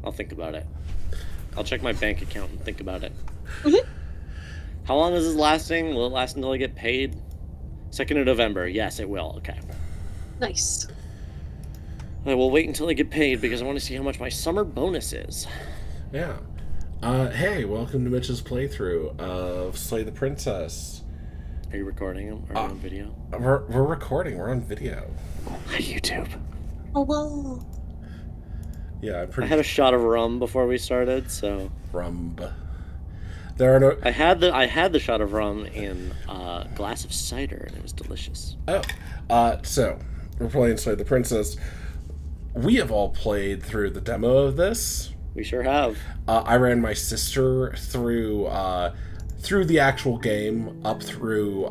I'll think about it. I'll check my bank account and think about it. Mm-hmm. How long is this lasting? Will it last until I get paid? 2nd of November. Yes, it will. Okay. Nice. I will wait until I get paid because I want to see how much my summer bonus is. Yeah. Hey, welcome to Mitch's playthrough of Slay the Princess. Are you recording them? Are you on video? We're recording. We're on video. Hi, YouTube. Hello. Yeah, I'm pretty... I had a shot of rum before we started, so... Rum. There are no... I had the shot of rum in a glass of cider, and it was delicious. Oh. So, we're playing Slay the Princess. We have all played through the demo of this. We sure have. I ran my sister through the actual game up through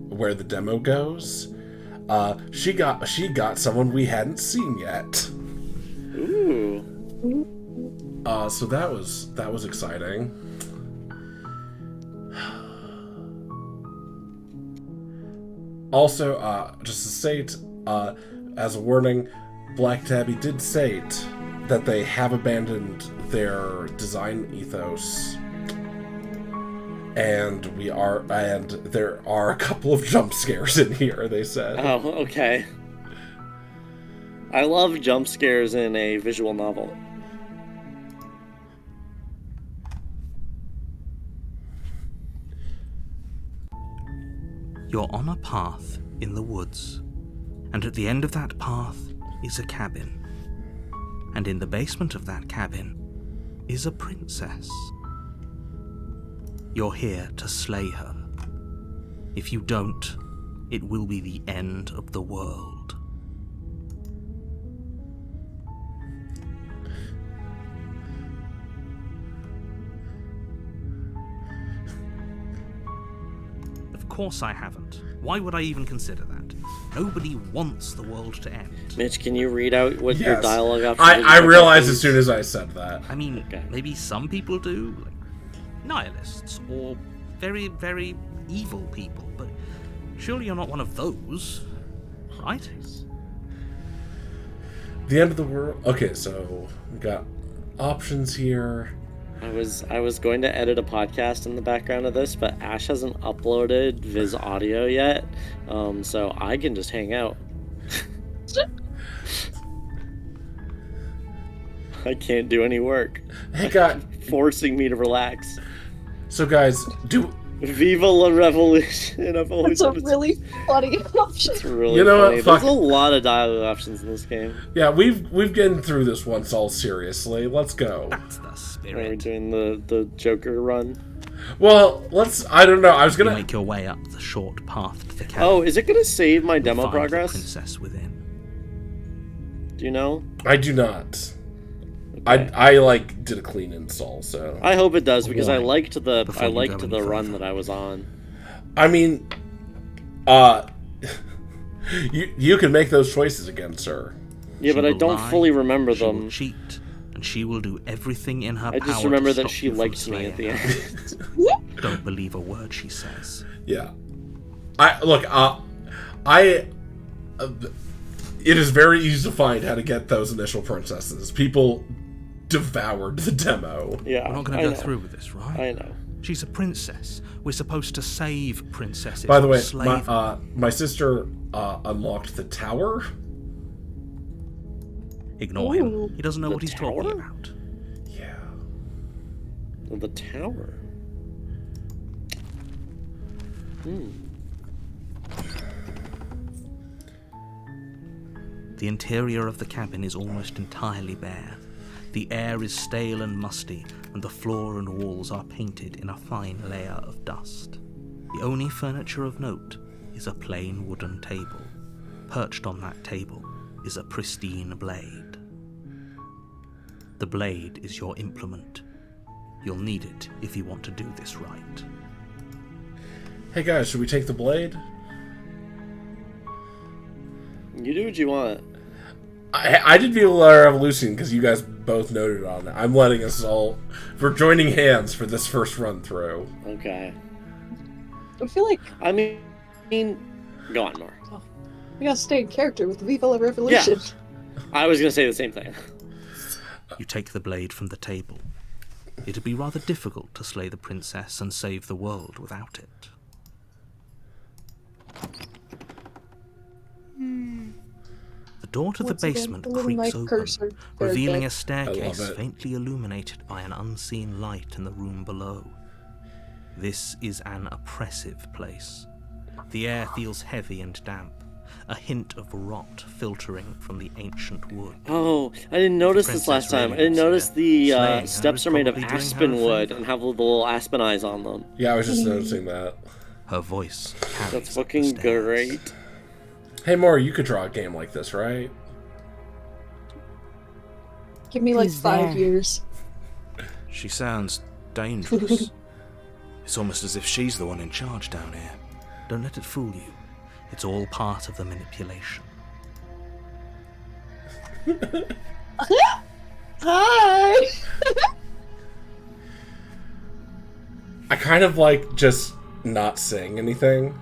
where the demo goes. She got someone we hadn't seen yet. Ooh. So that was exciting. Also, just to state, as a warning, Black Tabby did state that they have abandoned their design ethos, and there are a couple of jump scares in here, they said. Oh, okay. I love jump scares in a visual novel. You're on a path in the woods, and at the end of that path is a cabin. And in the basement of that cabin is a princess. You're here to slay her. If you don't, it will be the end of the world. Of course I haven't. Why would I even consider that? Nobody wants the world to end. Mitch, can you read out what your Yes. dialogue options I realized as soon as I said that. I mean, Okay. maybe some people do, like nihilists or very, very evil people, but surely you're not one of those, right? The end of the world. Okay, so we got options here. I was going to edit a podcast in the background of this, but Ash hasn't uploaded Viz audio yet, so I can just hang out. I can't do any work. Hey, guys. Forcing me to relax. So, guys, Viva la Revolution! I've always That's a wanted really funny option. It's really You know what? funny. Fuck. There's a lot of dialogue options in this game. Yeah, we've gotten through this once all seriously. Let's go. That's the Are we spirit. doing the Joker run? Well, I don't know. I was You gonna. make your way up the short path to the cabin. Oh, is it gonna save my You'll demo find the progress? princess within. Do you know? I do not. Okay. I did a clean install, so. I hope it does because I Warning, liked the before you go any run further. that I was on. I mean, you can make those choices again, sir. Yeah, She but I will don't lie, fully remember she will them. cheat, and she will do everything in her I power just remember to that stop she you from liked me at the slaying her. end. Don't believe a word she says. Yeah. It is very easy to find how to get those initial princesses. People devoured the demo. Yeah, We're not going I to go know. through with this, right? I know. She's a princess. We're supposed to save princesses. By the way, slay them. my sister unlocked the tower. Ignore Ooh. him. He doesn't know The what he's tower? talking about. Yeah. The tower. The interior of the cabin is almost entirely bare. The air is stale and musty, and the floor and walls are painted in a fine layer of dust. The only furniture of note is a plain wooden table. Perched on that table is a pristine blade. The blade is your implement. You'll need it if you want to do this right. Hey guys, should we take the blade? You do what you want. I did Viva la Revolution because you guys both noted on it. I'm letting us all for joining hands for this first run through. Okay. I feel like I mean, go on, more. we gotta stay in character with Viva la Revolution. I was gonna say the same thing. You take the blade from the table. It'd be rather difficult to slay the princess and save the world without it. The door to the Once again, basement the little creaks knife open, cursor. Very revealing good. a staircase it. faintly illuminated by an unseen light in the room below. This is an oppressive place. The air feels heavy and damp, a hint of rot filtering from the ancient wood. Oh, I didn't notice this Princess last time. I really didn't lives notice here. the Slaying her steps is are made of probably doing her a aspen wood favour. and have the little aspen eyes on them. Yeah, I was just noticing that. Her voice carries That's up the fucking stairs. great. Hey, Maury, you could draw a game like this, right? Give me like Who's 5 there? years. She sounds dangerous. It's almost as if she's the one in charge down here. Don't let it fool you. It's all part of the manipulation. Hi! I kind of like just not saying anything.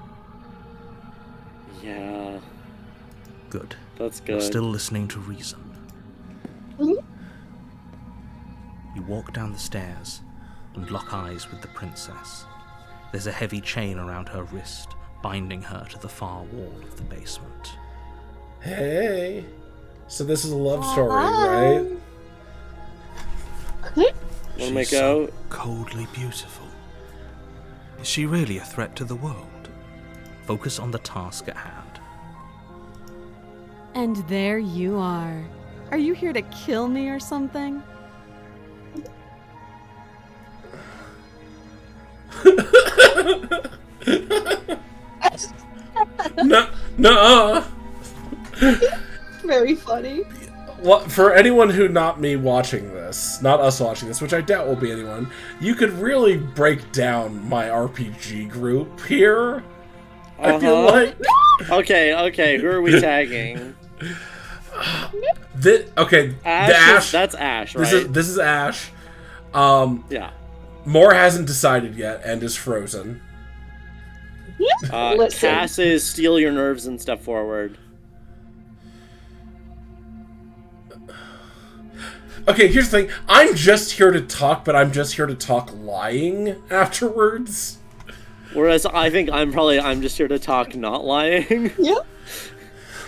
Yeah, Good. that's You're good. still listening to reason. Mhm. You walk down the stairs and lock eyes with the princess. There's a heavy chain around her wrist, binding her to the far wall of the basement. Hey. So this is a love story, Hi. right? Wanna make She's so out? coldly beautiful. Is she really a threat to the world? Focus on the task at hand. And there you are. Are you here to kill me or something? No. Very funny. What, for anyone who not me watching this, not us watching this, which I doubt will be anyone, you could really break down my RPG group here. I feel like Okay, who are we tagging? okay, Ash, the Ash. that's Ash, right? This is Ash. Yeah. Moore hasn't decided yet and is frozen. Listen. Cass is steal your nerves and step forward. Okay, here's the thing. I'm just here to talk, but I'm just here to talk lying afterwards. Whereas I think I'm just here to talk, not lying. Yep.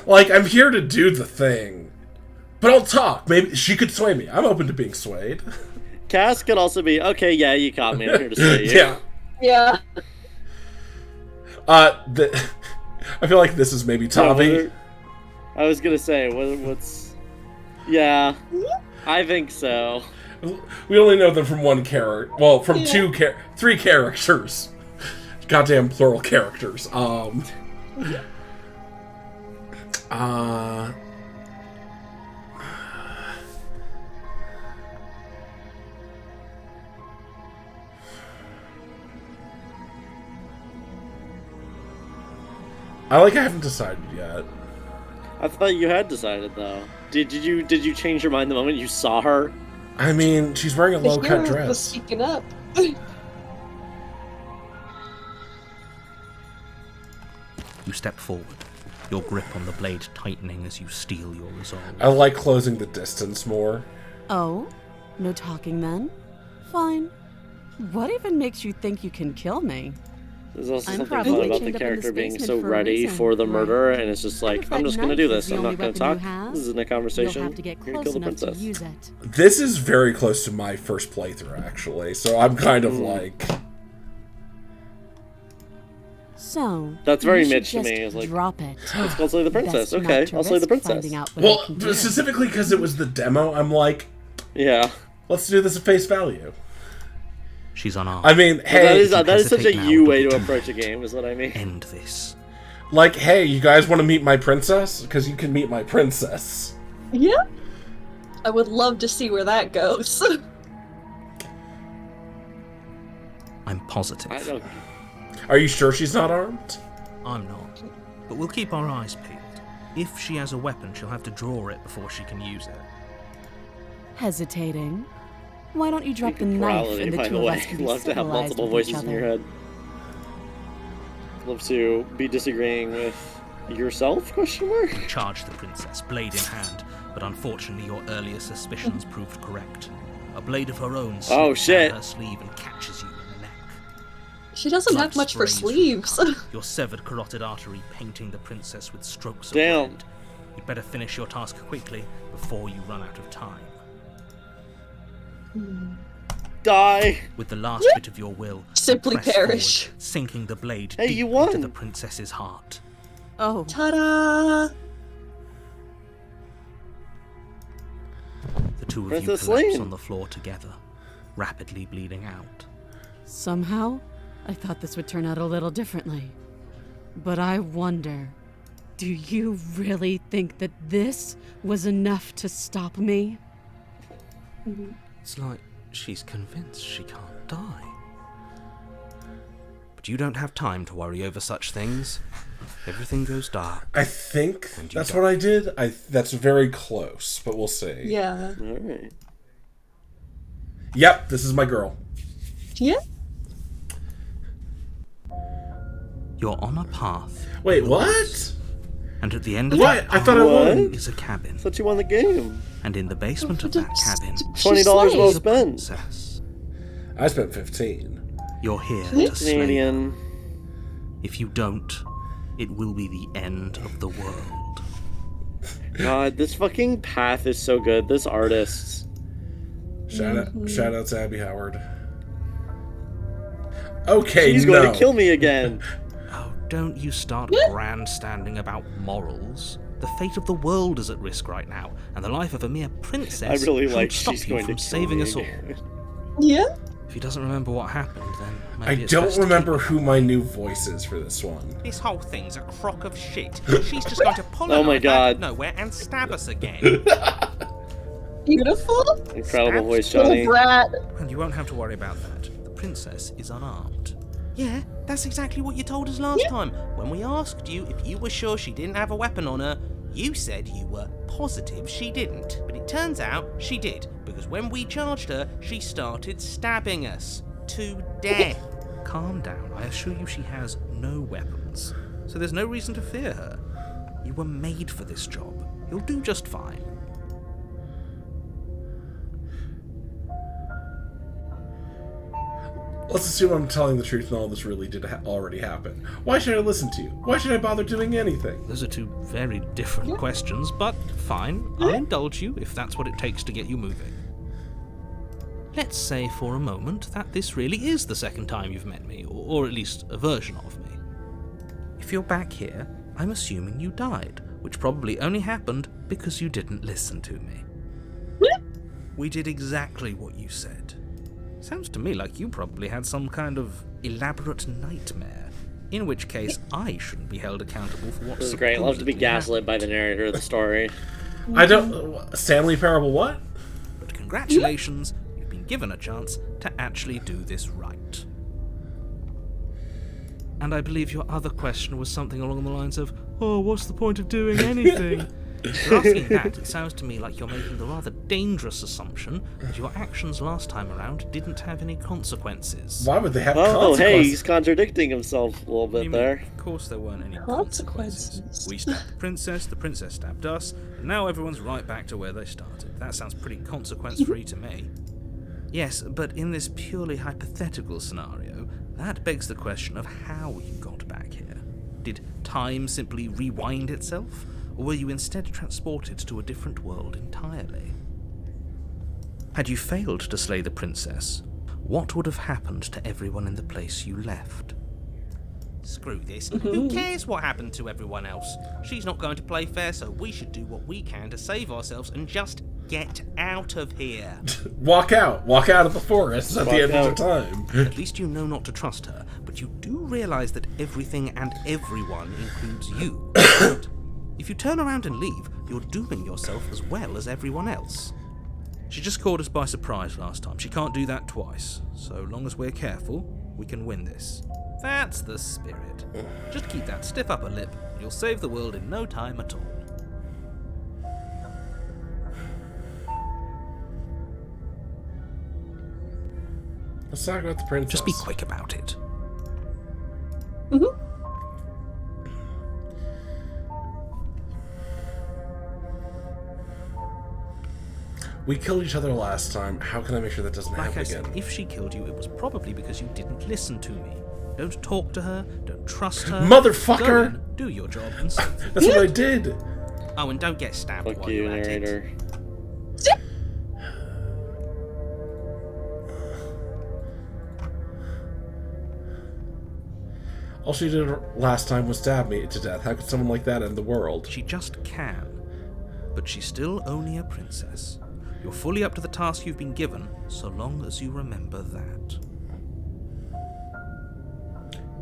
Like, I'm here to do the thing. But I'll talk. Maybe she could sway me. I'm open to being swayed. Cass could also be, okay, yeah, you caught me. I'm here to say you. Yeah. Yeah. I feel like this is maybe Tavi. I was gonna say, what's... Yeah, I think so. We only know them from one character. Well, from three characters. Goddamn plural characters. I haven't decided yet. I thought you had decided, though. Did you change your mind the moment you saw her? I mean, she's wearing a The low-cut hero was dress. speaking up. You step forward, your grip on the blade tightening as you steel your resolve. I like closing the distance more. Oh? No talking then? Fine. What even makes you think you can kill me? There's also I'm something probably fun about chained the up in character this being basement so for a ready reason. for the Right. murder, and it's just like, If I'm that just gonna knife do is this. the I'm not only gonna weapon you talk. have, This isn't a conversation. You'll have to get I'm gonna close kill the enough to princess. use it. This is very close to my first playthrough, actually, so I'm kind of like... So, That's very you should Mitch to just me, is like, drop it. Let's go slay the princess. Best not Okay, to I'll slay the risk princess. finding out what I Well, can do. specifically because it was the demo, I'm like, Yeah. let's do this at face value. She's unarmed. I mean, hey, That is such a hesitate now, you it'll way be to too approach a late. game, is what I mean. End this. like, hey, you guys want to meet my princess? Because you can meet my princess. Yeah. I would love to see where that goes. I'm positive. I don't. Are you sure she's not armed? I'm not. But we'll keep our eyes peeled. If she has a weapon, she'll have to draw it before she can use it. Hesitating? Why don't you drop the knife Plurality, and the by two the of way. us can be Love to have civilized multiple with each voices in your other? head. Love to be disagreeing with yourself? Question mark. Charge the princess, blade in hand, but but unfortunately your earlier suspicions proved correct. A blade of her own Oh, slips shit. down her sleeve and catches you in the neck. She doesn't Blood have much for sprays from the sleeves. cut, your severed carotid artery painting the princess with strokes of Damn. red. You'd better finish your task quickly before you run out of time. Die. With the last bit of your will, you Simply press perish. forward, sinking the blade Hey, deep you won. into the princess's heart. Oh, Ta-da! The two of Princess you collapse Lane. on the floor together, rapidly bleeding out. somehow I thought this would turn out a little differently. But I wonder, do you really think that this was enough to stop me? It's like she's convinced she can't die. But you don't have time to worry over such things. Everything goes dark. I think And you that's don't. what I did. That's very close, but we'll see. Yeah. All right. Yep, this is my girl. Yeah? You're on a path, Wait, what? and at the end of What? that I thought I What? won. is a cabin. Thought you won the game. And in the basement of that cabin $20 well is a spent. princess. I spent 15. You're here to slay her. Canadian. If you don't, it will be the end of the world. God, this fucking path is so good. This artist. Shout out to Abby Howard. Okay, He's no. going to kill me again. Oh, don't you start grandstanding about morals. The fate of the world is at risk right now, and the life of a mere princess I really shouldn't like stop she's you going from to kill saving me us all. again. Yeah? If he doesn't remember what happened, then I maybe it's don't best to remember keep- who my new voice is for this one. This whole thing's a crock of shit. She's just going to pull Oh a my knife out of God. nowhere and stab us again. Beautiful? Incredible voice, Little Johnny. brat. And you won't have to worry about that. The princess is unarmed. Yeah, that's exactly what you told us last time. When we asked you if you were sure she didn't have a weapon on her, you said you were positive she didn't. But it turns out she did, because when we charged her, she started stabbing us to death. Calm down. I assure you she has no weapons. So there's no reason to fear her. You were made for this job. You'll do just fine. Let's assume I'm telling the truth and all this really did already happen. Why should I listen to you? Why should I bother doing anything? Those are two very different questions, but fine. I'll indulge you if that's what it takes to get you moving. Let's say for a moment that this really is the second time you've met me, or at least a version of me. If you're back here, I'm assuming you died, which probably only happened because you didn't listen to me. We did exactly what you said. Sounds to me like you probably had some kind of elaborate nightmare, in which case I shouldn't be held accountable for what This is great. Love to be supposedly gaslit by the narrator of the story. I don't... Stanley Parable what? But congratulations, you've been given a chance to actually do this right. And I believe your other question was something along the lines of, oh, what's the point of doing anything? If you're asking that, it sounds to me like you're making the rather dangerous assumption that your actions last time around didn't have any consequences. Why would they have Oh, consequences? hey, he's contradicting himself a little What do bit you mean? there. Of course there weren't any Consequences. consequences. We stabbed the princess stabbed us, and now everyone's right back to where they started. That sounds pretty consequence-free to me. Yes, but in this purely hypothetical scenario, that begs the question of how you got back here. Did time simply rewind itself? Or were you instead transported to a different world entirely? Had you failed to slay the princess, what would have happened to everyone in the place you left? Screw this. Who cares what happened to everyone else? She's not going to play fair, so we should do what we can to save ourselves and just get out of here. Walk out. Walk out of the forest at the Walk end of the out. time. At least you know not to trust her, but you do realize that everything and everyone includes you. Right? If you turn around and leave, you're dooming yourself as well as everyone else. She just caught us by surprise last time. She can't do that twice. So long as we're careful, we can win this. That's the spirit. Just keep that stiff upper lip, and you'll save the world in no time at all. Let's talk about the princess. Just be quick about it. We killed each other last time. How can I make sure that doesn't Like happen I said, again? if she killed you, it was probably because you didn't listen to me. Don't talk to her, don't trust her. Motherfucker! Go in, do your job, and save it. That's what I did. Oh, and don't get stabbed Fuck while you, you're at it. narrator. All she did last time was stab me to death. How could someone like that end the world? She just can. But she's still only a princess. You're fully up to the task you've been given, so long as you remember that.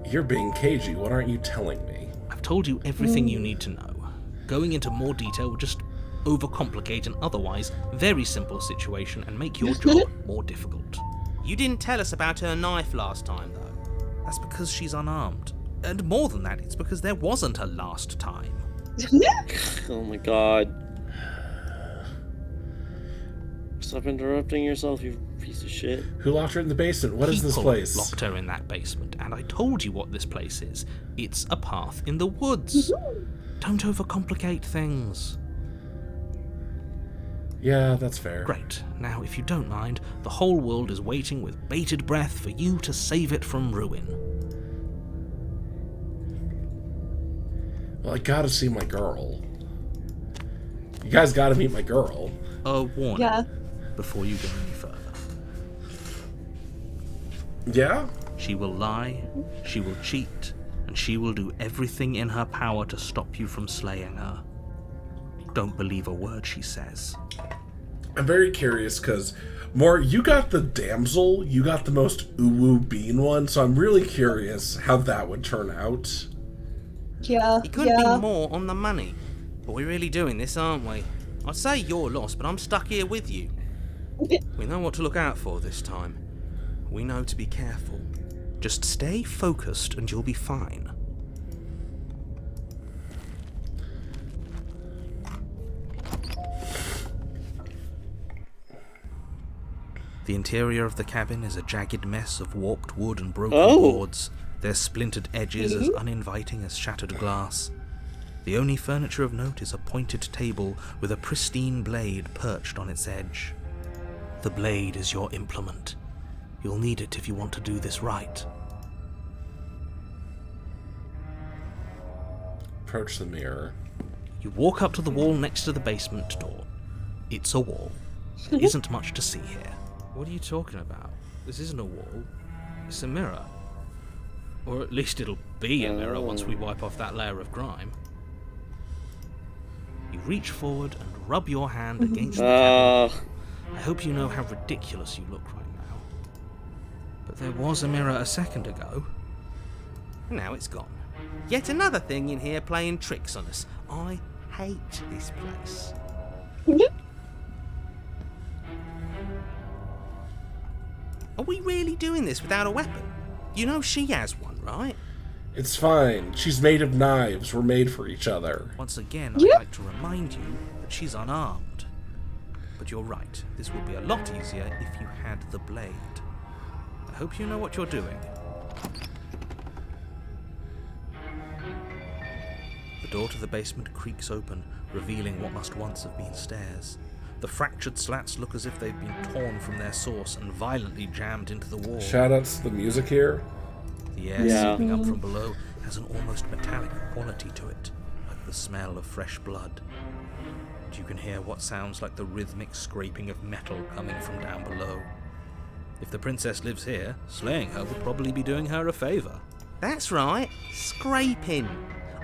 You're being cagey. What aren't you telling me? I've told you everything you need to know. Going into more detail would just overcomplicate an otherwise very simple situation and make your job more difficult. You didn't tell us about her knife last time, though. That's because she's unarmed. And more than that, it's because there wasn't a last time. Oh my god. Stop interrupting yourself, you piece of shit. Who locked her in the basement? What is this People place? locked her in that basement, and I told you what this place is. It's a path in the woods. Don't overcomplicate things. Yeah, that's fair. Great. Now, if you don't mind, the whole world is waiting with bated breath for you to save it from ruin. Well, I gotta see my girl. You guys gotta meet my girl. A warning Yeah. before you go any further. Yeah? She will lie, she will cheat, and she will do everything in her power to stop you from slaying her. Don't believe a word she says. I'm very curious because, More, you got the damsel, you got the most uwu bean one, so I'm really curious how that would turn out. Yeah. He couldn't be more on the money. But we're really doing this, aren't we? I'd say you're lost, but I'm stuck here with you. We know what to look out for this time. We know to be careful. Just stay focused and you'll be fine. The interior of the cabin is a jagged mess of warped wood and broken boards, their splintered edges as uninviting as shattered glass. The only furniture of note is a pointed table with a pristine blade perched on its edge. The blade is your implement. You'll need it if you want to do this right. Approach the mirror. You walk up to the wall next to the basement door. It's a wall. There isn't much to see here. What are you talking about? This isn't a wall. It's a mirror. Or at least it'll be a mirror once we wipe off that layer of grime. You reach forward and rub your hand against the cabinet. I hope you know how ridiculous you look right now. But there was a mirror a second ago. Now it's gone. Yet another thing in here playing tricks on us. I hate this place. Are we really doing this without a weapon? You know she has one, right? It's fine. She's made of knives. We're made for each other. Once again, I'd like to remind you that she's unarmed. But you're right, this would be a lot easier if you had the blade. I hope you know what you're doing. The door to the basement creaks open, revealing what must once have been stairs. The fractured slats look as if they've been torn from their source and violently jammed into the wall. Shoutouts to the music here. The air seeping up from below has an almost metallic quality to it, like the smell of fresh blood. And you can hear what sounds like the rhythmic scraping of metal coming from down below. If the princess lives here, slaying her would probably be doing her a favour. That's right, scraping.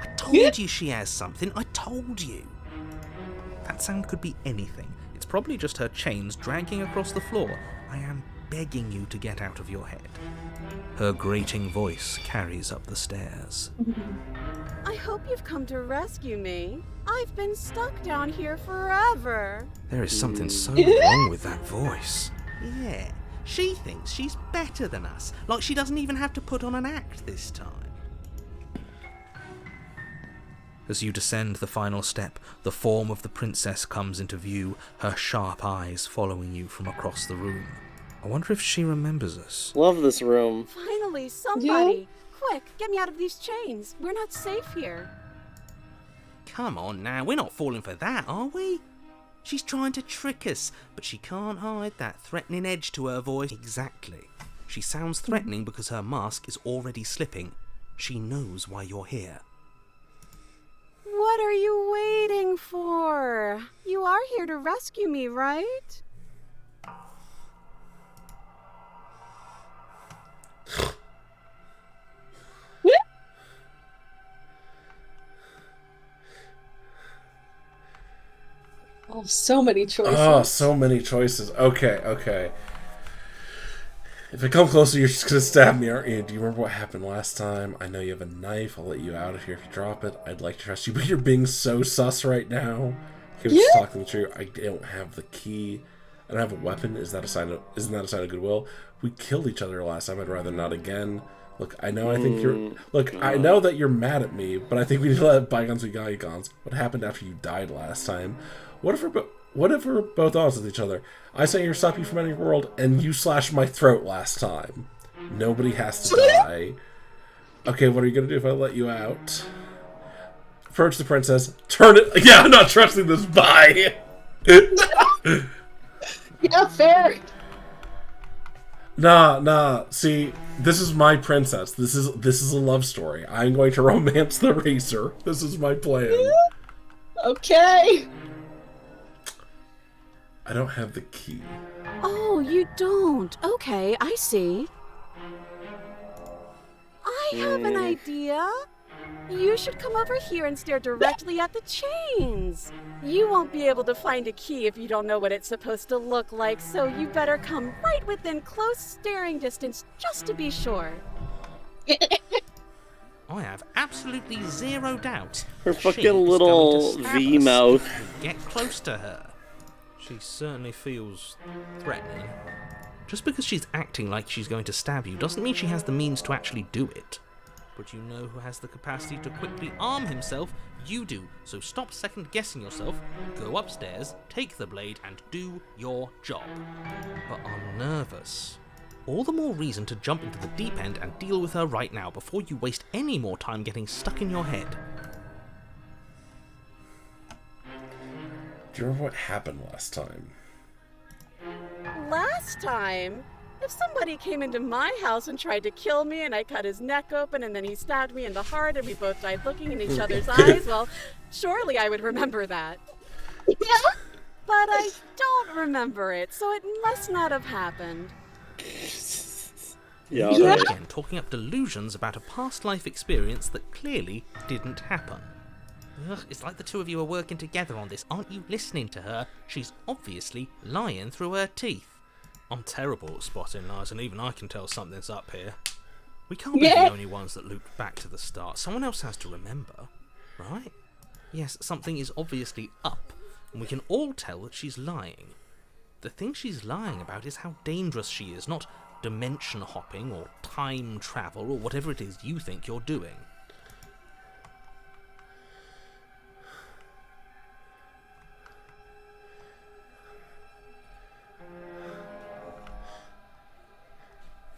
I told you she has something, I told you. That sound could be anything. It's probably just her chains dragging across the floor. I am begging you to get out of your head. Her grating voice carries up the stairs. I hope you've come to rescue me. I've been stuck down here forever. There is something so wrong with that voice. Yeah, she thinks she's better than us, like she doesn't even have to put on an act this time. As you descend the final step, the form of the princess comes into view, her sharp eyes following you from across the room. I wonder if she remembers us. Love this room. Finally, somebody! Quick, get me out of these chains. We're not safe here. Come on now, we're not falling for that, are we? She's trying to trick us, but she can't hide that threatening edge to her voice. Exactly. She sounds threatening because her mask is already slipping. She knows why you're here. What are you waiting for? You are here to rescue me, right? Oh, so many choices. Oh, so many choices. Okay. If I come closer, you're just gonna stab me, aren't you? Do you remember what happened last time? I know you have a knife. I'll let you out of here if you drop it. I'd like to trust you, but you're being so sus right now. Can we just talk them through? I don't have the key. I don't have a weapon. Isn't that a sign of goodwill? We killed each other last time. I'd rather not again. Look, I know. I think you're. Look, I know that you're mad at me, but I think we need to let bygones be bygones. What happened after you died last time? What if we're both honest with each other? I say here stop you from any world, and you slashed my throat last time. Nobody has to die. Okay, what are you gonna do if I let you out? Approach the princess. Turn it. Yeah, I'm not trusting this. Bye. Yeah, fair. Nah. See, this is my princess. This is a love story. I'm going to romance the racer. This is my plan. Okay. I don't have the key. Oh, you don't. Okay, I see. I have an idea. You should come over here and stare directly at the chains. You won't be able to find a key if you don't know what it's supposed to look like, so you better come right within close staring distance just to be sure. I have absolutely zero doubt. Her she fucking is going to little stab V us mouth. if we Get close to her. She certainly feels threatening. Just because she's acting like she's going to stab you doesn't mean she has the means to actually do it. But you know who has the capacity to quickly arm himself? You do. So stop second-guessing yourself, go upstairs, take the blade, and do your job. But I'm nervous. All the more reason to jump into the deep end and deal with her right now before you waste any more time getting stuck in your head. Do you remember what happened last time? Last time, if somebody came into my house and tried to kill me and I cut his neck open and then he stabbed me in the heart and we both died looking in each other's eyes, well, surely I would remember that. Yeah. But I don't remember it, so it must not have happened. Yeah, Yeah. right. Again, talking up delusions about a past life experience that clearly didn't happen. Ugh, it's like the two of you are working together on this. Aren't you listening to her? She's obviously lying through her teeth. I'm terrible at spotting lies, and even I can tell something's up here. We can't be the only ones that looped back to the start. Someone else has to remember, right? Yes, something is obviously up, and we can all tell that she's lying. The thing she's lying about is how dangerous she is, not dimension hopping or time travel or whatever it is you think you're doing.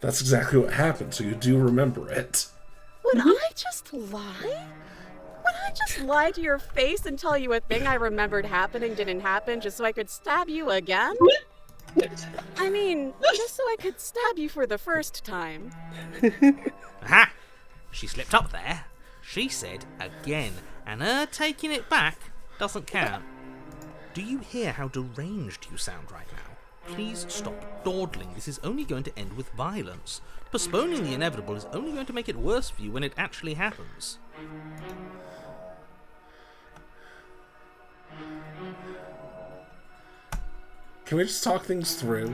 That's exactly what happened, so you do remember it. Would I just lie? Would I just lie to your face and tell you a thing I remembered happening didn't happen just so I could stab you again? I mean, just so I could stab you for the first time. Aha! She slipped up there. She said again, and her taking it back doesn't count. Do you hear how deranged you sound right now? Please stop dawdling. This is only going to end with violence. Postponing the inevitable is only going to make it worse for you when it actually happens. Can we just talk things through?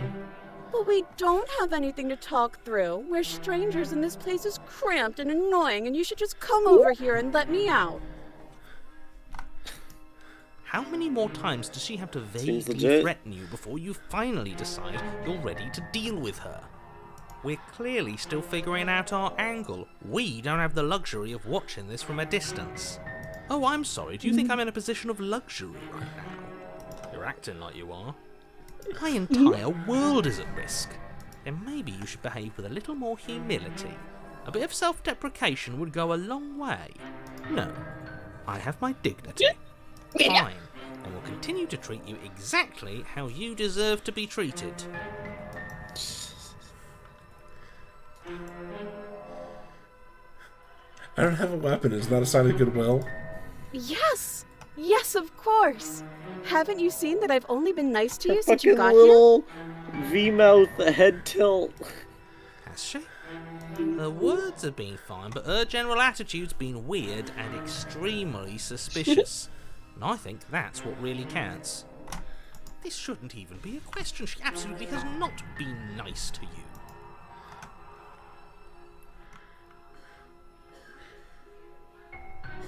But we don't have anything to talk through. We're strangers and this place is cramped and annoying and you should just come over here and let me out. How many more times does she have to Seems vaguely legit. threaten you before you finally decide you're ready to deal with her? We're clearly still figuring out our angle. We don't have the luxury of watching this from a distance. Oh, I'm sorry. Do you think I'm in a position of luxury right now? You're acting like you are. My entire world is at risk. Then maybe you should behave with a little more humility. A bit of self-deprecation would go a long way. No, I have my dignity. Fine, and we'll will continue to treat you exactly how you deserve to be treated. I don't have a weapon. Is that a sign of goodwill? Yes! Yes, of course! Haven't you seen that I've only been nice to you since Fucking you got here? little V-mouth head tilt. Has she? Her words have been fine, but her general attitude's been weird and extremely suspicious. And I think that's what really counts. This shouldn't even be a question. She absolutely has not been nice to you.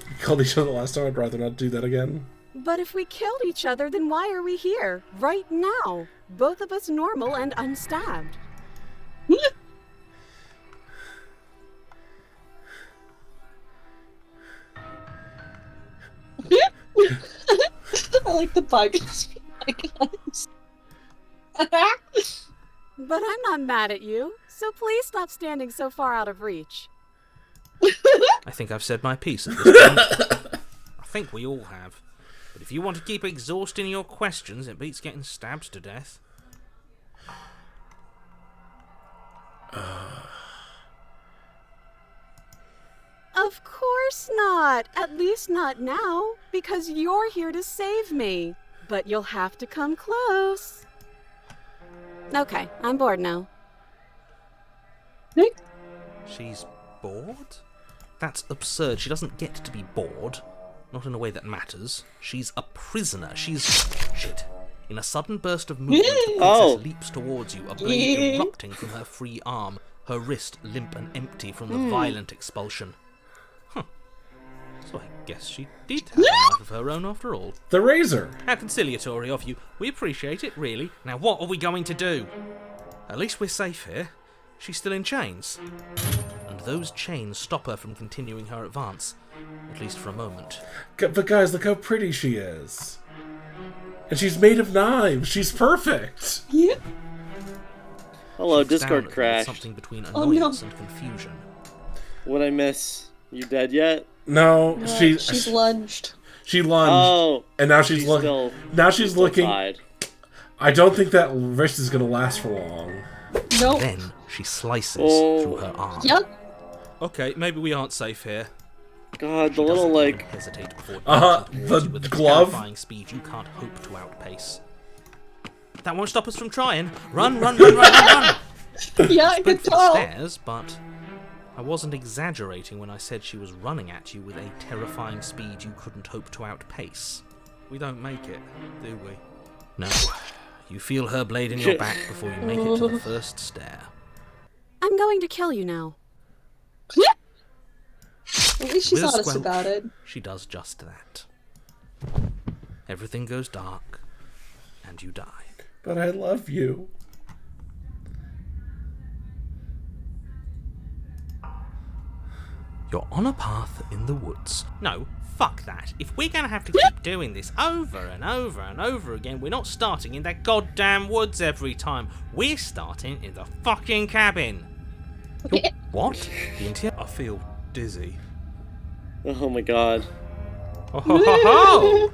We called each other last time. I'd rather not do that again. But if we killed each other, then why are we here? Right now. Both of us normal and unstabbed. I like the bugs. But I'm not mad at you, so please stop standing so far out of reach. I think I've said my piece at this point. I think we all have. But if you want to keep exhausting your questions, it beats getting stabbed to death. Of course not. At least not now, because you're here to save me. But you'll have to come close. Okay, I'm bored now. She's bored? That's absurd. She doesn't get to be bored. Not in a way that matters. She's a prisoner. She's... shit. In a sudden burst of movement, the princess leaps towards you, a blade erupting from her free arm, her wrist limp and empty from the violent expulsion. So I guess she did have a knife of her own after all. The razor. How conciliatory of you. We appreciate it, really. Now what are we going to do? At least we're safe here. She's still in chains. And those chains stop her from continuing her advance. At least for a moment. But guys, look how pretty she is. And she's made of knives. She's perfect. Yeah. Hello, Looks Discord down at me with crashed. something between Oh, no. annoyance and confusion. What'd I miss? You dead yet? No, She's lunged. She lunged. Oh, And now she's she's looking. still- Now she's still looking. tied. I don't think that wrist is gonna last for long. Nope. Then she slices Oh. through her arm. Yep. Okay, maybe we aren't safe here. God, the She little, doesn't even like... hesitate before Uh-huh, dancing towards the you with a glove. terrifying speed you can't hope to outpace. That won't stop us from trying. Run, run, run, run, run, run! Yeah, I could Sprint for the tell. stairs, but I wasn't exaggerating when I said she was running at you with a terrifying speed you couldn't hope to outpace. We don't make it, do we? No. You feel her blade in your back before you make it to the first stair. I'm going to kill you now. At least she's With a honest squelch, about it. She does just that. Everything goes dark, and you die. But I love you. You're on a path in the woods. No, fuck that. If we're gonna have to keep doing this over and over and over again, we're not starting in that goddamn woods every time. We're starting in the fucking cabin. What? The interior? I feel dizzy. Oh my god. Oh, ho, ho, ho.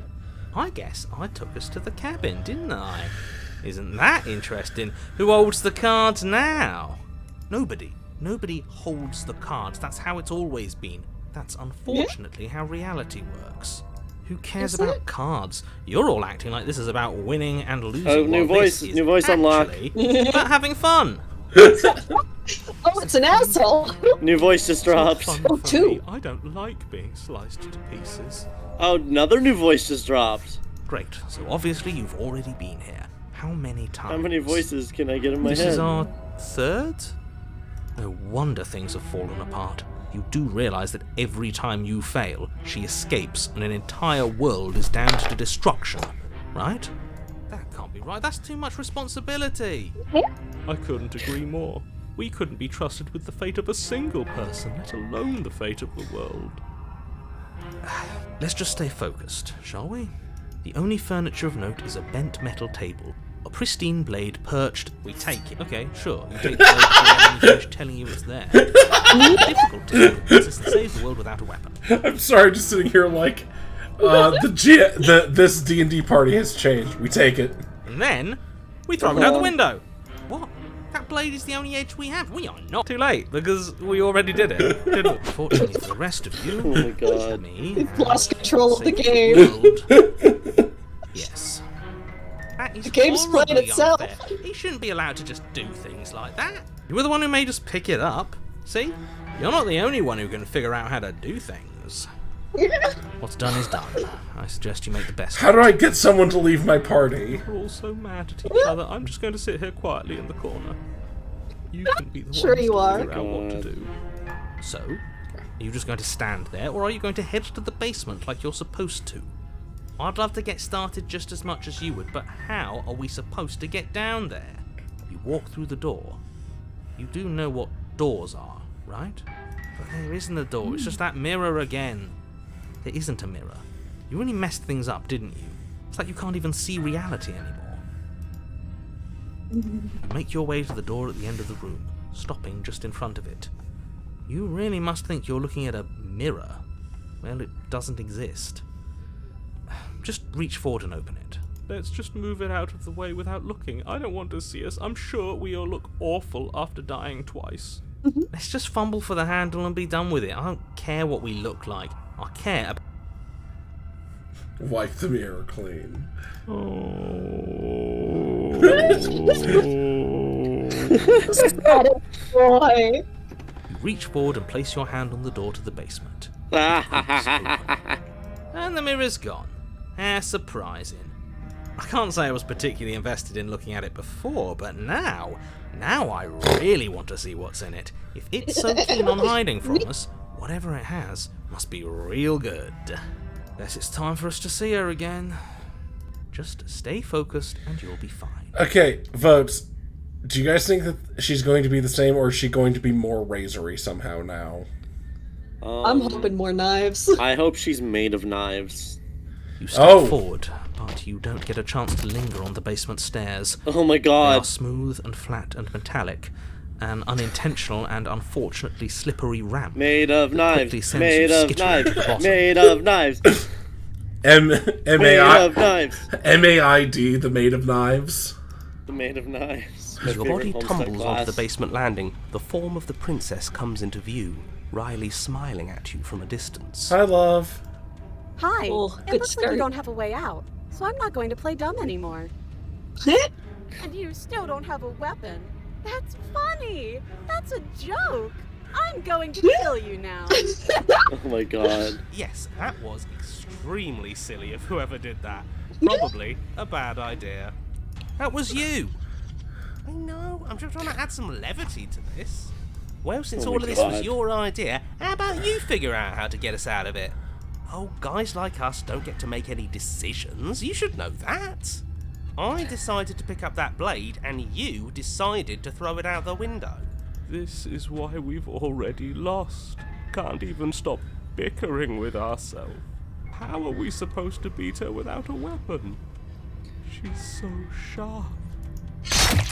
I guess I took us to the cabin, didn't I? Isn't that interesting? Who holds the cards now? Nobody. Nobody holds the cards. That's how it's always been. That's unfortunately how reality works. Who cares Is about it? cards? You're all acting like this is about winning and losing. Oh, new while this voice- is new voice unlocked. actually about having fun. Oh, it's an asshole. New voice just dropped. Fun Oh, for two. me. I don't like being sliced to pieces. Oh, another new voice just dropped. Great. So obviously you've already been here. How many times? How many voices can I get in my This head? is our third? No wonder things have fallen apart. You do realize that every time you fail, she escapes and an entire world is damned to destruction, right? That can't be right. That's too much responsibility. I couldn't agree more. We couldn't be trusted with the fate of a single person, let alone the fate of the world. Let's just stay focused, shall we? The only furniture of note is a bent metal table. A pristine blade perched. We take it. Okay, sure. You take the blade and finish telling you it's there. It's difficult to kill the princess and save the world without a weapon. I'm sorry, just sitting here like, This D&D party has changed. We take it. And then we throw it out the window. What? That blade is the only edge we have. We are not too late because we already did it. Didn't we? Fortunately for the rest of you, Oh my god. me, You've lost control of the saving game. world. Yes. That is The game's playing horribly itself. unfair. He shouldn't be allowed to just do things like that. You were the one who made us pick it up. See? You're not the only one who can figure out how to do things. What's done is done. I suggest you make the best How do I get someone to leave my party? We're all so mad at each other. I'm just going to sit here quietly in the corner. You can be the Sure ones you to are. figure out what to do. So, are you just going to stand there, or are you going to head to the basement like you're supposed to? I'd love to get started just as much as you would, but how are we supposed to get down there? You walk through the door. You do know what doors are, right? But there isn't a door, it's just that mirror again. There isn't a mirror. You really messed things up, didn't you? It's like you can't even see reality anymore. You make your way to the door at the end of the room, stopping just in front of it. You really must think you're looking at a mirror. Well, it doesn't exist. Just reach forward and open it. Let's just move it out of the way without looking. I don't want to see us. I'm sure we all look awful after dying twice. Let's just fumble for the handle and be done with it. I don't care what we look like. I care about... Wipe the mirror clean. Boy. You reach forward and place your hand on the door to the basement. And the mirror's gone. How surprising. I can't say I was particularly invested in looking at it before, but now I really want to see what's in it. If it's so keen on hiding from us, whatever it has must be real good. Guess it's time for us to see her again. Just stay focused and you'll be fine. Okay, votes. Do you guys think that she's going to be the same, or is she going to be more razory somehow now? I'm hoping more knives. I hope she's made of knives. You step forward, but you don't get a chance to linger on the basement stairs. Oh my They are god. smooth and flat and metallic, an unintentional and unfortunately slippery ramp. Made of knives. quickly sends Made you of skittering to the knives. bottom. Made of knives. Made of knives. M-A-I-D, the Maid of Knives. The Maid of Knives. My As your body favorite Homestead tumbles class. onto the basement landing, the form of the princess comes into view, Riley smiling at you from a distance. Hi, love. Hi. Oh, It good looks like skirt. you don't have a way out, so I'm not going to play dumb anymore. And you still don't have a weapon. That's funny. That's a joke. I'm going to kill you now. Oh my god. Yes, that was extremely silly of whoever did that. Probably a bad idea. That was you. I know, I'm just trying to add some levity to this. Well, since Oh my all of this was God. your idea, how about you figure out how to get us out of it? Oh, guys like us don't get to make any decisions. You should know that. I decided to pick up that blade, and you decided to throw it out the window. This is why we've already lost. Can't even stop bickering with ourselves. How are we supposed to beat her without a weapon? She's so sharp.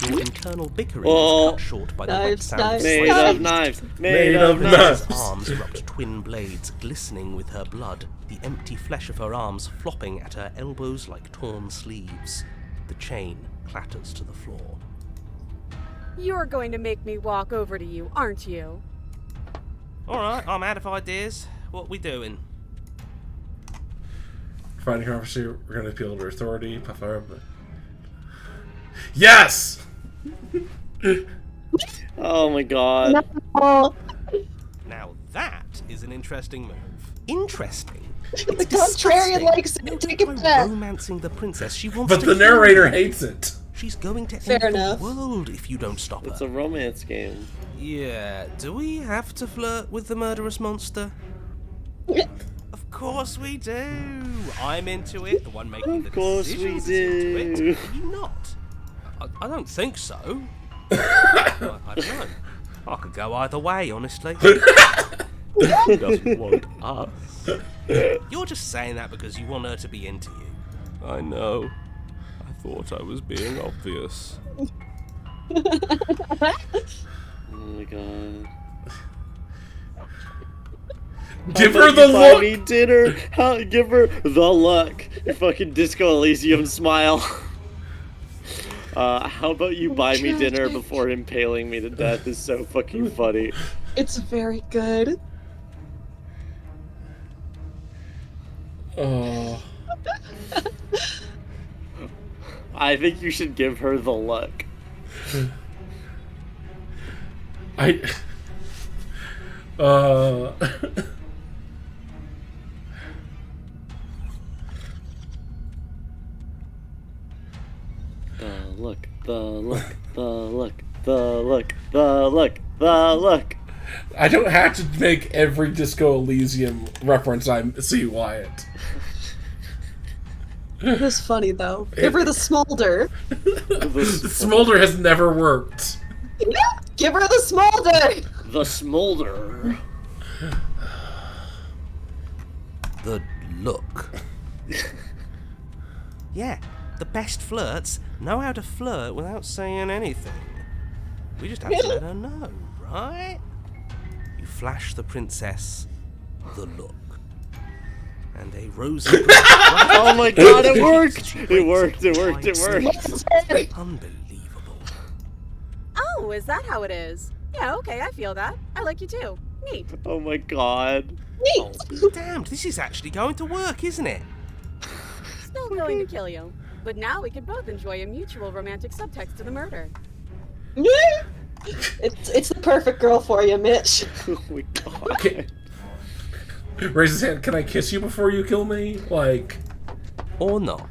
Your internal bickering Oh. is cut short by the wet Knives, sound knives, Made slicing of knives. Made Made of of knives. knives. arms erupt twin blades glistening with her blood, the empty flesh of her arms flopping at her elbows like torn sleeves. The chain clatters to the floor. You're going to make me walk over to you, aren't you? Alright, I'm out of ideas. What we doing? Finding her officer, we're going to appeal to her authority. Puff her. Yes! Oh my god. Oh, Now that is an interesting move. Interesting? the contrarian likes it. Take By it back. romancing the princess, she wants But to the kill narrator you. hates it. She's going to Fair end enough. the world if you don't stop It's her. a romance game. Yeah, do we have to flirt with the murderous monster? Of course we do. I'm into it. The one making the Of course decisions we is do. into it. Are you not? I don't think so. I don't know. I could go either way, honestly. She doesn't want us. You're just saying that because you want her to be into you. I know. I thought I was being obvious. Oh my god. Give How her about the you buy look! me dinner. Give her the look. Your fucking Disco Elysium smile. How about you buy me dinner Tragic. before impaling me to death is so fucking funny. It's very good. Oh. I think you should give her the look. I... Uh... The look, the look, the look, the look, the look, the look. I don't have to make every Disco Elysium reference I see, Wyatt. It is funny though. Give her the smolder. The smolder has never worked. Give her the smolder. The smolder. The look. Yeah, the best flirts know how to flirt without saying anything. We just have to let her know, right? You flash the princess the look. And a rosy... Oh my god, it worked! It worked, it worked, it worked. Unbelievable. Oh, is that how it is? Yeah, okay, I feel that. I like you too. Neat. Oh my god. Oh, damned, this is actually going to work, isn't it? Still going to kill you. But now we can both enjoy a mutual romantic subtext to the murder. It's the perfect girl for you, Mitch. Oh my god. Okay. Raise his hand. Can I kiss you before you kill me? Like... Or not.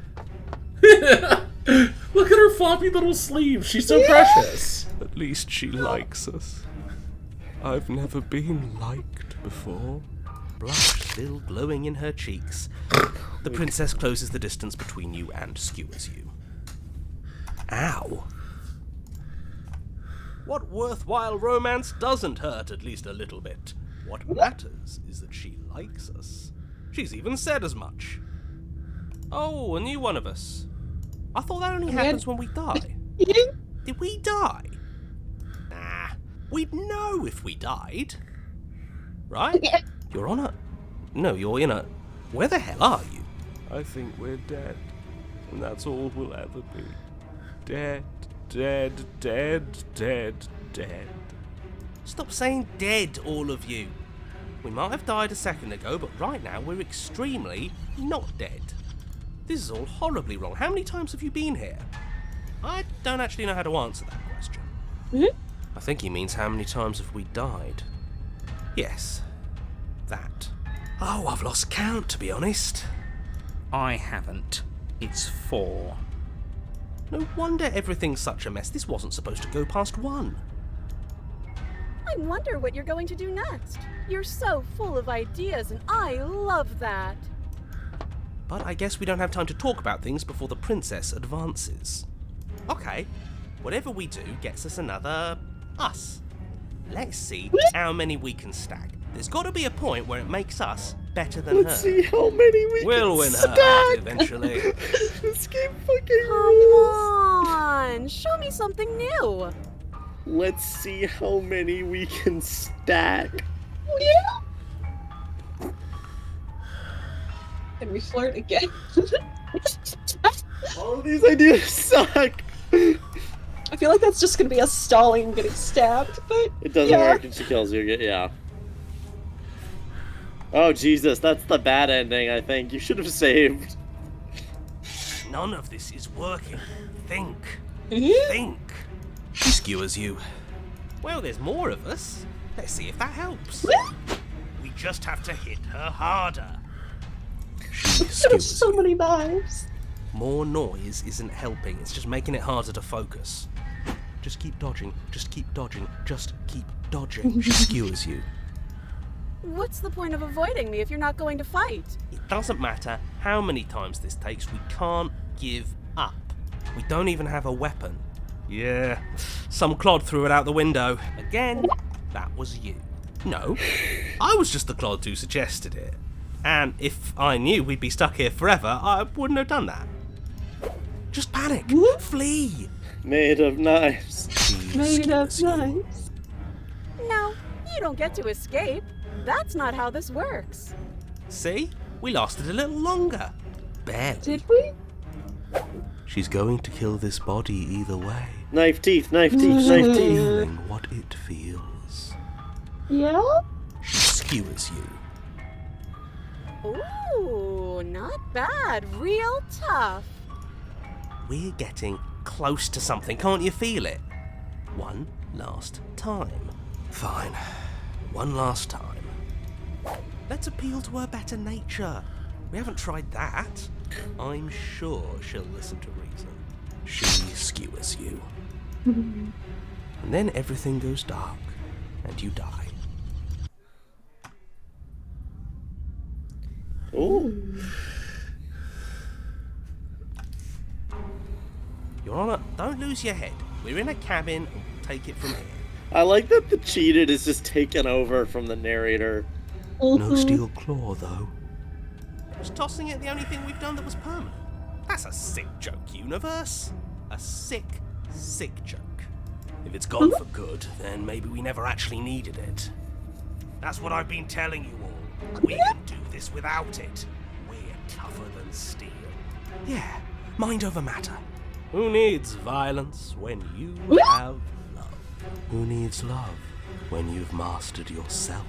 Look at her floppy little sleeve. She's so precious. At least she likes us. I've never been liked before. Blush still glowing in her cheeks. The princess closes the distance between you and skewers you. Ow. What worthwhile romance doesn't hurt at least a little bit? What matters is that she likes us. She's even said as much. Oh, a new one of us. I thought that only happens when we die. Did we die? Nah, we'd know if we died. Right? You're on a... No, you're in a... Where the hell are you? I think we're dead. And that's all we'll ever be. Dead, dead, dead, dead, dead. Stop saying dead, all of you. We might have died a second ago, but right now we're extremely not dead. This is all horribly wrong. How many times have you been here? I don't actually know how to answer that question. I think he means how many times have we died. Yes, that. Oh, I've lost count, to be honest. I haven't. It's 4. No wonder everything's such a mess. This wasn't supposed to go past 1. I wonder what you're going to do next. You're so full of ideas, and I love that. But I guess we don't have time to talk about things before the princess advances. Okay, whatever we do gets us another us. Let's see how many we can stack. There's got to be a point where it makes us better than Let's her. see how many we We'll can win her stack. heart eventually. This game fucking Come rules. on, show me something new. Let's see how many we can stack. Can we flirt again? All of these ideas suck. I feel like that's just gonna be us stalling and getting stabbed, but It doesn't work and she kills you. Yeah. Oh, Jesus. That's the bad ending, I think. You should have saved. None of this is working. Think. Yeah. Think. She skewers you. Well, there's more of us. Let's see if that helps. We just have to hit her harder. She There's skewers so you. many knives. More noise isn't helping, it's just making it harder to focus. Just keep dodging, just keep dodging, just keep dodging. She skewers you. What's the point of avoiding me if you're not going to fight? It doesn't matter how many times this takes, we can't give up. We don't even have a weapon. Yeah, some clod threw it out the window. Again, that was you. No, I was just the clod who suggested it. And if I knew we'd be stuck here forever, I wouldn't have done that. Just panic. Flee. Made of knives. She Made of skewers you. knives. No, you don't get to escape. That's not how this works. See? We lasted a little longer. Barely. Did we? She's going to kill this body either way, Knife teeth, knife teeth, knife teeth. feeling what it feels. Yeah? She skewers you. Ooh, not bad. Real tough. We're getting close to something, can't you feel it? One last time. Fine. One last time. Let's appeal to her better nature. We haven't tried that. I'm sure she'll listen to reason. She skewers you. And then everything goes dark, and you die. Ooh. Your Honor, don't lose your head. We're in a cabin, and we'll take it from here. I like that the cheated is just taken over from the narrator. No steel claw, though. Was tossing it the only thing we've done that was permanent? That's a sick joke, universe. A sick, sick joke. If it's gone for good, then maybe we never actually needed it. That's what I've been telling you all. We can do this without it. We're tougher than steel. Yeah, mind over matter. Who needs violence when you have love? Who needs love when you've mastered yourself?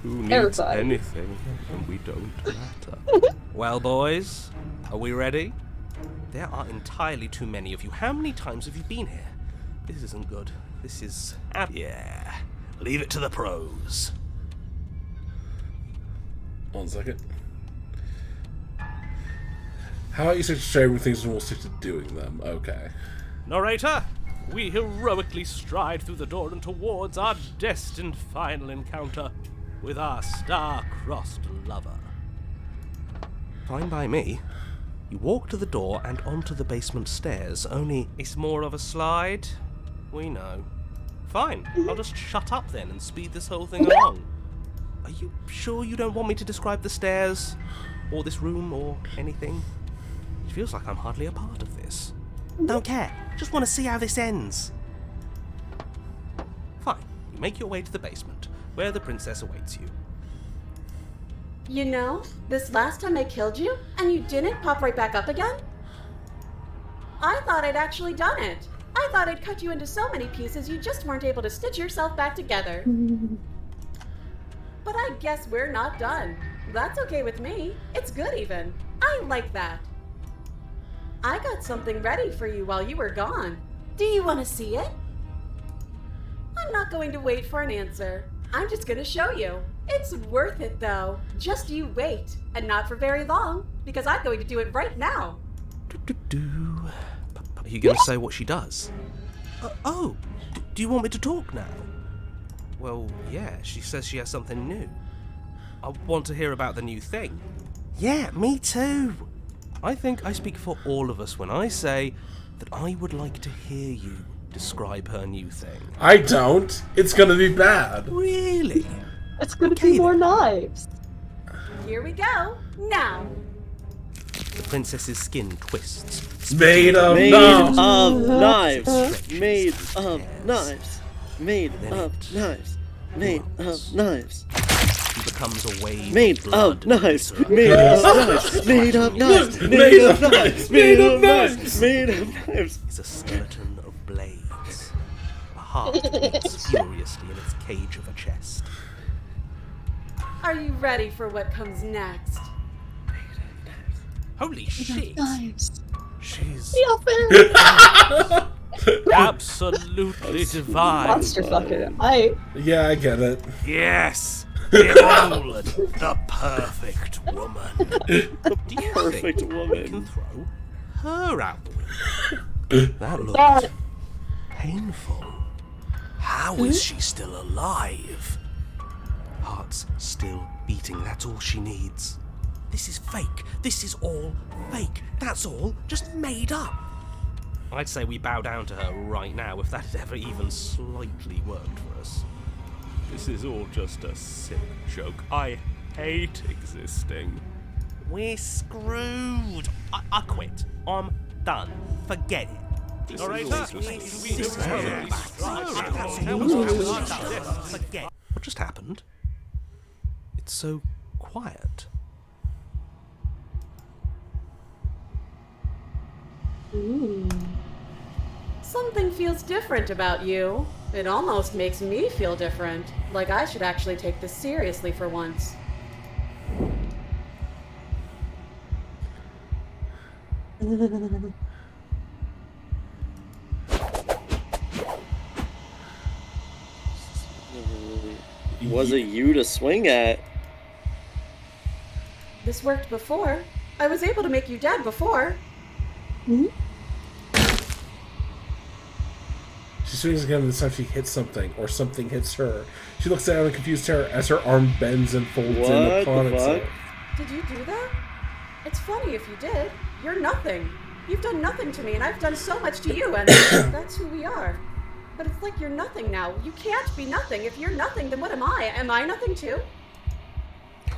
Who needs Terrified. anything when we don't matter? Well, boys, are we ready? There are entirely too many of you. How many times have you been here? This isn't good. This is... Yeah, leave it to the pros. 1 second. How about you stick to sharing things and we'll stick to doing them? Okay. Narrator, we heroically stride through the door and towards our destined final encounter with our star-crossed lover. Fine by me. You walk to the door and onto the basement stairs, only it's more of a slide. We know. Fine, I'll just shut up then and speed this whole thing along. Are you sure you don't want me to describe the stairs, or this room, or anything? It feels like I'm hardly a part of this. Don't care, just want to see how this ends. Fine, you make your way to the basement, where the princess awaits you. You know, this last time I killed you, and you didn't pop right back up again? I thought I'd actually done it. I thought I'd cut you into so many pieces you just weren't able to stitch yourself back together. But I guess we're not done. That's okay with me. It's good even. I like that. I got something ready for you while you were gone. Do you want to see it? I'm not going to wait for an answer. I'm just going to show you. It's worth it though. Just you wait. And not for very long, because I'm going to do it right now. Are you going to say what she does? Do you want me to talk now? Well, yeah, she says she has something new. I want to hear about the new thing. Yeah, me too. I think I speak for all of us when I say that I would like to hear you describe her new thing. I don't. It's gonna be bad. Really? It's gonna Okay, be more then. knives. Here we go. Now. The princess's skin twists. Made of Made knives. of knives. Made of knives. Made of knives. Made of knives. She becomes a wave Made of blood. of knives. and Made of knives. Made of knives. Made of knives. Made of knives. Made of knives. Is a skeleton of blades. A heart beats furiously in its cage of a chest. Are you ready for what comes next? Holy shit! Knives. She's Yeah, fair. Absolutely divine. Monster fucker. I. Yeah, I get it. Yes! Behold, the perfect woman. Do you Perfect think we woman. can throw her out the window? That looked God. painful. How is she still alive? Heart's still beating, that's all she needs. This is fake. This is all fake. That's all just made up. I'd say we bow down to her right now if that had ever even slightly worked for us. This is all just a sick joke. I hate existing. We're screwed. I quit. I'm done. Forget it. Narrator, Forget. What just happened? so quiet? Ooh. Something feels different about you. It almost makes me feel different. Like I should actually take this seriously for once. Was it you to swing at? This worked before. I was able to make you dead before. She swings again, and this time she hits something, or something hits her. She looks down in confused terror as her arm bends and folds in upon itself. Did you do that? It's funny if you did. You're nothing. You've done nothing to me, and I've done so much to you, and that's who we are. But it's like you're nothing now. You can't be nothing. If you're nothing, then what am I? Am I nothing too?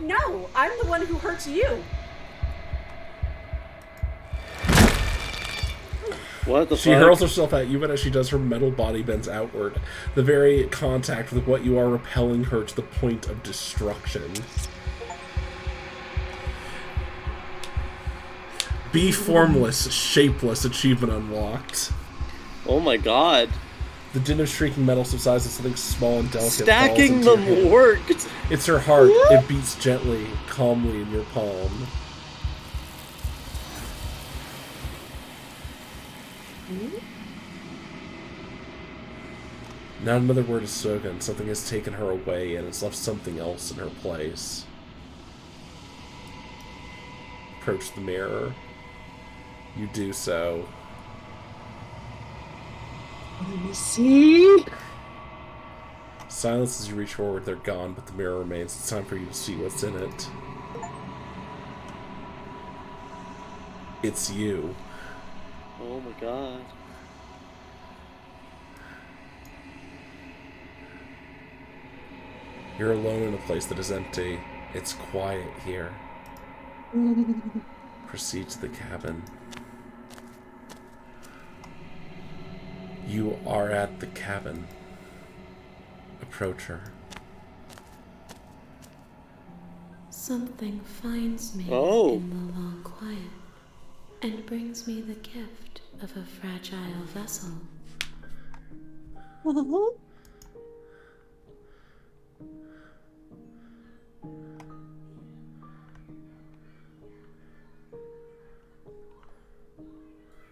No, I'm the one who hurts you. What the She fuck? hurls herself at you, but as she does, her metal body bends outward. The very contact with what you are repelling her to the point of destruction. Be formless, shapeless, achievement unlocked. Oh my god. The din of shrieking metal subsides as something small and delicate Stacking falls into them your hand. worked. It's her heart. It beats gently, calmly in your palm. Not another word is spoken. Something has taken her away, and it's left something else in her place. Approach the mirror. You do so. Let me see. Silence as you reach forward. They're gone, but the mirror remains. It's time for you to see what's in it. It's you. Oh my god. You're alone in a place that is empty. It's quiet here. Proceed to the cabin. You are at the cabin. Approach her. Something finds me Oh. in the long quiet and brings me the gift of a fragile vessel.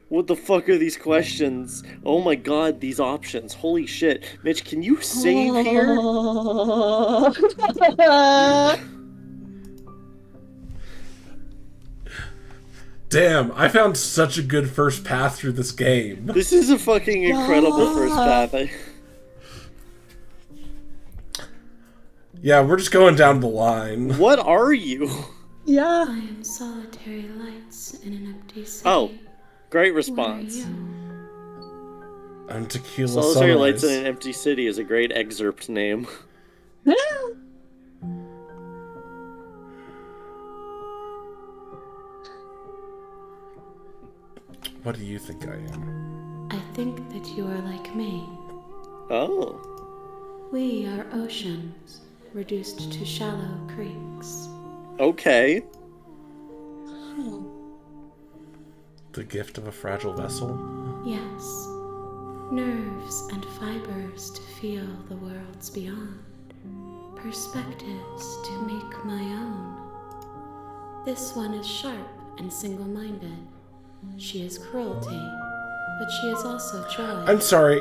What the fuck are these questions? Oh my god, these options. Holy shit. Mitch, can you save here? Damn, I found such a good first path through this game. This is a fucking incredible first path. Yeah, we're just going down the line. What are you? Yeah. I am solitary lights in an empty city. Oh, great What are response. you? I'm Tequila Solitary Lights in Sunrise. an Empty City is a great excerpt name. What do you think I am? I think that you are like me. Oh. We are oceans, reduced to shallow creeks. Okay. The gift of a fragile vessel? Yes, nerves and fibers to feel the worlds beyond, perspectives to make my own. This one is sharp and single-minded. She is cruelty, but she is also joy. I'm sorry.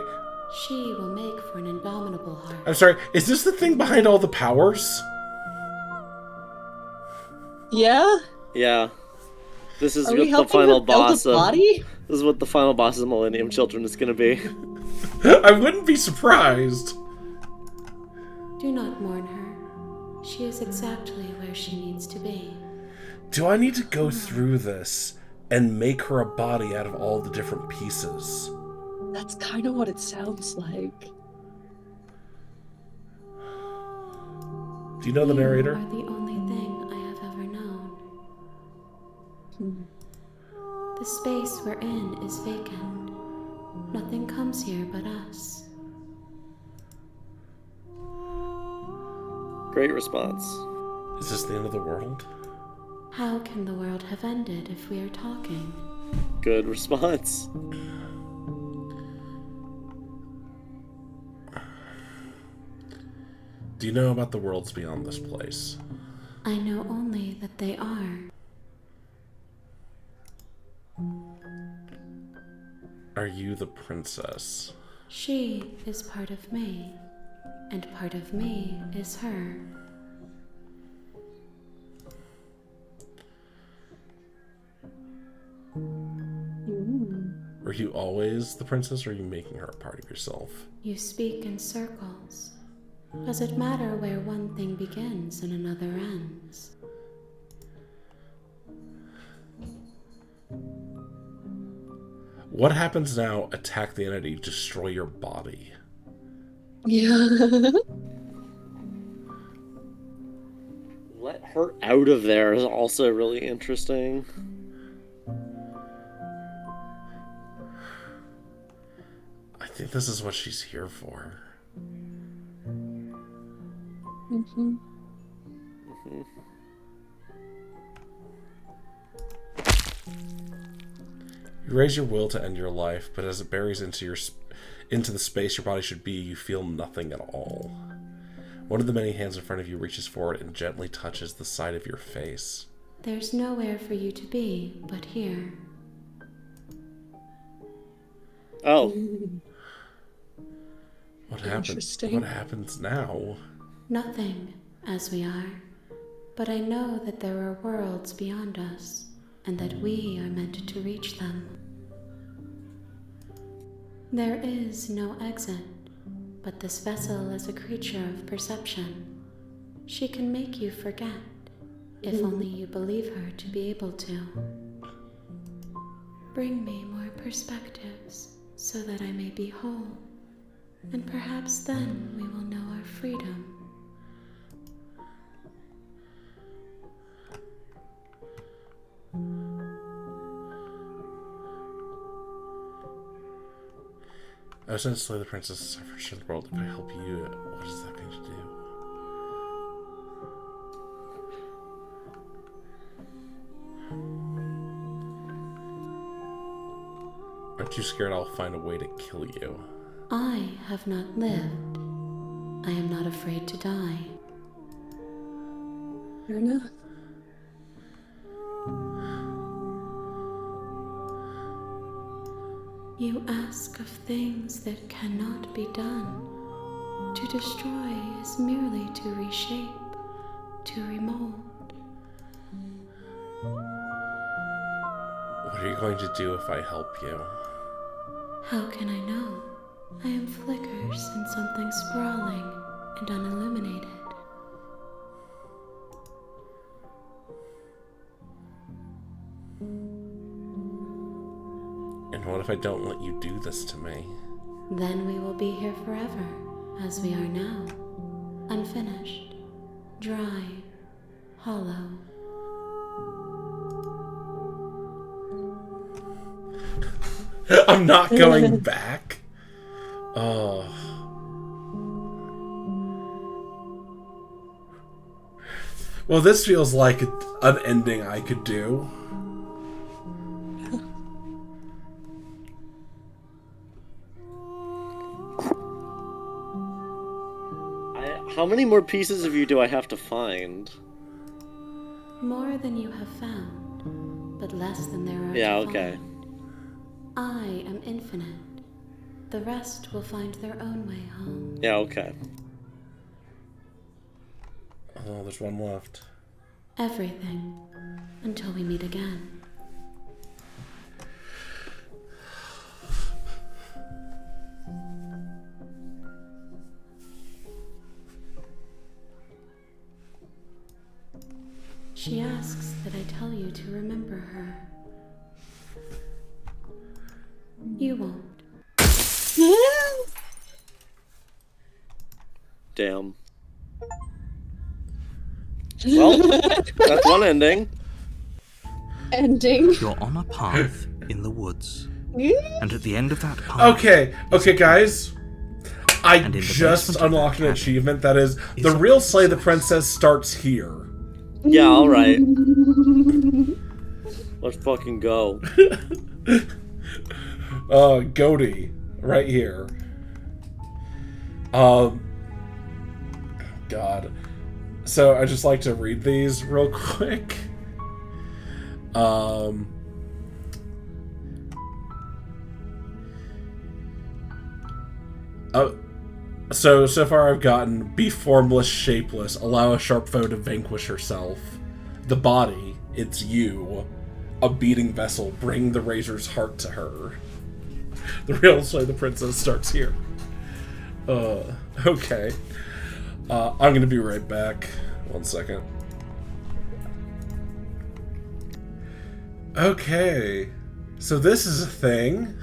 She will make for an indomitable heart. I'm sorry. Is this the thing behind all the powers? Yeah? Yeah. This is Are what we the helping final her build boss a of body? This is what the final boss of Millennium Children is gonna be. I wouldn't be surprised. Do not mourn her. She is exactly where she needs to be. Do I need to go through this and make her a body out of all the different pieces? That's kind of what it sounds like. Do you know the narrator? You are the only thing I have ever known. The space we're in is vacant. Nothing comes here but us. Great response. Is this the end of the world? How can the world have ended if we are talking? Good response. Do you know about the worlds beyond this place? I know only that they are. Are you the princess? She is part of me, and part of me is her. Were you always the princess, or are you making her a part of yourself? You speak in circles. Does it matter where one thing begins and another ends? What happens now? Attack the entity, destroy your body. Yeah. Let her out of there is also really interesting. I think this is what she's here for. Mm-hmm. You raise your will to end your life, but as it buries into the space your body should be, you feel nothing at all. One of the many hands in front of you reaches forward and gently touches the side of your face. There's nowhere for you to be but here. Oh. What happens now? Nothing, as we are. But I know that there are worlds beyond us, and that we are meant to reach them. There is no exit, but this vessel is a creature of perception. She can make you forget, if only you believe her to be able to. Bring me more perspectives, so that I may be whole, and perhaps then we will know our freedom. I was going to slay the princess and separate the world. If I help you, what is that going to do? Aren't you scared I'll find a way to kill you? I have not lived. I am not afraid to die. Fair enough. You ask of things that cannot be done. To destroy is merely to reshape, to remold. What are you going to do if I help you? How can I know? I am flickers in something sprawling and unilluminated. And what if I don't let you do this to me? Then we will be here forever, as we are now. Unfinished, dry, hollow. I'm not going back. Oh. Well, this feels like an ending I could do. How many more pieces of you do I have to find? More than you have found, but less than there are Yeah, to okay. find. I am infinite. The rest will find their own way home. Yeah, okay. Oh, there's one left. Everything, until we meet again. She asks that I tell you to remember her. You won't. Damn. Well, that's one ending. Ending. You're on a path in the woods. And at the end of that path... Okay, guys. I And in the just basement of unlocked that an cabin achievement that is is the a real Slay the Princess starts here. Yeah, alright. Let's fucking go. Goaty, right here. God. So I just like to read these real quick. So far I've gotten be formless, shapeless, allow a sharp foe to vanquish herself. The body, it's you. A beating vessel, bring the razor's heart to her. The real story of the princess starts here. Okay. I'm gonna be right back. 1 second. Okay. So this is a thing.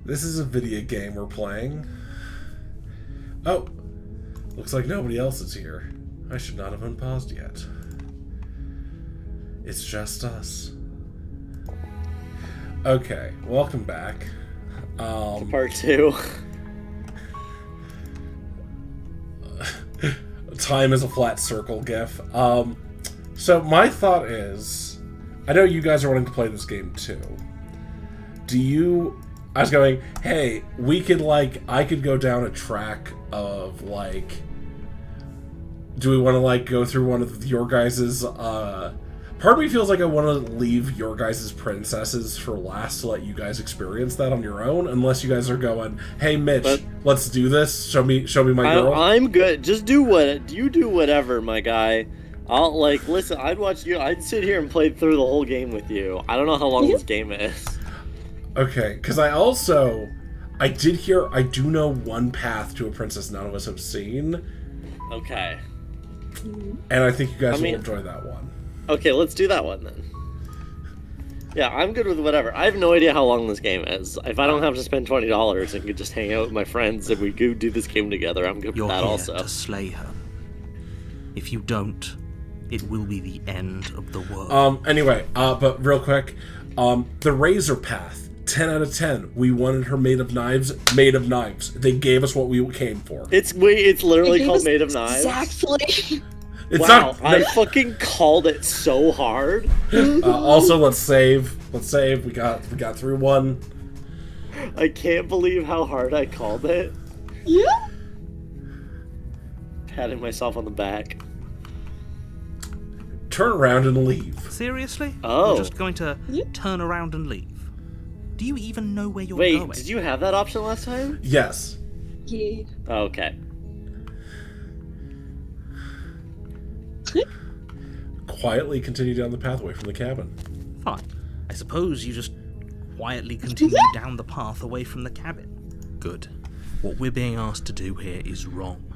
This is a video game we're playing. Oh. Looks like nobody else is here. I should not have unpaused yet. It's just us. Okay, welcome back. Part 2. Time is a flat circle gif. So my thought is, I know you guys are wanting to play this game too. I was going, hey, we could I could go down a track of do we want to go through one of your guys's, part of me feels like I want to leave your guys' princesses for last to let you guys experience that on your own, unless you guys are going, hey Mitch, let's do this, show me my girl. I'm good, just do whatever, my guy. I'll, listen, I'd sit here and play through the whole game with you. I don't know how long this game is. Okay, because I do know one path to a princess none of us have seen. Okay. And I think you guys will enjoy that one. Okay, let's do that one then. Yeah, I'm good with whatever. I have no idea how long this game is. If I don't have to spend $20 and could just hang out with my friends and we go do this game together, I'm good with that also. You're here to slay her. If you don't, it will be the end of the world. Anyway, but real quick, the razor path, 10 out of 10. We wanted her made of knives. They gave us what we came for. It's literally called Made of Knives. Exactly. Wow, I fucking called it so hard. Also, let's save. We got through one. I can't believe how hard I called it. Yeah. Patting myself on the back. Turn around and leave. Seriously? Oh. You're just going to turn around and leave? Do you even know where you're going? Wait, did you have that option last time? Yes. Yeah. Okay. Quietly continue down the pathway from the cabin. Fine. I suppose you just quietly continue down the path away from the cabin. Good. What we're being asked to do here is wrong.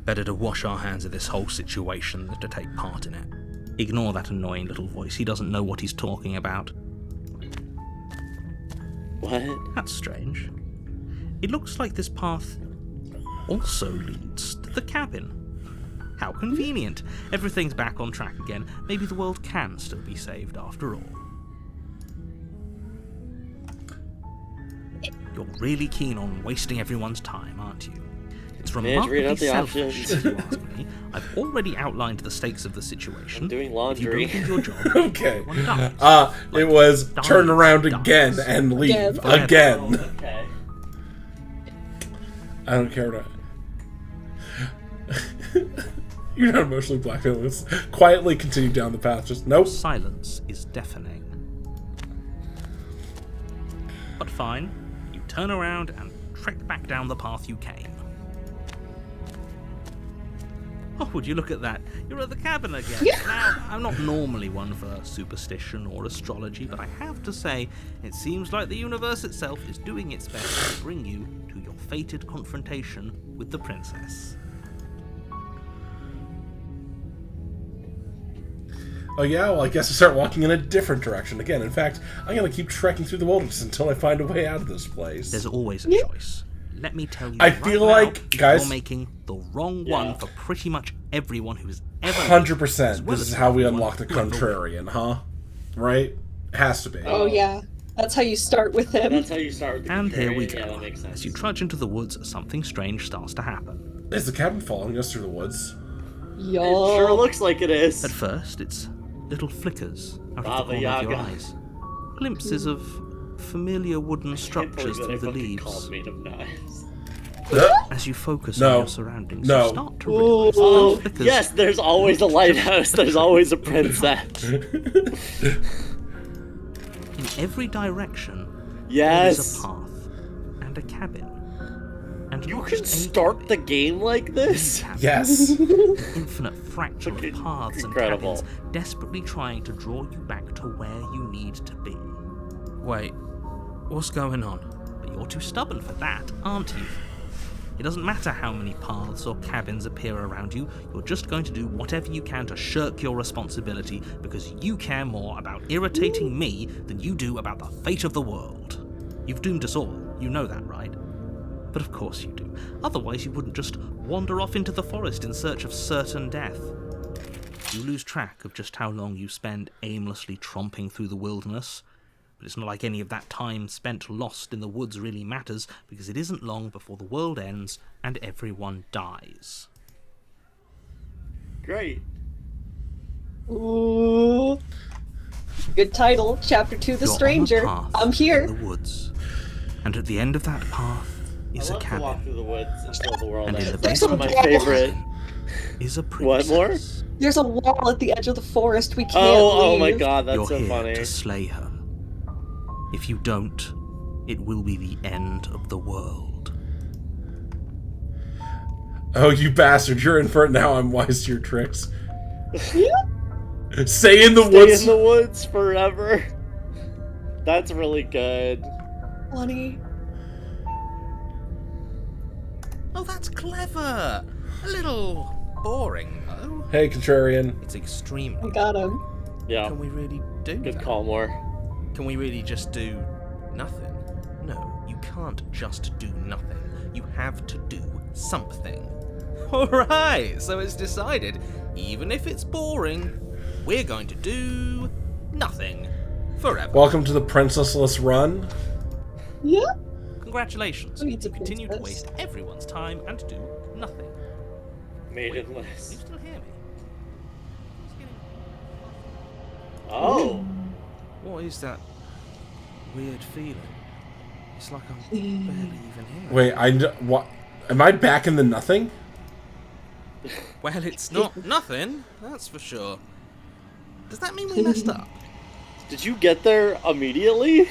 Better to wash our hands of this whole situation than to take part in it. Ignore that annoying little voice. He doesn't know what he's talking about. What? That's strange. It looks like this path also leads to the cabin. How convenient. Everything's back on track again. Maybe the world can still be saved after all. You're really keen on wasting everyone's time, aren't you? It's remarkably selfish, if you ask me. I've already outlined the stakes of the situation. I'm doing laundry. If you don't do your job, Okay. dies. It was turn around again and leave. Again. Okay. I don't care. You're not emotionally blackmailing. Let's quietly continue down the path. Just nope. Silence is deafening. But fine. You turn around and trek back down the path you came. Oh, would you look at that? You're at the cabin again. Now, I'm not normally one for superstition or astrology, but I have to say, it seems like the universe itself is doing its best to bring you to your fated confrontation with the princess. Oh yeah, well I guess I start walking in a different direction again. In fact, I'm gonna keep trekking through the wilderness until I find a way out of this place. There's always a choice. Let me tell you I right feel now, like, guys, you're making the wrong one for pretty much everyone who's ever 100%. This is how we unlock the contrarian, huh? Right? It has to be. Oh yeah. That's how you start with him. That's how you start with the And here we contrarian. Yeah, go. that makes sense. As you trudge into the woods, something strange starts to happen. Is the cabin following us through the woods? Yo. It sure looks like it is. At first, it's little flickers out of Baba the corner of your Yaga. eyes. Glimpses of familiar wooden structures through the leaves. Called Maid of Knives. As you focus No. on your surroundings, No. you start to realize Oh, those flickers. yes, there's always a lighthouse. There's always a princess. In every direction, there Yes. is a path and a cabin. And You not can just any start the game like this? cabin. Yes. An infinite fracture Okay, of paths incredible. and cabins, desperately trying to draw you back to where you need to be. Wait, what's going on? But you're too stubborn for that, aren't you? It doesn't matter how many paths or cabins appear around you, you're just going to do whatever you can to shirk your responsibility because you care more about irritating me than you do about the fate of the world. You've doomed us all, you know that, right? But of course you do. Otherwise you wouldn't just wander off into the forest in search of certain death. You lose track of just how long you spend aimlessly tromping through the wilderness. But it's not like any of that time spent lost in the woods really matters, because it isn't long before the world ends and everyone dies. Great. Ooh. Good title, Chapter 2, The You're Stranger. on a path I'm here. in the woods, and at the end of that path is I a love to walk cabin, through the woods until the world and in ends. the That's There's one of a my wall. favorite. is a What princess. more? There's a wall at the edge of the forest. We can't Oh leave. my god, that's You're so here funny. to slay her. If you don't, it will be the end of the world. Oh, you bastard! You're in for it now. I'm wise to your tricks. Stay in the Stay woods. in the woods forever. That's really good. Funny. Oh, that's clever. A little boring, though. Hey, contrarian. It's extremely. I got him. Yeah, Can we really do good that? call, more. Can we really just do nothing? No, you can't just do nothing. You have to do something. Alright, so it's decided. Even if it's boring, we're going to do nothing. Forever. Welcome to the princessless run. Yeah. Congratulations. Who needs You a continue to princess? waste everyone's time and do nothing. Maidenless. You still hear me? Who's getting- Oh. What is that weird feeling? It's like I'm barely even here. Wait, what? Am I back in the nothing? Well, it's not nothing, that's for sure. Does that mean we messed up? Did you get there immediately?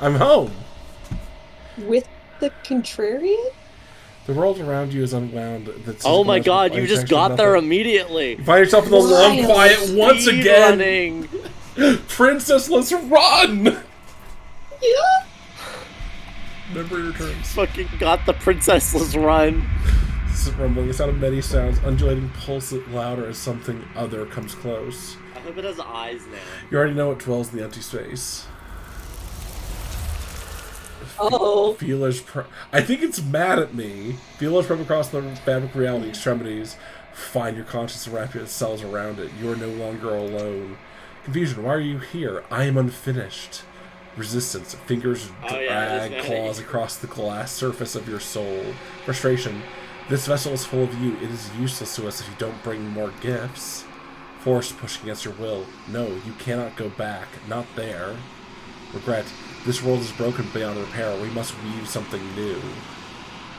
I'm home. With the contrarian? The world around you is unwound. Oh my god, you just got there immediately. You find yourself in the long Wild. quiet once Speed again. running. Princessless run. Yeah. Remember your terms. Fucking got the princessless run. This is rumbling. The sound of many sounds, undulating pulse louder as something other comes close. I hope it has eyes now. You already know what dwells in the empty space. Oh. Feelers. I think it's mad at me. Feelers from across the fabric reality extremities. Find your conscience and wrap its cells around it. You are no longer alone. Confusion. Why are you here? I am unfinished. Resistance. Fingers Oh, yeah, drag it is claws mad. across the glass surface of your soul. Frustration. This vessel is full of you. It is useless to us if you don't bring more gifts. Force pushing against your will. No, you cannot go back. Not there. Regret. This world is broken beyond repair. We must weave something new.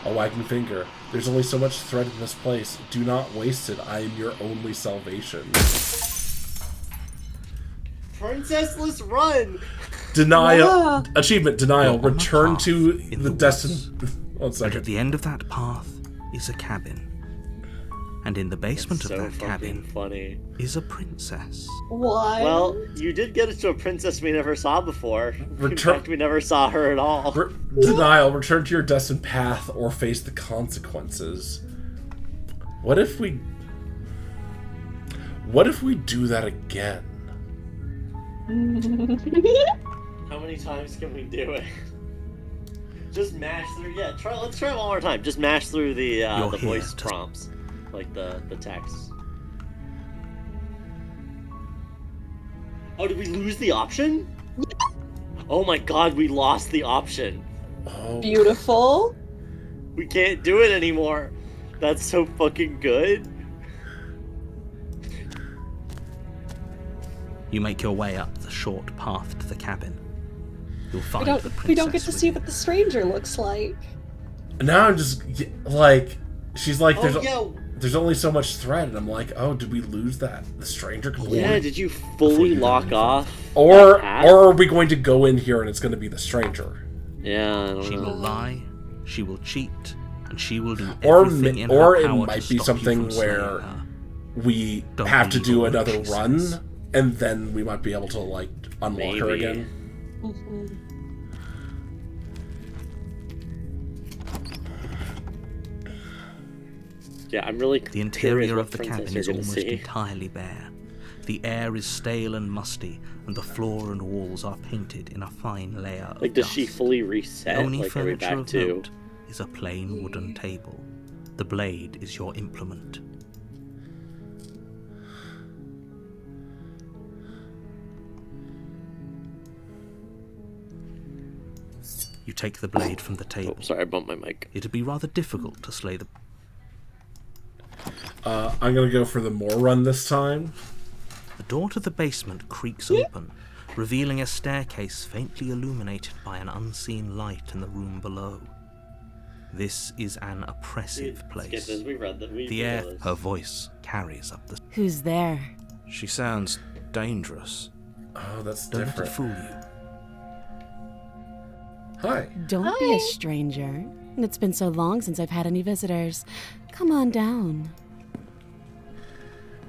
A wagging finger. There's only so much thread in this place. Do not waste it. I am your only salvation. Princessless run. Denial. Yeah. Achievement. Denial. You're on a Return path to in the the destined. One And at second. the end of that path is a cabin. And in the basement So of that fucking cabin funny. is a princess. Why? Well, you did get it to a princess we never saw before. In Return- fact, we never saw her at all. Denial. Return to your destined path or face the consequences. What if we do that again? How many times can we do it? Just mash through. Yeah, let's try it one more time. Just mash through the You're here voice to- prompts, like the text. Oh, did we lose the option? Oh my god, we lost the option. Oh. Beautiful. We can't do it anymore. That's so fucking good. You make your way up the short path to the cabin. You'll find the princess. We don't get to see within. what the stranger looks like. Now I'm just like, she's like, Oh, there's only so much thread, and I'm like, oh, did we lose the stranger completely? yeah, did you fully lock off? Or that path? are we going to go in here and it's going to be the stranger? Yeah, I don't She know. will lie, she will cheat, and she will do Or everything in or her it power might to be stop you something from slaying where her. we Don't have to believe do a word another she run, says. and then we might be able to like unlock her Maybe. again. Mhm. Yeah, I'm really The interior curious of the what princess cabin you're is gonna almost see. entirely bare. The air is stale and musty, and the floor and walls are painted in a fine layer of Like, does dust. she fully The reset? only Like, are we furniture back of to? note is a plain wooden table. The blade is your implement. You take the blade from the table. Oh, sorry, I bumped my mic. It'd be rather difficult to slay the... I'm gonna go for the more run this time. The door to the basement creaks open, revealing a staircase faintly illuminated by an unseen light in the room below. This is an oppressive place. Skip this, we read that. The air, her voice carries up the... Who's there? She sounds dangerous. Oh, that's Don't let it different. fool you. Hi. Don't be a stranger. It's been so long since I've had any visitors. Come on down.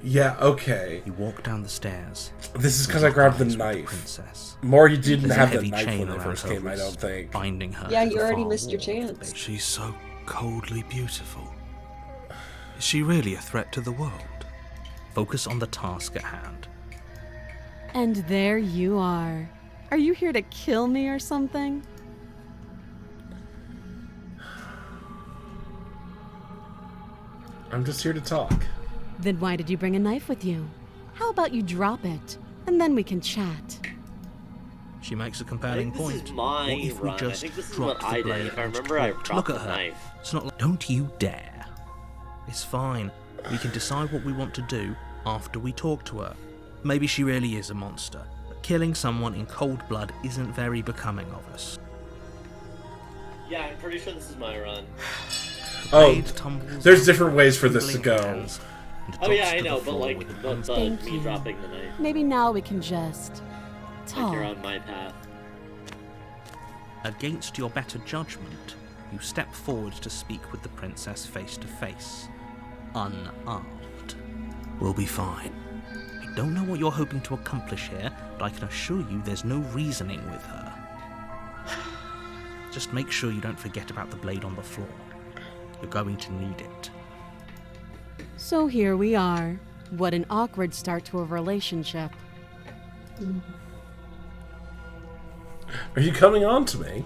Yeah, okay. You walk down the stairs. This is because I grabbed the Eyes with knife. princess. More, you didn't There's a have the heavy knife chain when they around first her came, I wrist, don't think. binding her Yeah, to you the already far missed your wall of the chance. base. She's so coldly beautiful. Is she really a threat to the world? Focus on the task at hand. And there you are. Are you here to kill me or something? I'm just here to talk. Then why did you bring a knife with you? How about you drop it, and then we can chat? She makes a I compelling think this point. is my What if we run. I just think this is dropped what I the did. blade If I and remember, I talked? dropped Look at the her. knife. It's not like... Don't you dare. It's fine. We can decide what we want to do after we talk to her. Maybe she really is a monster, but killing someone in cold blood isn't very becoming of us. Yeah, I'm pretty sure this is my run. Oh, Maid tumbles there's down, different ways for this to trembling go. hands, and Oh yeah, drops I to the know, but floor like, with an the Thank me you. dropping the knife. Maybe now we can just Like talk. you're on my path. Against your better judgment, you step forward to speak with the princess face to face, unarmed. We'll be fine. I don't know what you're hoping to accomplish here, but I can assure you there's no reasoning with her. Just make sure you don't forget about the blade on the floor. You're going to need it. So here we are. What an awkward start to a relationship. Are you coming on to me?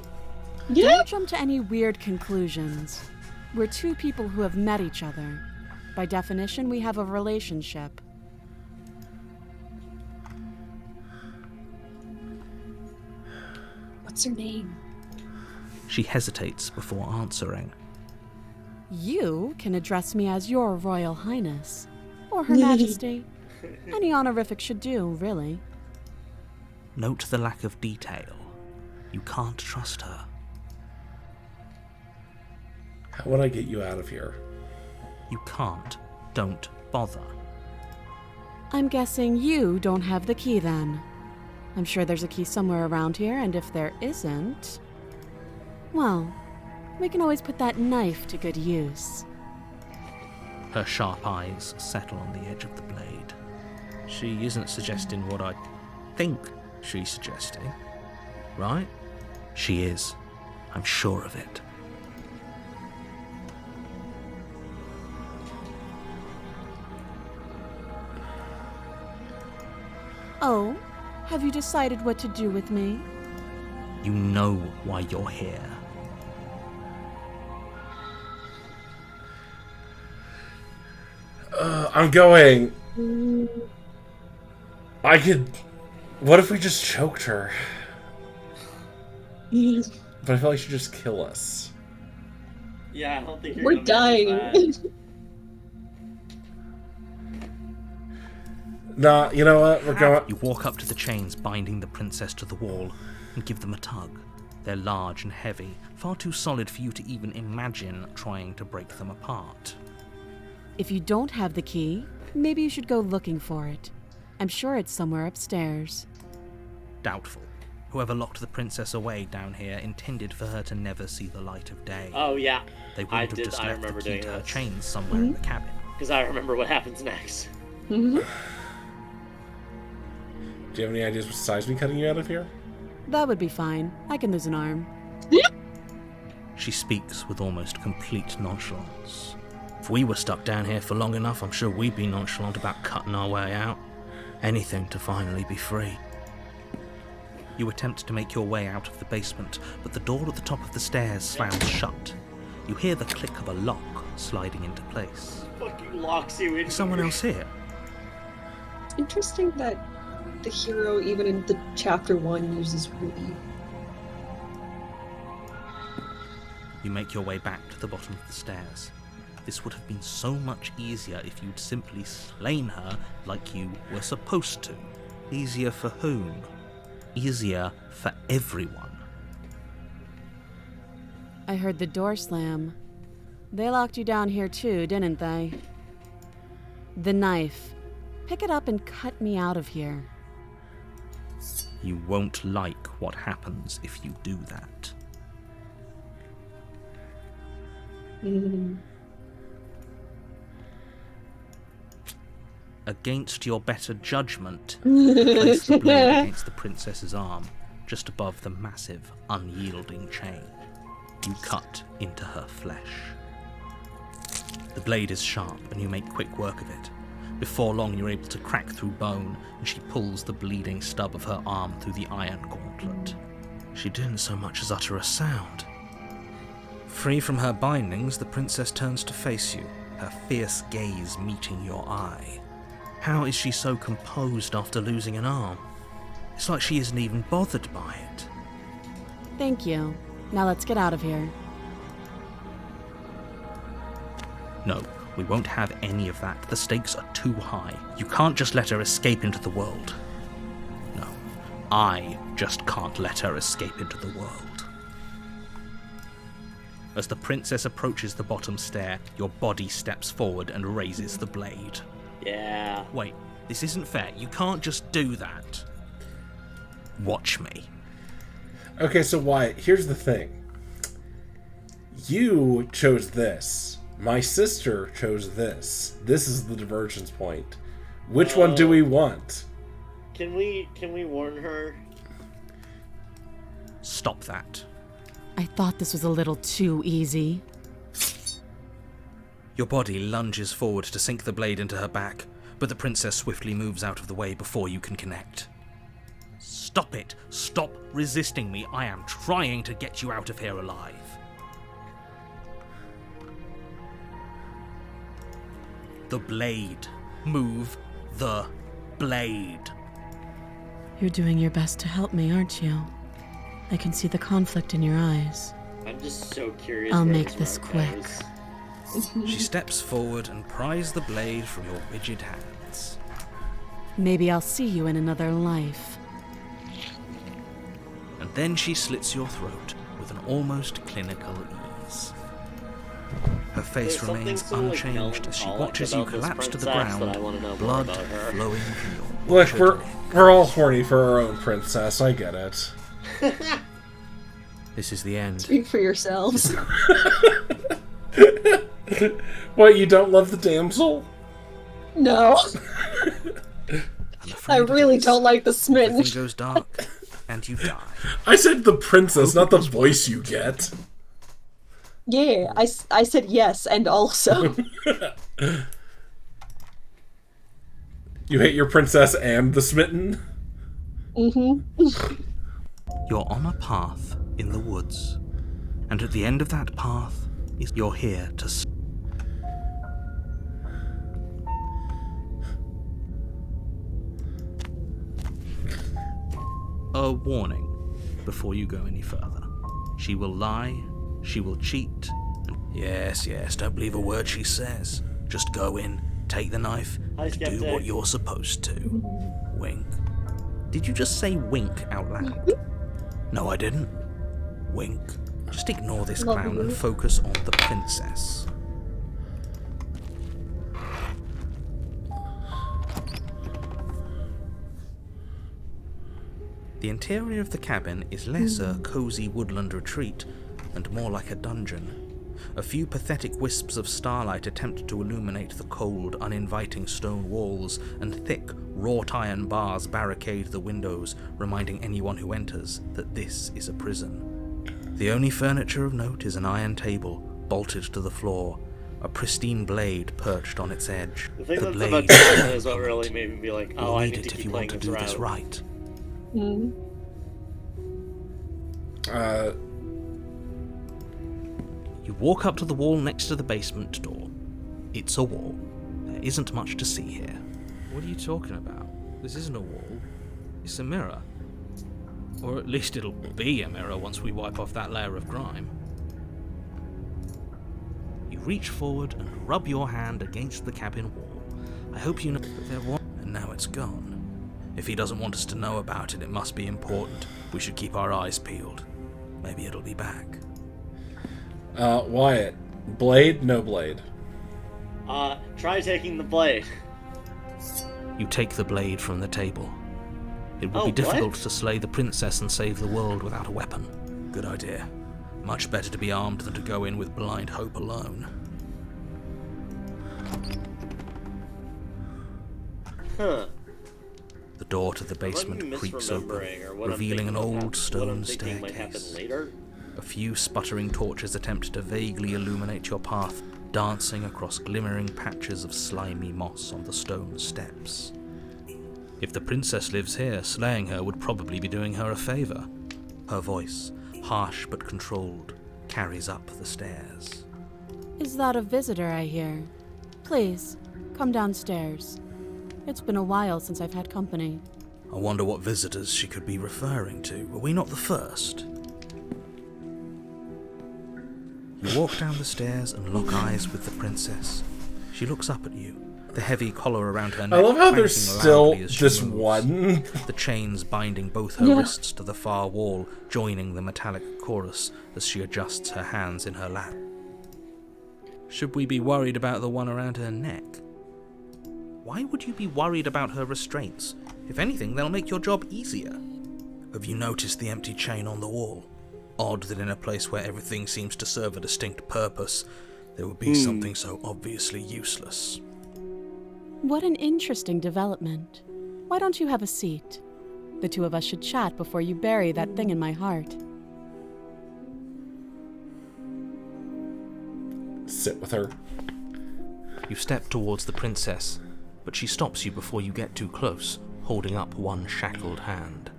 Yeah. Don't jump to any weird conclusions. We're two people who have met each other. By definition, we have a relationship. What's her name? She hesitates before answering. You can address me as Your Royal Highness, or Her Majesty. Any honorific should do, really. Note the lack of detail. You can't trust her. How would I get you out of here? You can't. Don't bother. I'm guessing you don't have the key then. I'm sure there's a key somewhere around here, and if there isn't, well, we can always put that knife to good use. Her sharp eyes settle on the edge of the blade. She isn't suggesting what I think she's suggesting, right? She is. I'm sure of it. Oh, have you decided what to do with me? You know why you're here. I'm going. I could. What if we just choked her? But I feel like she'd just kill us. Yeah, I don't think you're We're gonna dying. make it Nah, you know what? We're going... You walk up to the chains binding the princess to the wall and give them a tug. They're large and heavy, far too solid for you to even imagine trying to break them apart. If you don't have the key, maybe you should go looking for it. I'm sure it's somewhere upstairs. Doubtful. Whoever locked the princess away down here intended for her to never see the light of day. Oh, yeah. They wouldn't have just left the key to her chains somewhere in the cabin. Because I remember what happens next. Do you have any ideas besides me cutting you out of here? That would be fine. I can lose an arm. She speaks with almost complete nonchalance. If we were stuck down here for long enough, I'm sure we'd be nonchalant about cutting our way out. Anything to finally be free. You attempt to make your way out of the basement, but the door at the top of the stairs slams shut. You hear the click of a lock sliding into place. Fucking locks you in. Is someone else here? Interesting that the hero, even in the chapter 1, uses we. You make your way back to the bottom of the stairs. This would have been so much easier if you'd simply slain her like you were supposed to. Easier for whom? Easier for everyone. I heard the door slam. They locked you down here too, didn't they? The knife. Pick it up and cut me out of here. You won't like what happens if you do that. Against your better judgment, place the blade against the princess's arm, just above the massive, unyielding chain. You cut into her flesh. The blade is sharp, and you make quick work of it. Before long, you're able to crack through bone, and she pulls the bleeding stub of her arm through the iron gauntlet. She didn't so much as utter a sound. Free from her bindings, the princess turns to face you, her fierce gaze meeting your eye. How is she so composed after losing an arm? It's like she isn't even bothered by it. Thank you. Now let's get out of here. No, we won't have any of that. The stakes are too high. You can't just let her escape into the world. No, I just can't let her escape into the world. As the princess approaches the bottom stair, your body steps forward and raises the blade. Yeah. Wait, this isn't fair. You can't just do that. Watch me. Okay, so Wyatt, here's the thing. You chose this. My sister chose this. This is the divergence point. Which one do we want? Can we warn her? Stop that. I thought this was a little too easy. Your body lunges forward to sink the blade into her back, but the princess swiftly moves out of the way before you can connect. Stop it! Stop resisting me! I am trying to get you out of here alive. The blade. Move the blade. You're doing your best to help me, aren't you? I can see the conflict in your eyes. I'm just so curious. I'll where make this this route quick. goes. She steps forward and pries the blade from your rigid hands. Maybe I'll see you in another life. And then she slits your throat with an almost clinical ease. Her face There's remains something so, unchanged as she melancholic watches you about this collapse to the princess that ground, I wanna know more blood about her. flowing from your Look, butchered we're all horny for our own princess. I get it. This is the end. Speak for yourselves. What, you don't love the damsel? No. I'm afraid I it really is. don't like the smitten. Everything goes dark, and you die. I said the princess, not the voice you get. Yeah, I said yes, and also. You hate your princess and the smitten? Mm-hmm. You're on a path in the woods, and at the end of that path is you're here to a warning before you go any further. She will lie, she will cheat, and yes, don't believe a word she says. Just go in, Take the knife Hi, and do Skeptic. what you're supposed to. Wink. Did you just say wink out loud? No, I didn't. Wink. Just ignore this Love clown you. and focus on the princess. The interior of the cabin is less a cozy woodland retreat and more like a dungeon. A few pathetic wisps of starlight attempt to illuminate the cold, uninviting stone walls, and thick, wrought iron bars barricade the windows, reminding anyone who enters that this is a prison. The only furniture of note is an iron table, bolted to the floor, a pristine blade perched on its edge. The thing that's blade about China is what really made me be like, oh, You'll I need need to it if keep you playing want to this do this route. right. You walk up to the wall next to the basement door. It's a wall. There isn't much to see here. What are you talking about? This isn't a wall. It's a mirror. Or at least it'll be a mirror once we wipe off that layer of grime. You reach forward and rub your hand against the cabin wall. I hope you know that there was... And now it's gone. If he doesn't want us to know about it, it must be important. We should keep our eyes peeled. Maybe it'll be back. Wyatt. Blade? No blade. Try taking the blade. You take the blade from the table. It will Oh, be difficult what? to slay the princess and save the world without a weapon. Good idea. Much better to be armed than to go in with blind hope alone. Huh. The door to the I might be basement creaks open, misremembering, or what I'm revealing an thinking old what I'm stone thinking might happen staircase. later. A few sputtering torches attempt to vaguely illuminate your path, dancing across glimmering patches of slimy moss on the stone steps. If the princess lives here, slaying her would probably be doing her a favor. Her voice, harsh but controlled, carries up the stairs. Is that a visitor I hear? Please, come downstairs. It's been a while since I've had company. I wonder what visitors she could be referring to. Were we not the first? You walk down the stairs and lock eyes with the princess. She looks up at you, the heavy collar around her neck. I love how there's clanking still loudly as she this moves. one. The chains binding both her wrists to the far wall, joining the metallic chorus as she adjusts her hands in her lap. Should we be worried about the one around her neck? Why would you be worried about her restraints? If anything, they'll make your job easier. Have you noticed the empty chain on the wall? Odd that in a place where everything seems to serve a distinct purpose, there would be something so obviously useless. What an interesting development. Why don't you have a seat? The two of us should chat before you bury that thing in my heart. Sit with her. You step towards the princess, but she stops you before you get too close, holding up one shackled hand.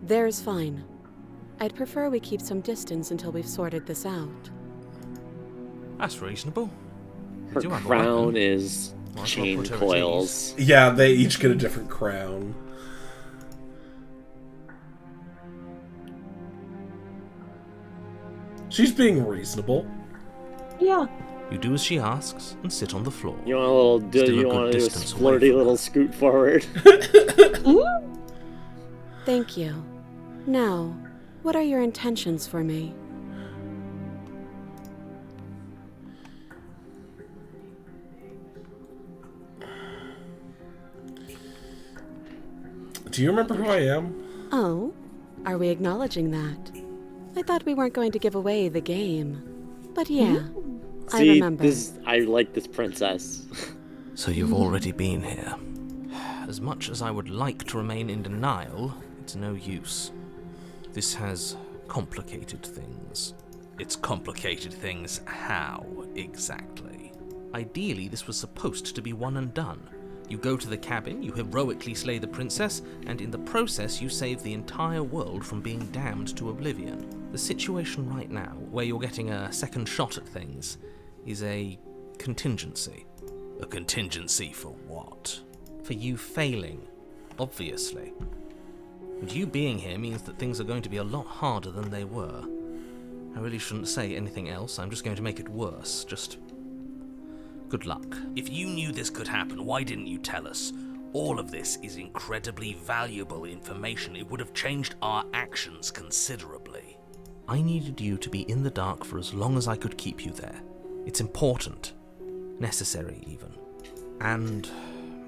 There's fine. I'd prefer we keep some distance until we've sorted this out. That's reasonable. Her do have a crown weapon. is Might as well chain put her at coils. Yeah, they each get a different crown. She's being reasonable. Yeah. You do as she asks and sit on the floor. You want a little Still a you good want to do a distance away flirty from little her. scoot forward. Thank you. Now, what are your intentions for me? Do you remember who I am? Oh, are we acknowledging that? I thought we weren't going to give away the game. But yeah, I See, remember. I like this princess. So you've already been here. As much as I would like to remain in denial, it's no use. This has complicated things. It's complicated things how, exactly? Ideally, this was supposed to be one and done. You go to the cabin, you heroically slay the princess, and in the process you save the entire world from being damned to oblivion. The situation right now, where you're getting a second shot at things, is a contingency. A contingency for what? For you failing, obviously. And you being here means that things are going to be a lot harder than they were. I really shouldn't say anything else, I'm just going to make it worse. Just Good luck. If you knew this could happen, why didn't you tell us? All of this is incredibly valuable information. It would have changed our actions considerably. I needed you to be in the dark for as long as I could keep you there. It's important. Necessary, even. And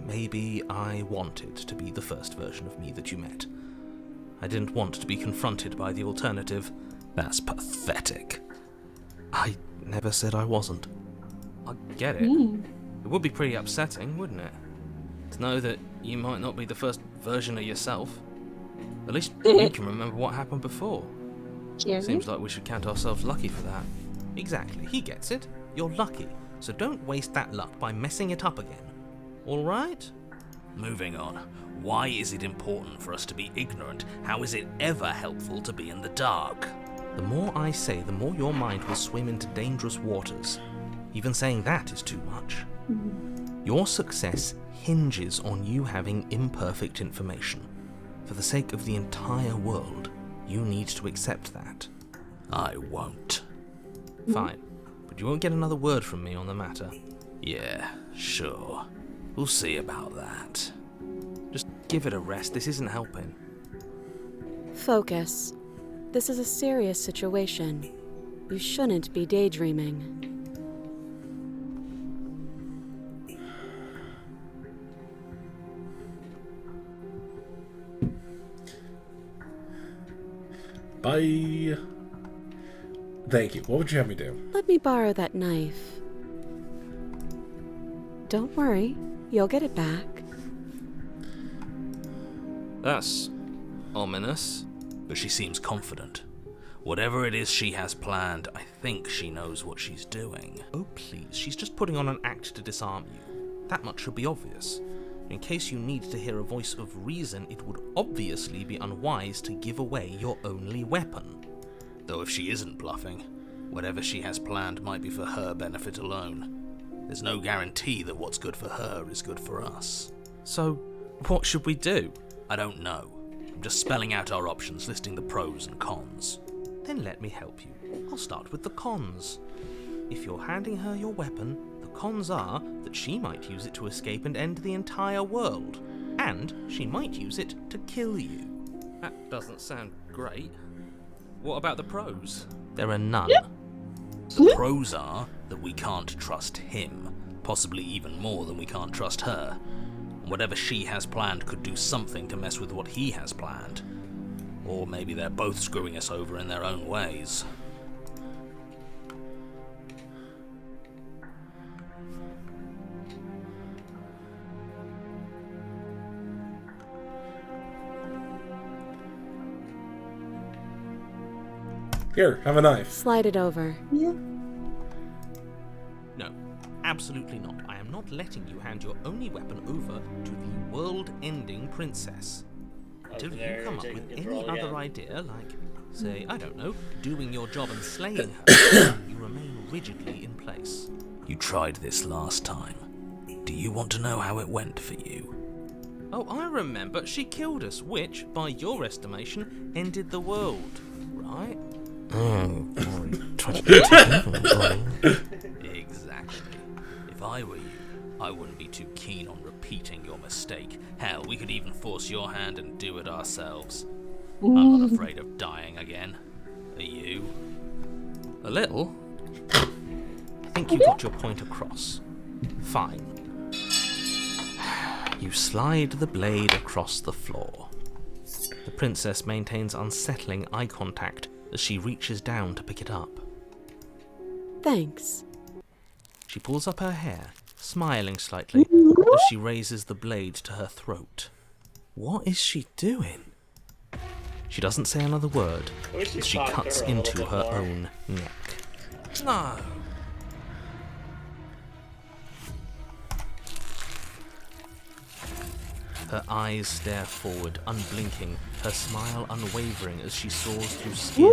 maybe I wanted to be the first version of me that you met. I didn't want to be confronted by the alternative. That's pathetic. I never said I wasn't. I get it. It would be pretty upsetting, wouldn't it? To know that you might not be the first version of yourself. At least we can remember what happened before. Seems like we should count ourselves lucky for that. Exactly, he gets it. You're lucky, so don't waste that luck by messing it up again. Alright? Moving on. Why is it important for us to be ignorant? How is it ever helpful to be in the dark? The more I say, the more your mind will swim into dangerous waters. Even saying that is too much. Your success hinges on you having imperfect information. For the sake of the entire world, you need to accept that. I won't. Fine, but you won't get another word from me on the matter. Yeah, sure. We'll see about that. Just give it a rest, this isn't helping. Focus. This is a serious situation. You shouldn't be daydreaming. Bye. Thank you. What would you have me do? Let me borrow that knife. Don't worry, you'll get it back. That's ominous. But she seems confident. Whatever it is she has planned, I think she knows what she's doing. Oh please, she's just putting on an act to disarm you. That much should be obvious. In case you need to hear a voice of reason, it would obviously be unwise to give away your only weapon. Though if she isn't bluffing, whatever she has planned might be for her benefit alone. There's no guarantee that what's good for her is good for us. So, what should we do? I don't know. I'm just spelling out our options, listing the pros and cons. Then let me help you. I'll start with the cons. If you're handing her your weapon, the cons are that she might use it to escape and end the entire world. And she might use it to kill you. That doesn't sound great. What about the pros? There are none. The pros are that we can't trust him, possibly even more than we can't trust her. And whatever she has planned could do something to mess with what he has planned. Or maybe they're both screwing us over in their own ways. Here, have a knife. Slide it over. Yeah. No, absolutely not. I am not letting you hand your only weapon over to the world-ending princess. Until you come up with any other idea, like, say, I don't know, doing your job and slaying her, you remain rigidly in place. You tried this last time. Do you want to know how it went for you? Oh, I remember. She killed us, which, by your estimation, ended the world, right? Exactly. If I were you, I wouldn't be too keen on repeating your mistake. Hell, we could even force your hand and do it ourselves. I'm not afraid of dying again. Are you? A little. I think you got your point across. Fine. You slide the blade across the floor. The princess maintains unsettling eye contact as she reaches down to pick it up. Thanks. She pulls up her hair, smiling slightly, as she raises the blade to her throat. What is she doing? She doesn't say another word as she cuts into her own neck. No. Her eyes stare forward, unblinking, her smile unwavering as she soars through skin,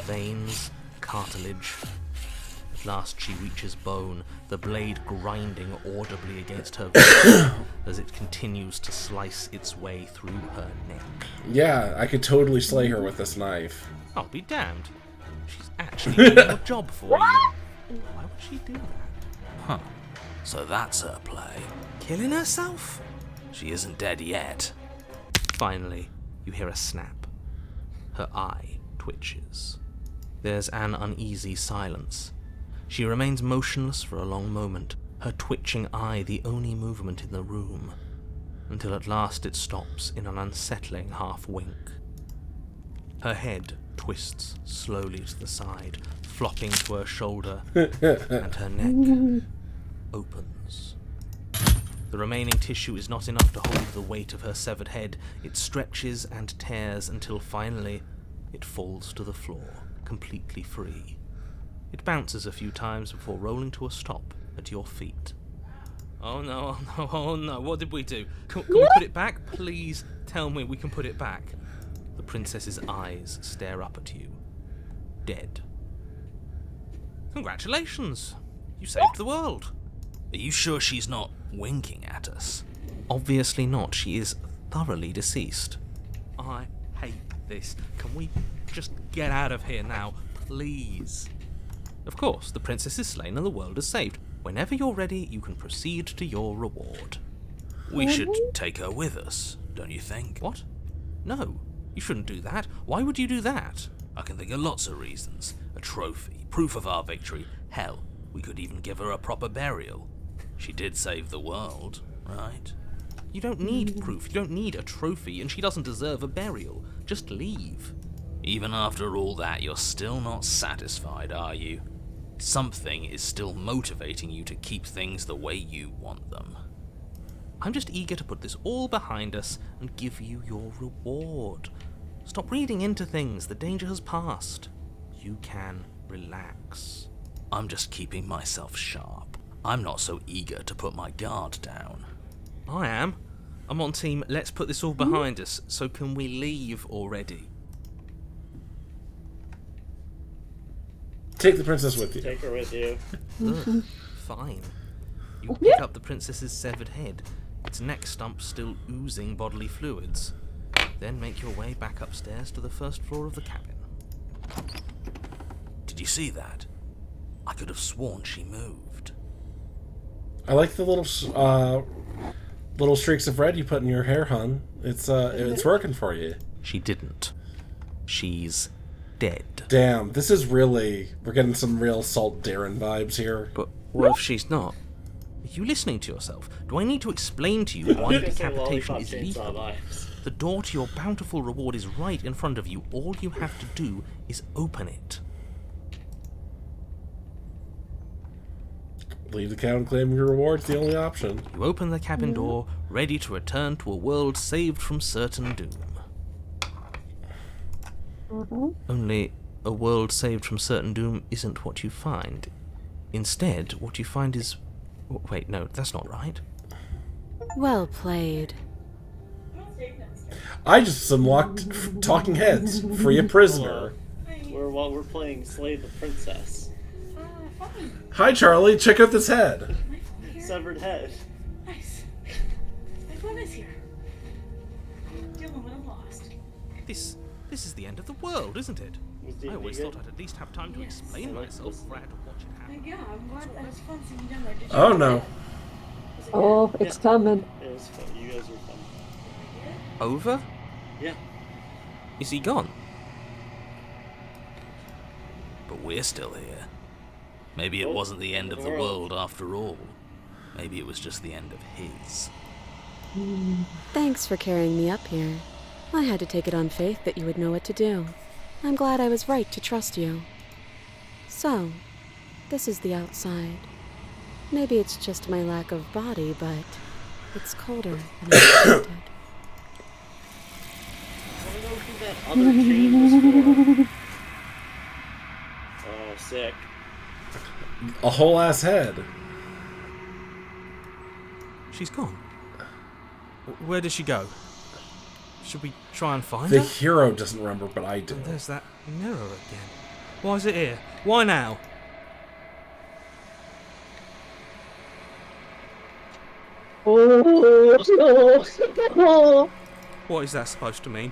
veins, cartilage. At last she reaches bone, the blade grinding audibly against her visage as it continues to slice its way through her neck. Yeah, I could totally slay her with this knife. I'll be damned. She's actually doing your job for you. Why would she do that? Huh. So that's her play. Killing herself? She isn't dead yet. Finally, you hear a snap. Her eye twitches. There's an uneasy silence. She remains motionless for a long moment, her twitching eye the only movement in the room, until at last it stops in an unsettling half-wink. Her head twists slowly to the side, flopping to her shoulder, and her neck opens. The remaining tissue is not enough to hold the weight of her severed head. It stretches and tears until finally it falls to the floor, completely free. It bounces a few times before rolling to a stop at your feet. Oh no, oh no, oh no, what did we do? Can we put it back? Please tell me we can put it back. The princess's eyes stare up at you. Dead. Congratulations! You saved the world. Are you sure she's not winking at us? Obviously not. She is thoroughly deceased. I hate this. Can we just get out of here now, please? Of course, the princess is slain and the world is saved. Whenever you're ready, you can proceed to your reward. We should take her with us, don't you think? What? No, you shouldn't do that. Why would you do that? I can think of lots of reasons. A trophy, proof of our victory. Hell, we could even give her a proper burial. She did save the world, right? You don't need proof, you don't need a trophy, and she doesn't deserve a burial. Just leave. Even after all that, you're still not satisfied, are you? Something is still motivating you to keep things the way you want them. I'm just eager to put this all behind us and give you your reward. Stop reading into things, the danger has passed. You can relax. I'm just keeping myself sharp. I'm not so eager to put my guard down. I am. I'm on team, let's put this all behind us, so can we leave already? Take the princess with you. Take her with you. Ugh, fine. You pick up the princess's severed head, its neck stump still oozing bodily fluids. Then make your way back upstairs to the first floor of the cabin. Did you see that? I could have sworn she moved. I like the little streaks of red you put in your hair, hun. It's working for you. She didn't. She's dead. Damn, this is really... We're getting some real Salt Darren vibes here. But what if she's not? Are you listening to yourself? Do I need to explain to you why decapitation is legal? The door to your bountiful reward is right in front of you. All you have to do is open it. Leave the cabin, claim your reward. It's the only option. You open the cabin door, ready to return to a world saved from certain doom. Only a world saved from certain doom isn't what you find. Instead, what you find is... Wait, no, that's not right. Well played. I just unlocked talking heads. Free a prisoner. While we're playing Slay the Princess. Hi, Charlie. Check out this head. Severed head. Nice. My phone is here. Dylan would have lost. This is the end of the world, isn't it? I always thought I'd at least have time to explain myself before I had to watch it happen. Yeah, I'm glad that was fun seeing you down there. Did you Oh, no. Oh, it's coming. It was fun. You guys were fun. Over? Yeah. Is he gone? But we're still here. Maybe it wasn't the end of the world after all. Maybe it was just the end of his. Thanks for carrying me up here. I had to take it on faith that you would know what to do. I'm glad I was right to trust you. So, this is the outside. Maybe it's just my lack of body, but it's colder than I expected. I don't know who that other chain was for. Oh, sick. A whole ass head. She's gone. Where did she go? Should we try and find The her? hero doesn't remember, but I do. And there's that mirror again. Why is it here? Why now? What is that supposed to mean?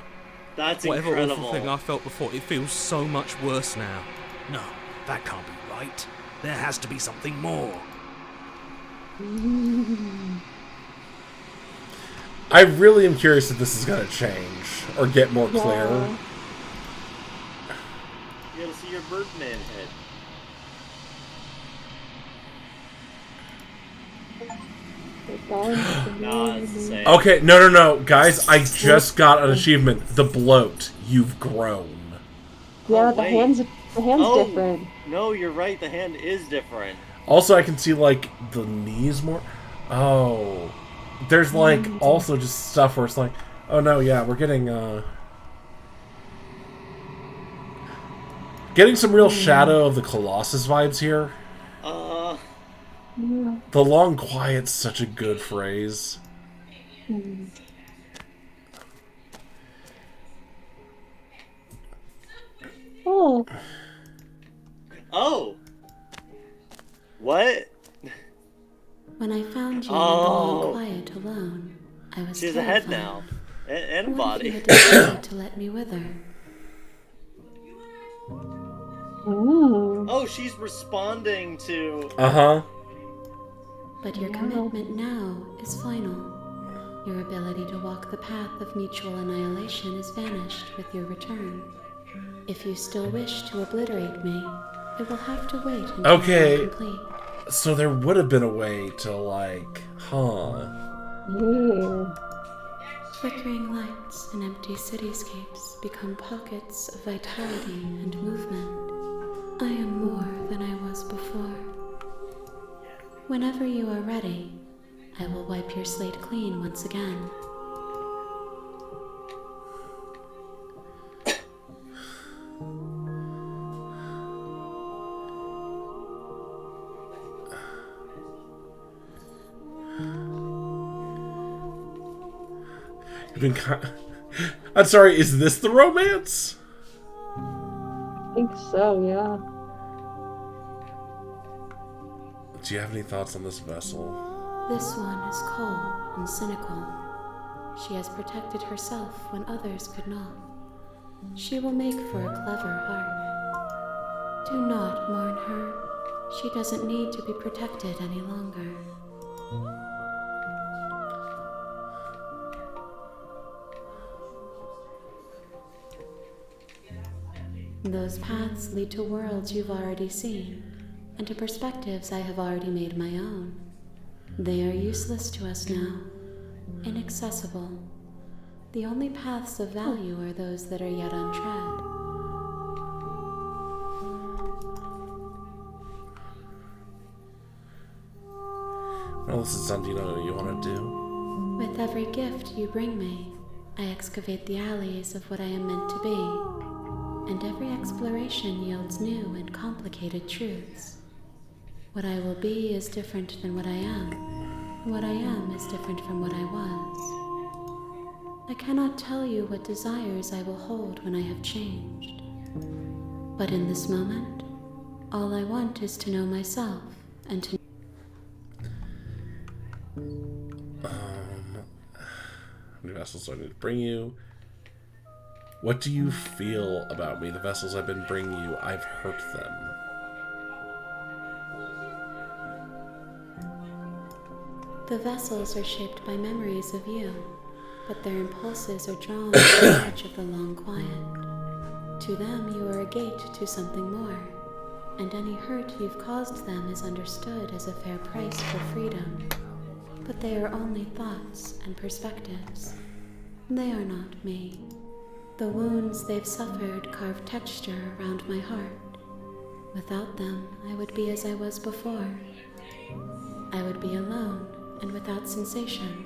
That's Whatever incredible. awful thing I felt before, it feels so much worse now. No, that can't be right. There has to be something more. I really am curious if this is going to change or get more clear. You gotta see your Birdman head. No, it's the same. Okay, no, guys, I just got an achievement. The bloat. You've grown. Yeah, Oh, the wait. hand's different. No, you're right. The hand is different. Also, I can see, like, the knees more. Oh. There's, like, also just stuff where it's like, oh, no, yeah, we're getting some real Shadow of the Colossus vibes here. The long quiet's such a good phrase. Oh. Oh. What? When I found you in the long quiet alone, I was She has a terrified. head now. And a What body. if you had decided to let me wither? Oh, she's responding to... Uh-huh. But your commitment now is final. Your ability to walk the path of mutual annihilation is vanished with your return. If you still wish to obliterate me, it will have to wait until I am complete. So there would have been a way to, like, Flickering lights and empty cityscapes become pockets of vitality and movement. I am more than I was before. Whenever you are ready, I will wipe your slate clean once again. You've been I'm sorry, is this the romance? I think so, yeah. Do you have any thoughts on this vessel? This one is cold and cynical. She has protected herself when others could not. She will make for a clever heart. Do not mourn her. She doesn't need to be protected any longer. Those paths lead to worlds you've already seen, and to perspectives I have already made my own. They are useless to us now, inaccessible. The only paths of value are those that are yet untread. Well, this is something you want to do. With every gift you bring me, I excavate the alleys of what I am meant to be. And every exploration yields new and complicated truths. What I will be is different than what I am, and what I am is different from what I was. I cannot tell you what desires I will hold when I have changed. But in this moment, all I want is to know myself and to How many vessels do I need to bring you? What do you feel about me? The vessels I've been bringing you, I've hurt them. The vessels are shaped by memories of you, but their impulses are drawn to the edge of the long quiet. To them, you are a gate to something more, and any hurt you've caused them is understood as a fair price for freedom. But they are only thoughts and perspectives. They are not me. The wounds they've suffered carve texture around my heart. Without them, I would be as I was before. I would be alone and without sensation.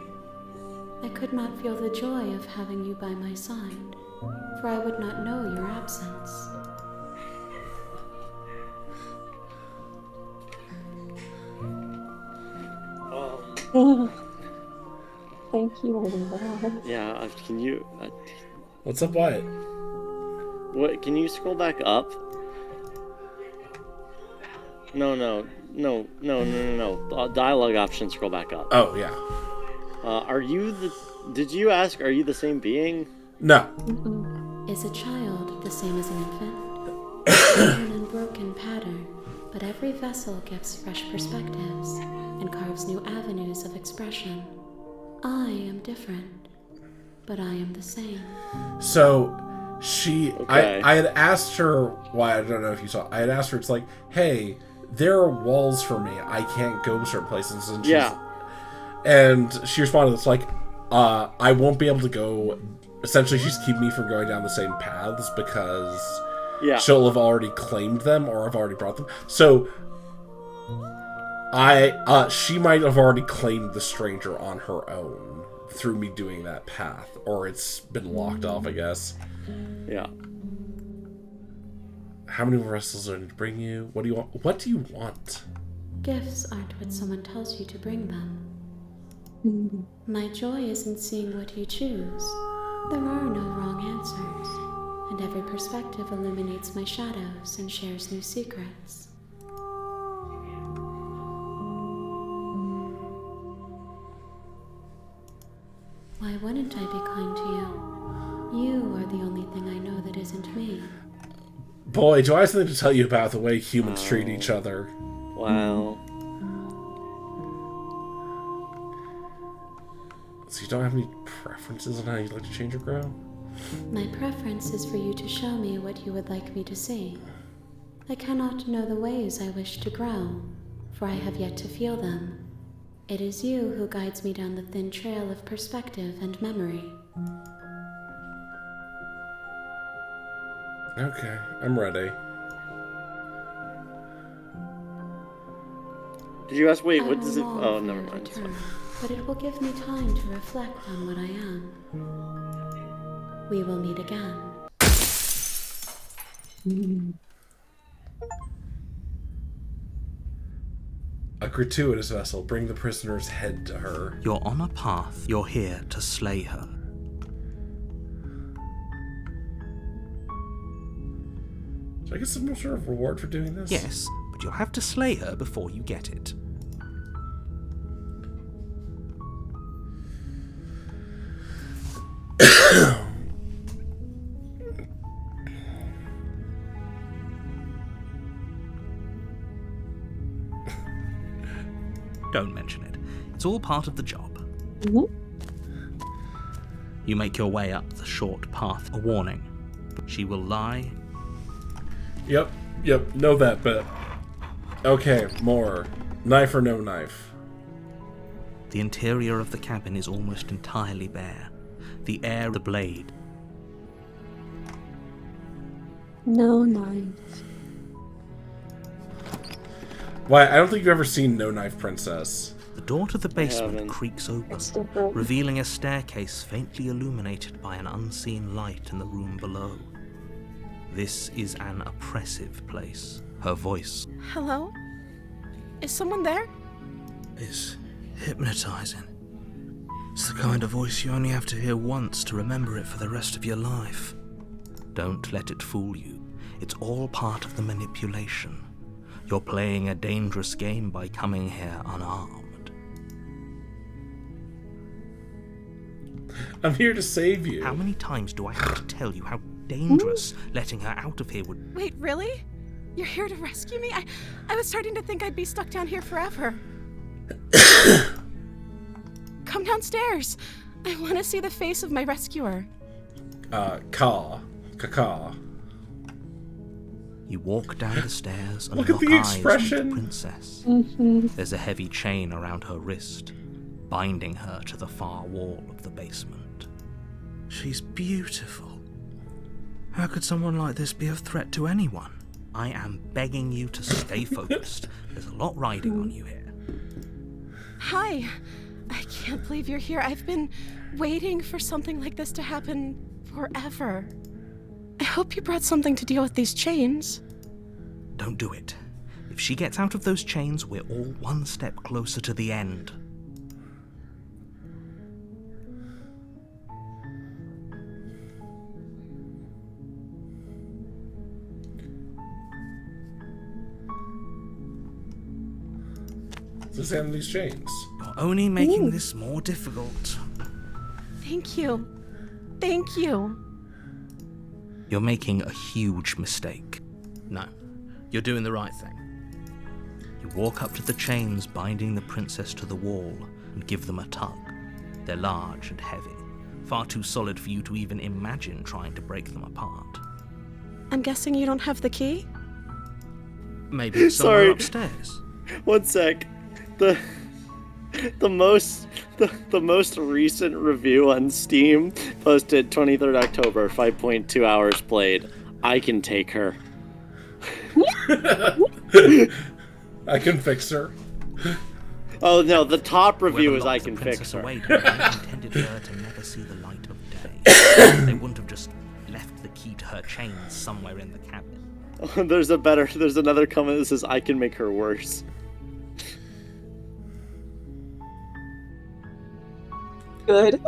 I could not feel the joy of having you by my side, for I would not know your absence. Thank you, Linda. Yeah, can you... What's up, Wyatt? What? Can you scroll back up? No. Dialogue option, scroll back up. Oh, yeah. Are you the... Did you ask, are you the same being? No. Is a child the same as an infant? An unbroken pattern, but every vessel gives fresh perspectives and carves new avenues of expression. I am different, but I am the same. So, Okay. I had asked her, why, I don't know if you saw, I had asked her, it's like, hey, there are walls for me. I can't go certain places. And she responded, it's like, I won't be able to go. Essentially, she's keeping me from going down the same paths because she'll have already claimed them or I've already brought them. So, she might have already claimed the stranger on her own through me doing that path, or it's been locked off, I guess. Yeah. How many more vessels do I need to bring you? What do you want? What do you want? Gifts aren't what someone tells you to bring them. My joy is in seeing what you choose. There are no wrong answers, and every perspective illuminates my shadows and shares new secrets. Why wouldn't I be kind to you? You are the only thing I know that isn't me. Boy, do I have something to tell you about the way humans treat each other. Wow. So you don't have any preferences on how you'd like to change or grow? My preference is for you to show me what you would like me to see. I cannot know the ways I wish to grow, for I have yet to feel them. It is you who guides me down the thin trail of perspective and memory. Okay, I'm ready. Did you ask? Wait, I what will does it? long Oh, for never your mind. return, but it will give me time to reflect on what I am. We will meet again. A gratuitous vessel. Bring the prisoner's head to her. You're on a path. You're here to slay her. Do I get some sort of reward for doing this? Yes, but you'll have to slay her before you get it. Don't mention it. It's all part of the job. You make your way up the short path. A warning. She will lie. Yep, know that bit. Okay, more. Knife or no knife? The interior of the cabin is almost entirely bare. The air of the blade. No knife. Why, I don't think you've ever seen No Knife Princess. The door to the basement haven't. creaks open, It's different. revealing a staircase faintly illuminated by an unseen light in the room below. This is an oppressive place. Her voice Hello? Is someone there? is hypnotizing. It's the kind of voice you only have to hear once to remember it for the rest of your life. Don't let it fool you. It's all part of the manipulation. You're playing a dangerous game by coming here unarmed. I'm here to save you. How many times do I have to tell you how dangerous letting her out of here would... Wait, really? You're here to rescue me? I was starting to think I'd be stuck down here forever. Come downstairs. I want to see the face of my rescuer. Caca. You walk down the stairs and Look at lock the eyes expression. with the princess. There's a heavy chain around her wrist, binding her to the far wall of the basement. She's beautiful. How could someone like this be a threat to anyone? I am begging you to stay focused. There's a lot riding on you here. Hi. I can't believe you're here. I've been waiting for something like this to happen forever. I hope you brought something to deal with these chains. Don't do it. If she gets out of those chains, we're all one step closer to the end. Let's examine these chains. You're only making this more difficult. Thank you. Thank you. You're making a huge mistake. No, you're doing the right thing. walk up to the chains binding the princess to the wall and give them a tug. They're large and heavy, far too solid for you to even imagine trying to break them apart. I'm guessing you don't have the key? Maybe it's somewhere Sorry. upstairs. One sec. The most recent review on Steam posted 23rd October, 5.2 hours played. I can take her. I can fix her. Oh no, the top review Whoever is I locked the can fix princess her. away intended her to never see the light of day. They wouldn't have just left the key to her chains somewhere in the cabin. There's another comment that says I can make her worse. Good.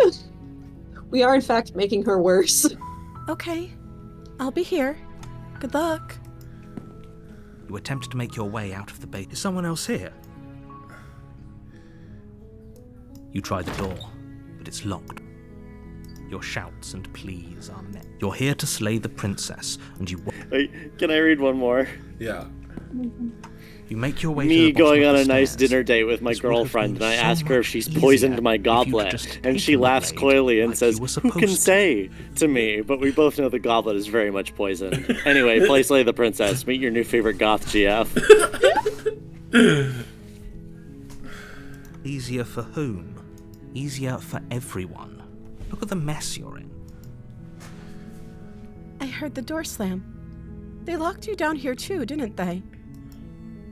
We are, in fact, making her worse. Okay. I'll be here. Good luck. You attempt to make your way out of the base. Is someone else here? You try the door, but it's locked. Your shouts and pleas are met. You're here to slay the princess, and you... Wait, can I read one more? Yeah. You make your way Me to the bottom going of on the a nice stairs. dinner date with my This would have girlfriend, been and I so ask her if much she's easier poisoned my if you'd goblet, just and taken she the laughs blade coyly and like says, you were "Who can supposed to." say?" to me, but we both know the goblet is very much poisoned. Anyway, play Slay the Princess. Meet your new favorite goth GF. Easier for whom? Easier for everyone. Look at the mess you're in. I heard the door slam. They locked you down here too, didn't they?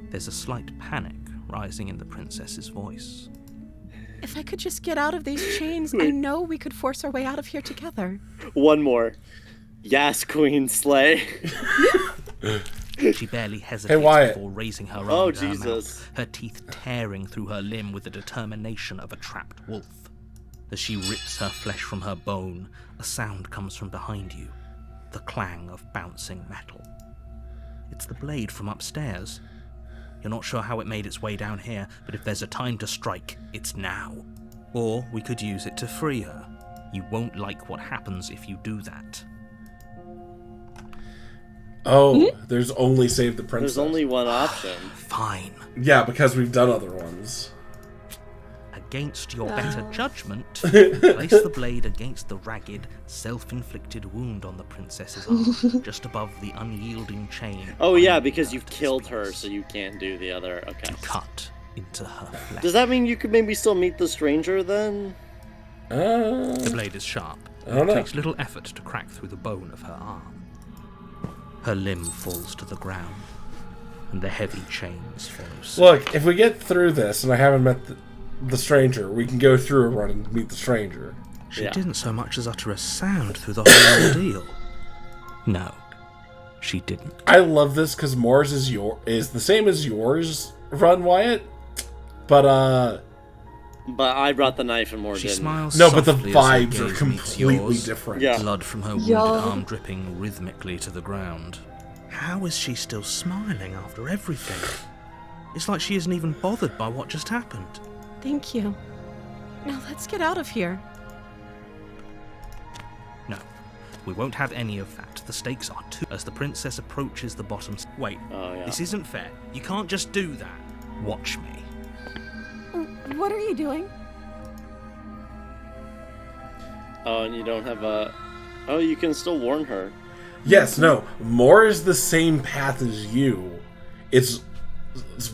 There's a slight panic rising in the princess's voice. If I could just get out of these chains, I know we could force our way out of here together. One more. Yes, Queen Slay. She barely hesitates Wyatt. before raising her arm Oh, to her Jesus. mouth, her teeth tearing through her limb with the determination of a trapped wolf. As she rips her flesh from her bone, a sound comes from behind you, the clang of bouncing metal. It's the blade from upstairs. You're not sure how it made its way down here, but if there's a time to strike, it's now. Or we could use it to free her. You won't like what happens if you do that. Oh, there's only Save the Princess. There's only one option. Fine. Yeah, because we've done other ones. Against your better judgment, place the blade against the ragged, self-inflicted wound on the princess's arm, just above the unyielding chain. Oh yeah, binding because her you've to this killed her, place. so you can't do the other. Okay. Cut into her flesh. Does that mean you could maybe still meet the stranger then? The blade is sharp. I don't know. It takes little effort to crack through the bone of her arm. Her limb falls to the ground, and the heavy chains follow suit. Look, if we get through this and I haven't met the stranger, we can go through a run and meet the stranger. She Yeah. didn't so much as utter a sound through the whole ordeal. No, she didn't. I love this because Moore's is the same as yours, Run Wyatt. But But I brought the knife and more She didn't. smiles no, but the softly as her vibes are gaze meets completely yours. different. Yeah. Blood from her wounded Yeah. arm dripping rhythmically to the ground. How is she still smiling after everything? It's like she isn't even bothered by what just happened. Thank you. Now let's get out of here. No, we won't have any of that. The stakes are too... As the princess approaches the bottom... Wait, Oh yeah. this isn't fair. You can't just do that. Watch me. What are you doing? Oh, and you don't have a... Oh, you can still warn her. Yes, no. Moore is the same path as you. It's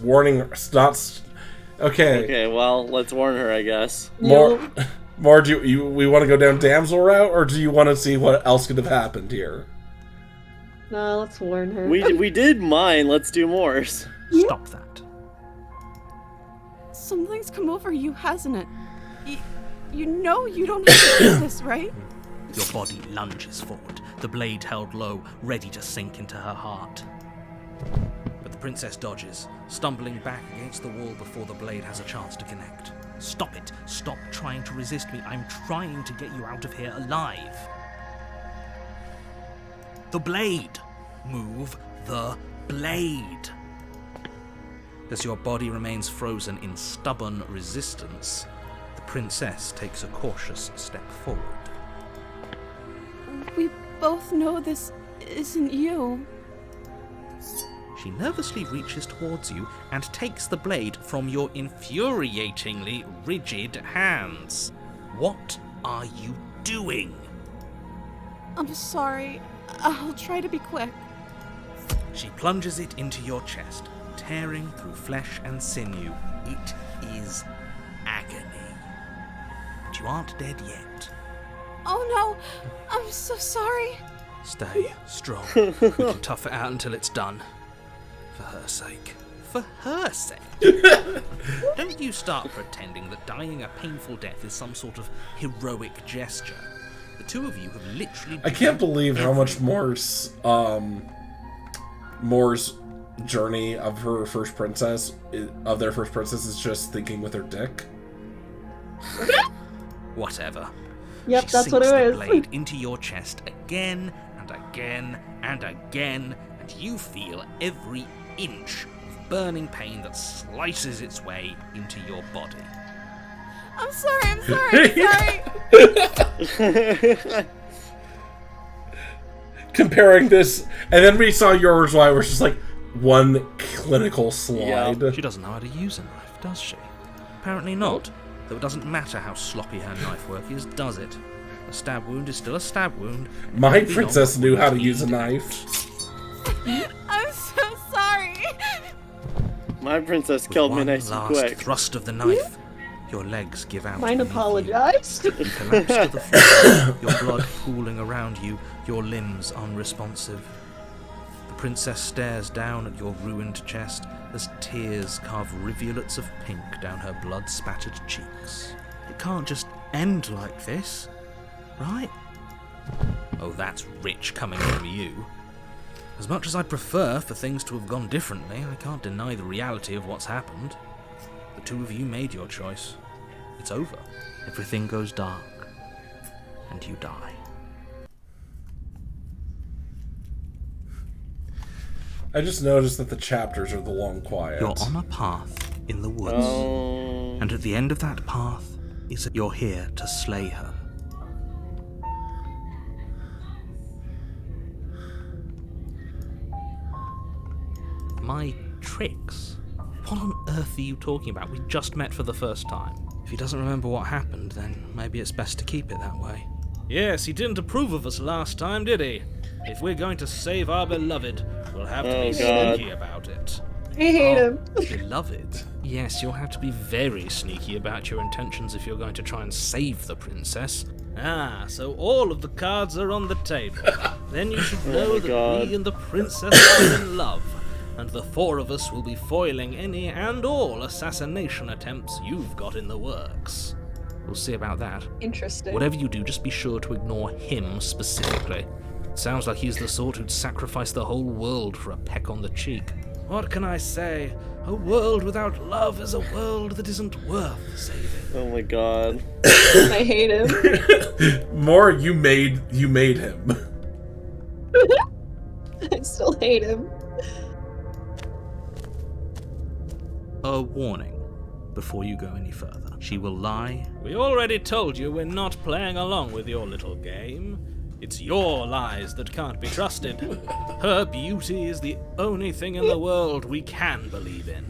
warning. It's not. Okay. Okay, well, let's warn her, I guess. More. More. Do we want to go down damsel route, or do you want to see what else could have happened here? No, let's warn her. We did mine. Let's do Moore's. Stop that. Something's come over you, hasn't it? You know you don't have to do this, right? Your body lunges forward, the blade held low, ready to sink into her heart. But the princess dodges, stumbling back against the wall before the blade has a chance to connect. Stop it! Stop trying to resist me. I'm trying to get you out of here alive. The blade! Move the blade! As your body remains frozen in stubborn resistance, the princess takes a cautious step forward. We both know this isn't you. She nervously reaches towards you and takes the blade from your infuriatingly rigid hands. What are you doing? I'm sorry. I'll try to be quick. She plunges it into your chest, tearing through flesh and sinew. It is agony. But you aren't dead yet. Oh no, I'm so sorry. Stay strong. We can tough it out until it's done. For her sake. For her sake? Don't you start pretending that dying a painful death is some sort of heroic gesture. The two of you have literally... I can't believe how much Moore's journey of their first princess is just thinking with her dick. Whatever. Yep, She that's what sinks it the is. blade into your chest again and again and again, and you feel every inch of burning pain that slices its way into your body. I'm sorry. Comparing this, and then we saw yours where it was just like one clinical slide. She doesn't know how to use a knife, does she? Apparently not. Though it doesn't matter how sloppy her knife work is, does it? A stab wound is still a stab wound. My princess knew how to use a knife. I'm so sorry. My princess killed me nice and quick. Thrust of the knife. Your legs give out. Mine apologized. You collapse to the floor, your blood pooling around you, your limbs unresponsive. The princess stares down at your ruined chest as tears carve rivulets of pink down her blood-spattered cheeks. It can't just end like this, right? Oh, that's rich coming from you. As much as I prefer for things to have gone differently, I can't deny the reality of what's happened. The two of you made your choice. It's over. Everything goes dark, and you die. I just noticed that the chapters are the long quiet. You're on a path in the woods, and at the end of that path is you're here to slay her. My tricks? What on earth are you talking about? We just met for the first time. If he doesn't remember what happened, then maybe it's best to keep it that way. Yes, he didn't approve of us last time, did he? If we're going to save our beloved, we'll have to be sneaky about it. I hate him. Beloved? Yes, you'll have to be very sneaky about your intentions if you're going to try and save the princess. Ah, so all of the cards are on the table. Then you should know that we and the princess are in love, and the four of us will be foiling any and all assassination attempts you've got in the works. We'll see about that. Interesting. Whatever you do, just be sure to ignore him specifically. It sounds like he's the sort who'd sacrifice the whole world for a peck on the cheek. What can I say? A world without love is a world that isn't worth saving. Oh my god. I hate him. More, you made him. I still hate him. A warning before you go any further. She will lie. We already told you we're not playing along with your little game. It's your lies that can't be trusted. Her beauty is the only thing in the world we can believe in.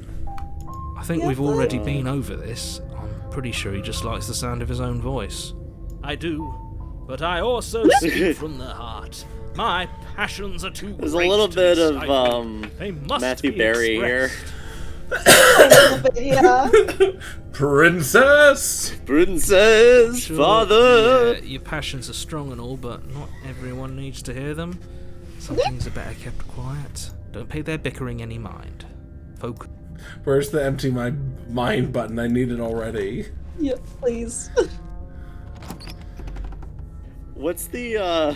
I think we've already been over this. I'm pretty sure he just likes the sound of his own voice. I do, but I also speak from the heart. My passions are too There's a great little to bit be of stifled. They must Matthew be Berry expressed. here. Yeah. Princess! Princess! Father! Yeah, your passions are strong and all, but not everyone needs to hear them. Some things are better kept quiet. Don't pay their bickering any mind. Focus. Where's the empty my mind button? I need it already. Yep, please. What's the,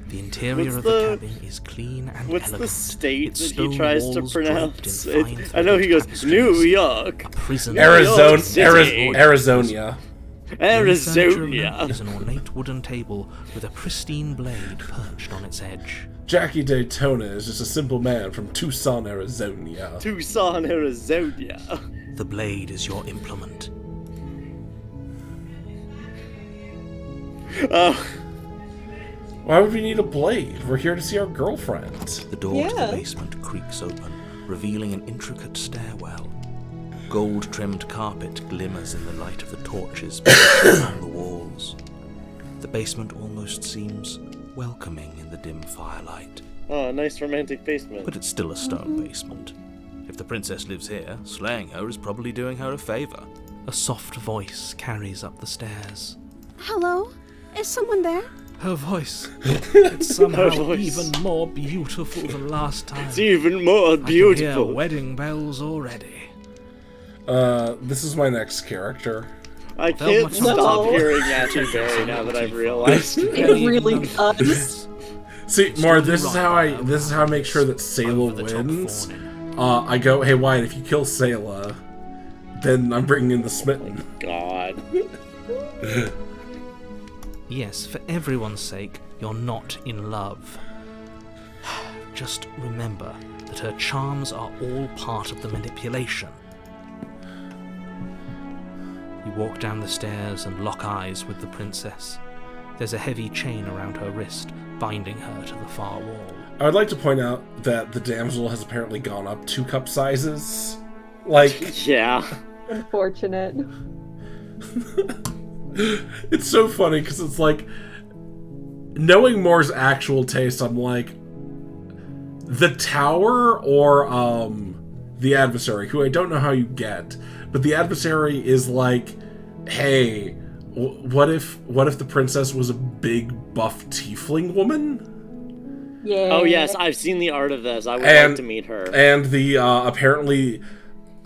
The interior What's of the the- cabin is clean and What's elegant. the state Its that he stone tries to walls pronounce? draped in fine I know he goes, tapestries. New York. A prison. Arizona. City. Arizona. The only furniture of note Arizona. is an ornate wooden table with a pristine blade perched on its edge. Jackie Daytona is just a simple man from Tucson, Arizona. Tucson, Arizona. The blade is your implement. Why would we need a blade? We're here to see our girlfriend. The door to Yeah. the basement creaks open, revealing an intricate stairwell. Gold-trimmed carpet glimmers in the light of the torches positioned along the walls. The basement almost seems welcoming in the dim firelight. Oh, a nice romantic basement. But it's still a stone basement. If the princess lives here, slaying her is probably doing her a favor. A soft voice carries up the stairs. Hello? Is someone there? Her voice. It's somehow Her voice. even more beautiful than last time. It's even more I can beautiful. hear wedding bells already. This is my next character. I Velma can't comes stop up. hearing Matthew Berry now that I've realized. It really does. See, Mar, this is right, how I Bob. this is how I make sure that Sayla Over the top wins. fawning. I go, hey Wyatt, if you kill Sayla, then I'm bringing in the smitten. God. Yes, for everyone's sake, you're not in love. Just remember that her charms are all part of the manipulation. You walk down the stairs and lock eyes with the princess. There's a heavy chain around her wrist, binding her to the far wall. I would like to point out that the damsel has apparently gone up 2 cup sizes. Like, Yeah. Unfortunate. it's so funny because it's like, knowing Moore's actual taste, I'm like, the Tower or the Adversary, who I don't know how you get, but the Adversary is like, hey, what if the princess was a big buff tiefling woman? Yeah. Oh yes, I've seen the art of this. I would like to meet her. And the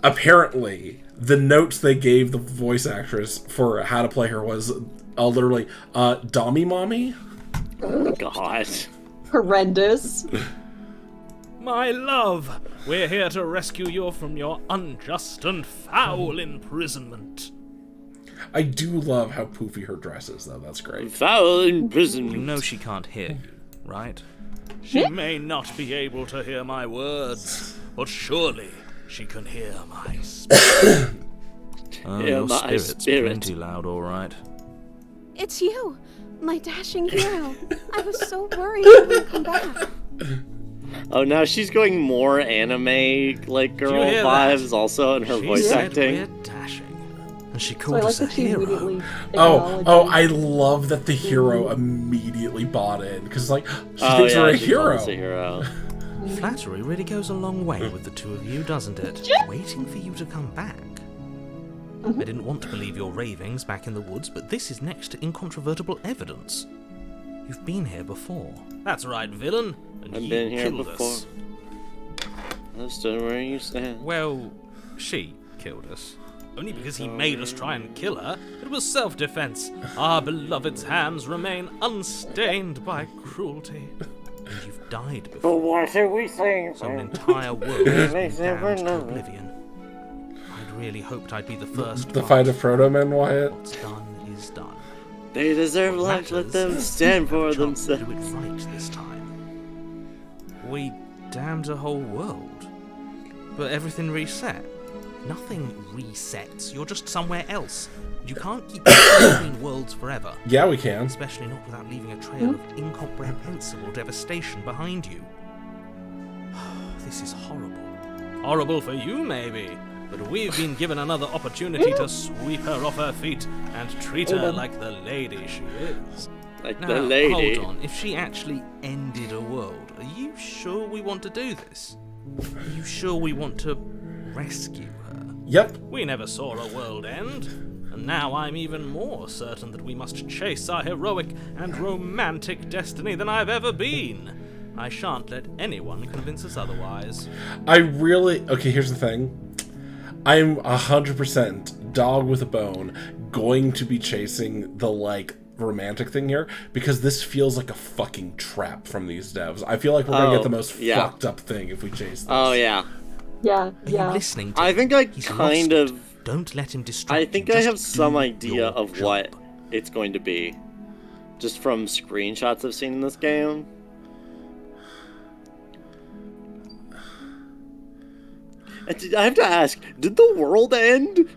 apparently the notes they gave the voice actress for how to play her was literally Dommy Mommy. God. Horrendous. My love, we're here to rescue you from your unjust and foul imprisonment. I do love how poofy her dress is, though. That's great. Foul imprisonment. You know she can't hear you, right? She may not be able to hear my words, but surely she can hear my spirit. Oh, Yeah, your my spirit's spirit. plenty loud, all right. It's you, my dashing hero. I was so worried you wouldn't come back. Oh, now she's going more anime like girl hear vibes also in her She voice said acting. we're dashing. And she So I called like us a that she hero. immediately Oh, acknowledges- I love that the hero immediately bought in because, like, she Oh thinks yeah, we're a she hero. called us a hero. Flattery really goes a long way with the two of you, doesn't it? Waiting for you to come back. I didn't want to believe your ravings back in the woods, but this is next to incontrovertible evidence. You've been here before. That's right, villain. And I've you been here killed before. us. I stood where you stand. Well, she killed us. Only because he made us try and kill her. It was self-defense. Our beloved's hands remain unstained by cruelty. And you've died But before. what are we saying? So an entire world has Makes been never damned to know. oblivion. I'd really hoped I'd be the first The one. fight of Frodo Men, Wyatt. What's done is done. They deserve What life, let matters them is stand we have for a chance to do themselves. it right this time. We damned a whole world, but everything reset. Nothing resets. You're just somewhere else. You can't keep between worlds forever, Yeah, we can. especially not without leaving a trail of incomprehensible devastation behind you. This is horrible. Horrible for you, maybe. But we've been given another opportunity to sweep her off her feet and treat her like the lady she is. Like Now, the lady. hold on. If she actually ended a world, are you sure we want to do this? Are you sure we want to rescue her? Yep. We never saw a world end. And now I'm even more certain that we must chase our heroic and romantic destiny than I've ever been. I shan't let anyone convince us otherwise. Okay, here's the thing. I'm 100% dog with a bone going to be chasing the, like, romantic thing here because this feels like a fucking trap from these devs. I feel like we're gonna get the most yeah. fucked up thing if we chase this. Oh yeah. Yeah, Are yeah. you listening to I him? think I He's kind lost of. it. Don't let him distract I think you. I Just have some do idea your of job. what it's going to be, just from screenshots I've seen in this game. I have to ask, did the world end?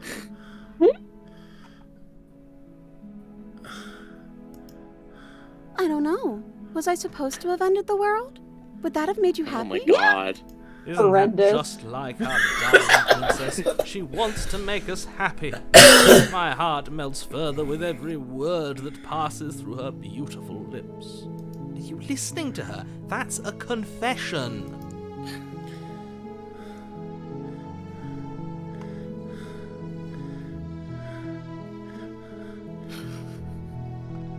I don't know. Was I supposed to have ended the world? Would that have made you Oh happy? my god. Isn't Horrendous. that just like our darling princess? She wants to make us happy. My heart melts further with every word that passes through her beautiful lips. Are you listening to her? That's a confession.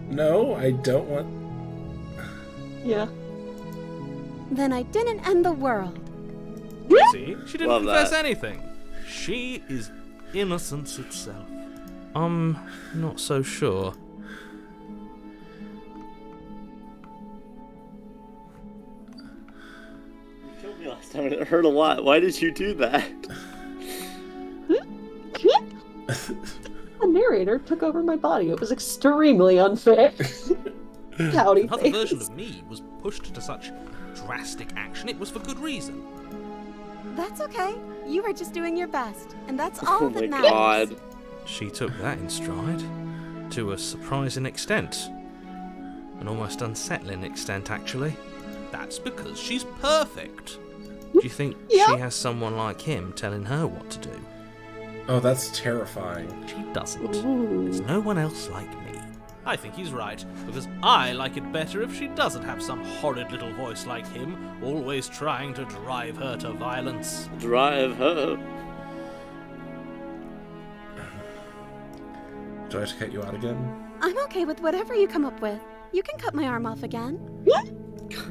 No, I don't want. Yeah. Then I didn't end the world. See? She didn't Love confess that. anything. She is innocence itself. I'm not so sure. You killed me last time and it hurt a lot. Why did you do that? The narrator took over my body. It was extremely unfair. Pouty Another face. version of me was pushed to such drastic action. It was for good reason. That's okay. You were just doing your best, and that's all Oh my that matters. god. She took that in stride, to a surprising extent. An almost unsettling extent, actually. That's because she's perfect. Do you think Yeah. she has someone like him telling her what to do? Oh, that's terrifying. She doesn't. Ooh. There's no one else like me. I think he's right, because I like it better if she doesn't have some horrid little voice like him, always trying to drive her to violence. Drive her. Do I have to cut you out again? I'm okay with whatever you come up with. You can cut my arm off again.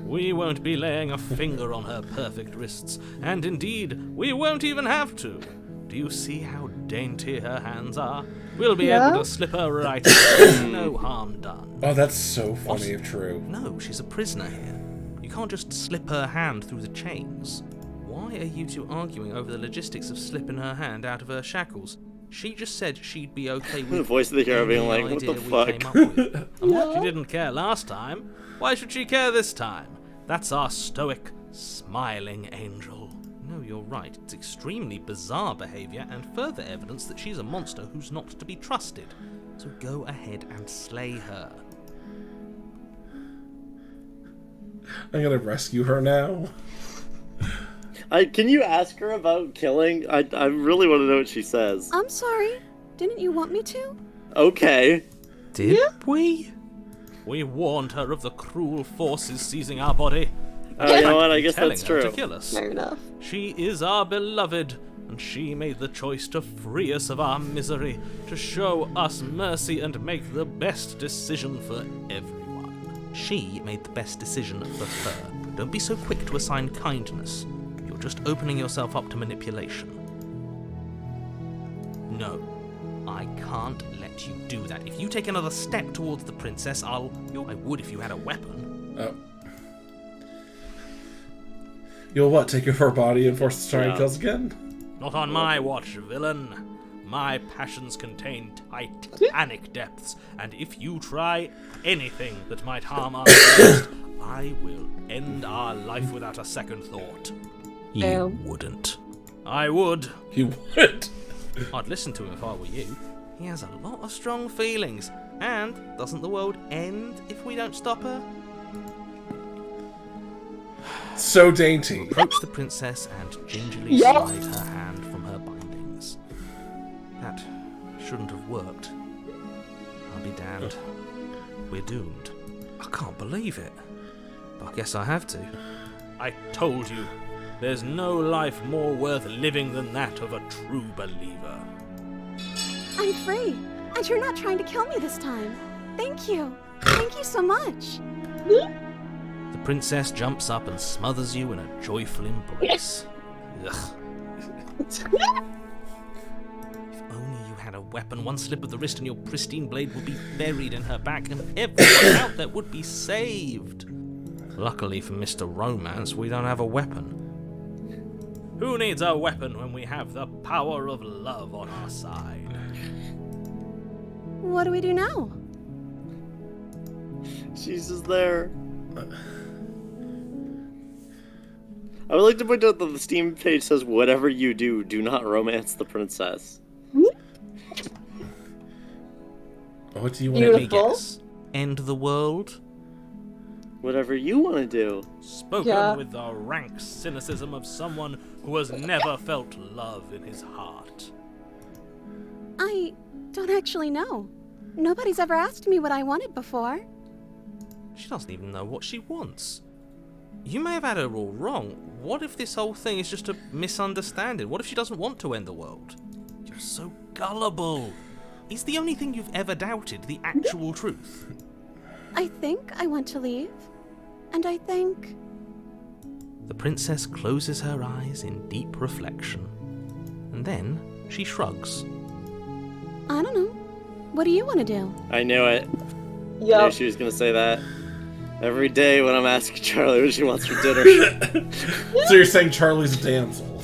We won't be laying a finger on her perfect wrists, and indeed, we won't even have to. Do you see how dainty her hands are? We'll be Yeah? able to slip her right in, no harm done. Oh, that's so funny if true. No, she's a prisoner here. You can't just slip her hand through the chains. Why are you two arguing over the logistics of slipping her hand out of her shackles? She just said she'd be okay with The voice of the hero being any like, what the idea we fuck? came up with. And what? She didn't care last time. Why should she care this time? That's our stoic, smiling angel. No, you're right. It's extremely bizarre behavior and further evidence that she's a monster who's not to be trusted. So go ahead and slay her. I'm gonna rescue her now. Can you ask her about killing? I really want to know what she says. I'm sorry. Didn't you want me to? Okay. Did we? We warned her of the cruel forces seizing our body. Oh, you know what? I guess Telling that's her true. to kill us. Fair enough. She is our beloved, and she made the choice to free us of our misery, to show us mercy and make the best decision for everyone. She made the best decision for her. Don't be so quick to assign kindness. You're just opening yourself up to manipulation. No, I can't let you do that. If you take another step towards the princess, I would if you had a weapon. Oh. You'll what? Take over her body and force us to try and kill us again? Not on my watch, villain. My passions contain titanic depths, and if you try anything that might harm our most, I will end our life without a second thought. You Damn. wouldn't. I would. You would. I'd listen to him if I were you. He has a lot of strong feelings, and doesn't the world end if we don't stop her? So dainty. Approach the princess and gingerly Yeah. slide her hand from her bindings. That shouldn't have worked. I'll be damned. We're doomed. I can't believe it. But I guess I have to. I told you, there's no life more worth living than that of a true believer. I'm free, and you're not trying to kill me this time. Thank you. Thank you so much. The princess jumps up and smothers you in a joyful embrace. Ugh. If only you had a weapon, one slip of the wrist and your pristine blade would be buried in her back and everyone out there would be saved. Luckily for Mr. Romance, we don't have a weapon. Who needs a weapon when we have the power of love on our side? What do we do now? She's just there. I would like to point out that the Steam page says, whatever you do, do not romance the princess. What do you want? Let me Beautiful. guess. End the world? Whatever you want to do. Spoken with the rank cynicism of someone who has never felt love in his heart. I don't actually know. Nobody's ever asked me what I wanted before. She doesn't even know what she wants. You may have had her all wrong. What if this whole thing is just a misunderstanding? What if she doesn't want to end the world? You're so gullible. Is the only thing you've ever doubted the actual truth? I think I want to leave. And I think... The princess closes her eyes in deep reflection. And then she shrugs. I don't know. What do you want to do? I knew it. Yep. I knew she was gonna say that. Every day when I'm asking Charlie what she wants for dinner. So you're saying Charlie's a damsel?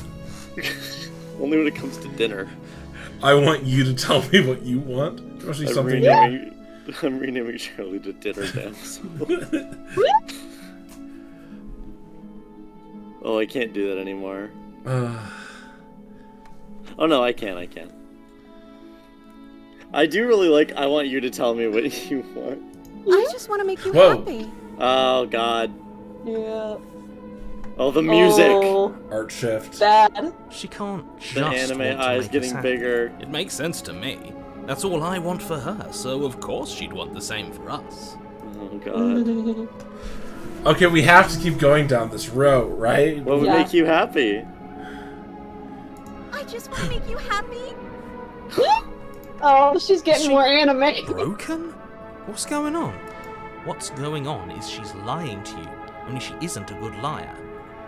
Only when it comes to dinner. I want you to tell me what you want. Especially something. I'm renaming Charlie to dinner damsel. Oh, I can't do that anymore. Oh no, I can. I do really like I want you to tell me what you want. I just want to make you happy. Oh god. Yeah. Oh, the music. Oh, Art shift. bad. She can't just The anime want to eyes make getting us happy. bigger. It makes sense to me. That's all I want for her, so of course she'd want the same for us. Oh god. Okay, we have to keep going down this road, right? What would make you happy? I just want to make you happy. Oh, she's getting more anime. Broken? What's going on? What's going on is she's lying to you, only she isn't a good liar.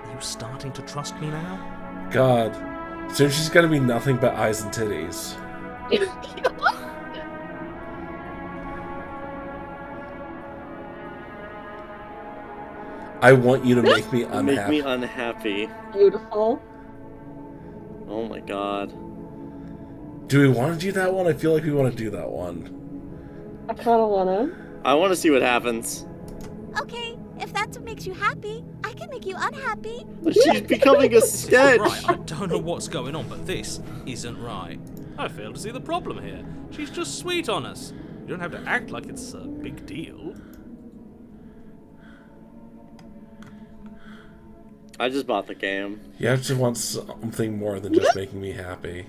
Are you starting to trust me now? God. Soon she's gonna be nothing but eyes and titties. I want you to make me unhappy. Make me unhappy. Beautiful. Oh my god. Do we want to do that one? I feel like we want to do that one. I kind of wanna. I want to see what happens. Okay, if that's what makes you happy, I can make you unhappy. She's becoming a sketch. Right, I don't know what's going on, but this isn't right. I fail to see the problem here. She's just sweet on us. You don't have to act like it's a big deal. I just bought the game. You have to want something more than just making me happy.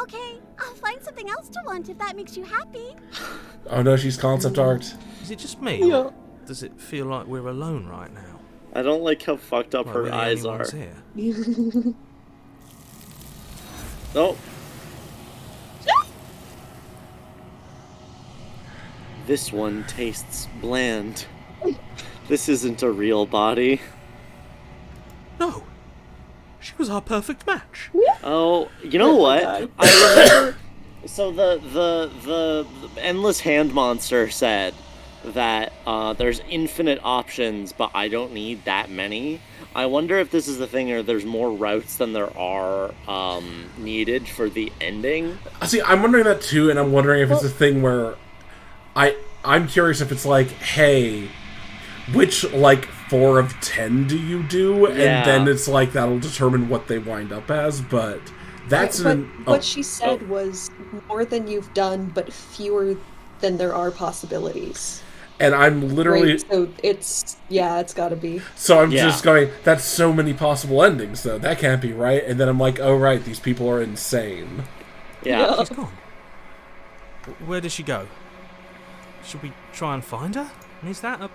Okay, I'll find something else to want if that makes you happy. Oh no, she's concept art. Is it just me? Yeah. Or does it feel like we're alone right now? I don't like how fucked up Like her really eyes are. anyone's here? Nope. This one tastes bland. This isn't a real body. No. She was our perfect match. Oh, you know what? I remember. So the endless hand monster said that there's infinite options, but I don't need that many. I wonder if this is the thing, or there's more routes than there are needed for the ending. See, I'm wondering that too, and I'm wondering if it's a thing where I'm curious if it's like, hey, which like 4 of 10 do you do, and then it's like that'll determine what they wind up as. But that's what she said was more than you've done, but fewer than there are possibilities. And I'm literally Right, so it's gotta be. So I'm just going, that's so many possible endings, though. That can't be right. And then I'm like, oh right, these people are insane. Yeah. She's gone. Where did she go? Should we try and find her? And is that a...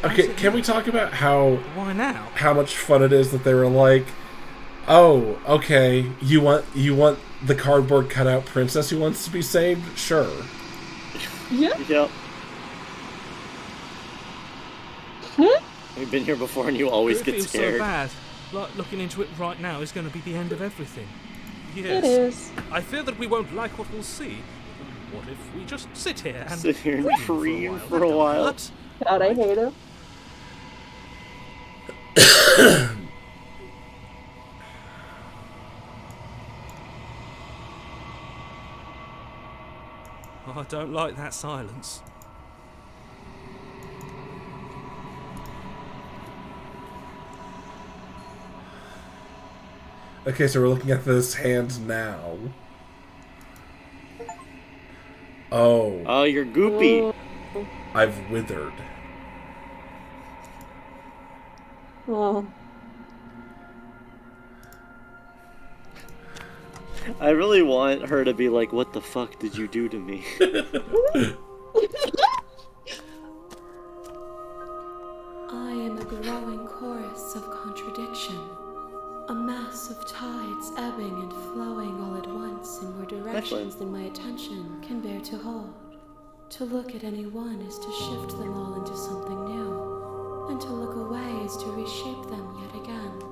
Okay, can we talk about Why now? how much fun it is that they were like, oh, okay, you want the cardboard cutout princess who wants to be saved? Sure. Yeah. Yep. We've been here before, and you always get feels scared. so bad. Like, looking into it right now is going to be the end of everything. Yes. It is. I fear that we won't like what we'll see. What if we just sit here and Sit here and dream dream for a That don't while. hurt. God, I hate him. Oh, I don't like that silence. Okay, so we're looking at this hand now. Oh. Oh, you're goopy. I've withered. Oh. I really want her to be like, what the fuck did you do to me? I am a growing chorus of contradiction. A mass of tides ebbing and flowing all at once in more directions than my attention can bear to hold. To look at any one is to shift them all into something new, and to look away is to reshape them yet again.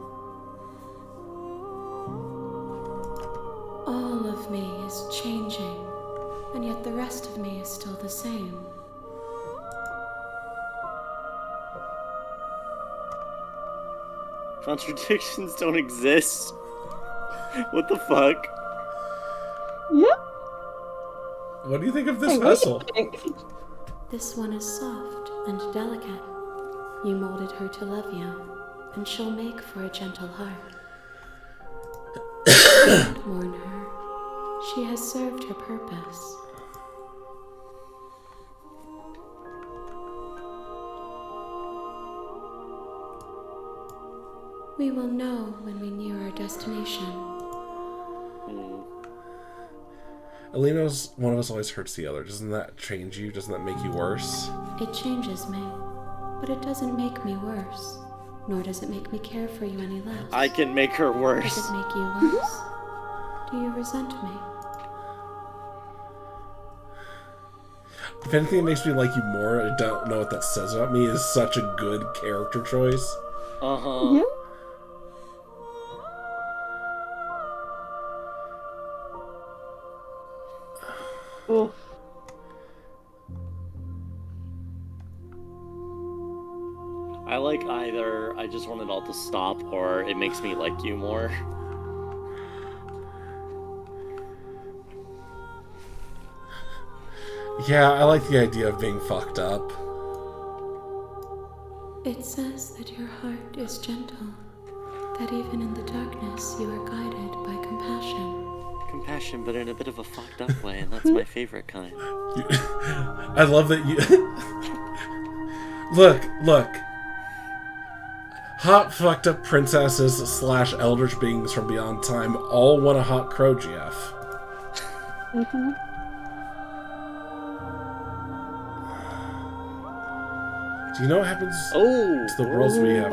All of me is changing, and yet the rest of me is still the same. Contradictions don't exist. What the fuck? Yep. What do you think of this Hey, vessel? what do you think? This one is soft and delicate. You molded her to love you, and she'll make for a gentle heart. Don't mourn her. She has served her purpose. We will know when we near our destination. Alino's one of us always hurts the other. Doesn't that change you? Doesn't that make you worse? It changes me, but it doesn't make me worse. Nor does it make me care for you any less. I can make her Does worse. it make you worse? Do you resent me? If anything, it makes me like you more. I don't know what that says about me. Is such a good character choice. Uh-huh. Yeah. Oh. I like either I just want it all to stop or it makes me like you more. Yeah, I like the idea of being fucked up. It says that your heart is gentle, that even in the darkness you are guided by compassion. Compassion, but in a bit of a fucked up way, and that's my favorite kind. I love that you... Look. Hot fucked up princesses / eldritch beings from beyond time all want a hot crow, GF. Mm-hmm. Do you know what happens to the worlds we have?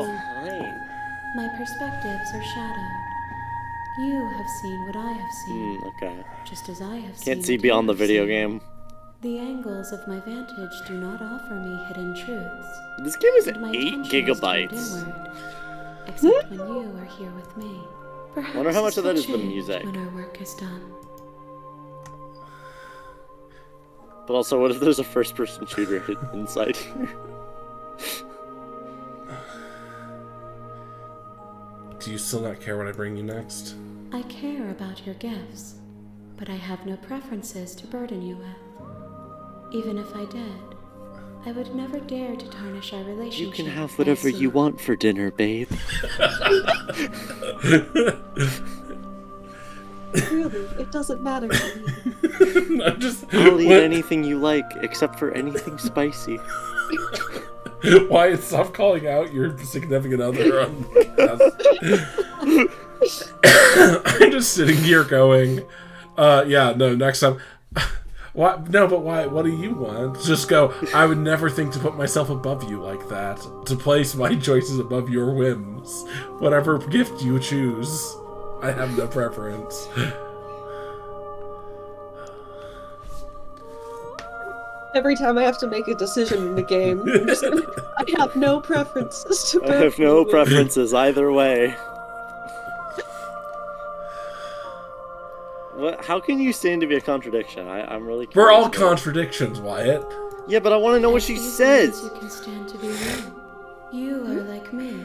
My perspectives are shadowed. You have seen what I have seen. Okay. Just as I have seen. Can't see what beyond you the have video seen. game. The angles of my vantage do not offer me hidden truths. This game is and my 8 attention is turned gigabytes. inward, except when you are here with me. Perhaps Wonder how much this of that will is the change music. when our work is done. But also, what if there's a first-person shooter hidden inside here? Do you still not care what I bring you next? I care about your gifts, but I have no preferences to burden you with. Even if I did, I would never dare to tarnish our relationship. You can have whatever you want for dinner, babe. Really, it doesn't matter to me. I'll eat anything you like, except for anything spicy. Wyatt, stop calling out your significant other on I'm just sitting here going, yeah, no, next time. What? No, but why? What do you want? Just go, I would never think to put myself above you like that. To place my choices above your whims. Whatever gift you choose. I have no preference. Every time I have to make a decision in the game, I have no preferences to I have no burden you with. preferences either way. What? How can you stand to be a contradiction? I'm really curious. We're all about it. contradictions, Wyatt. Yeah, but I want to know what she says. You can stand to be you. You are like me,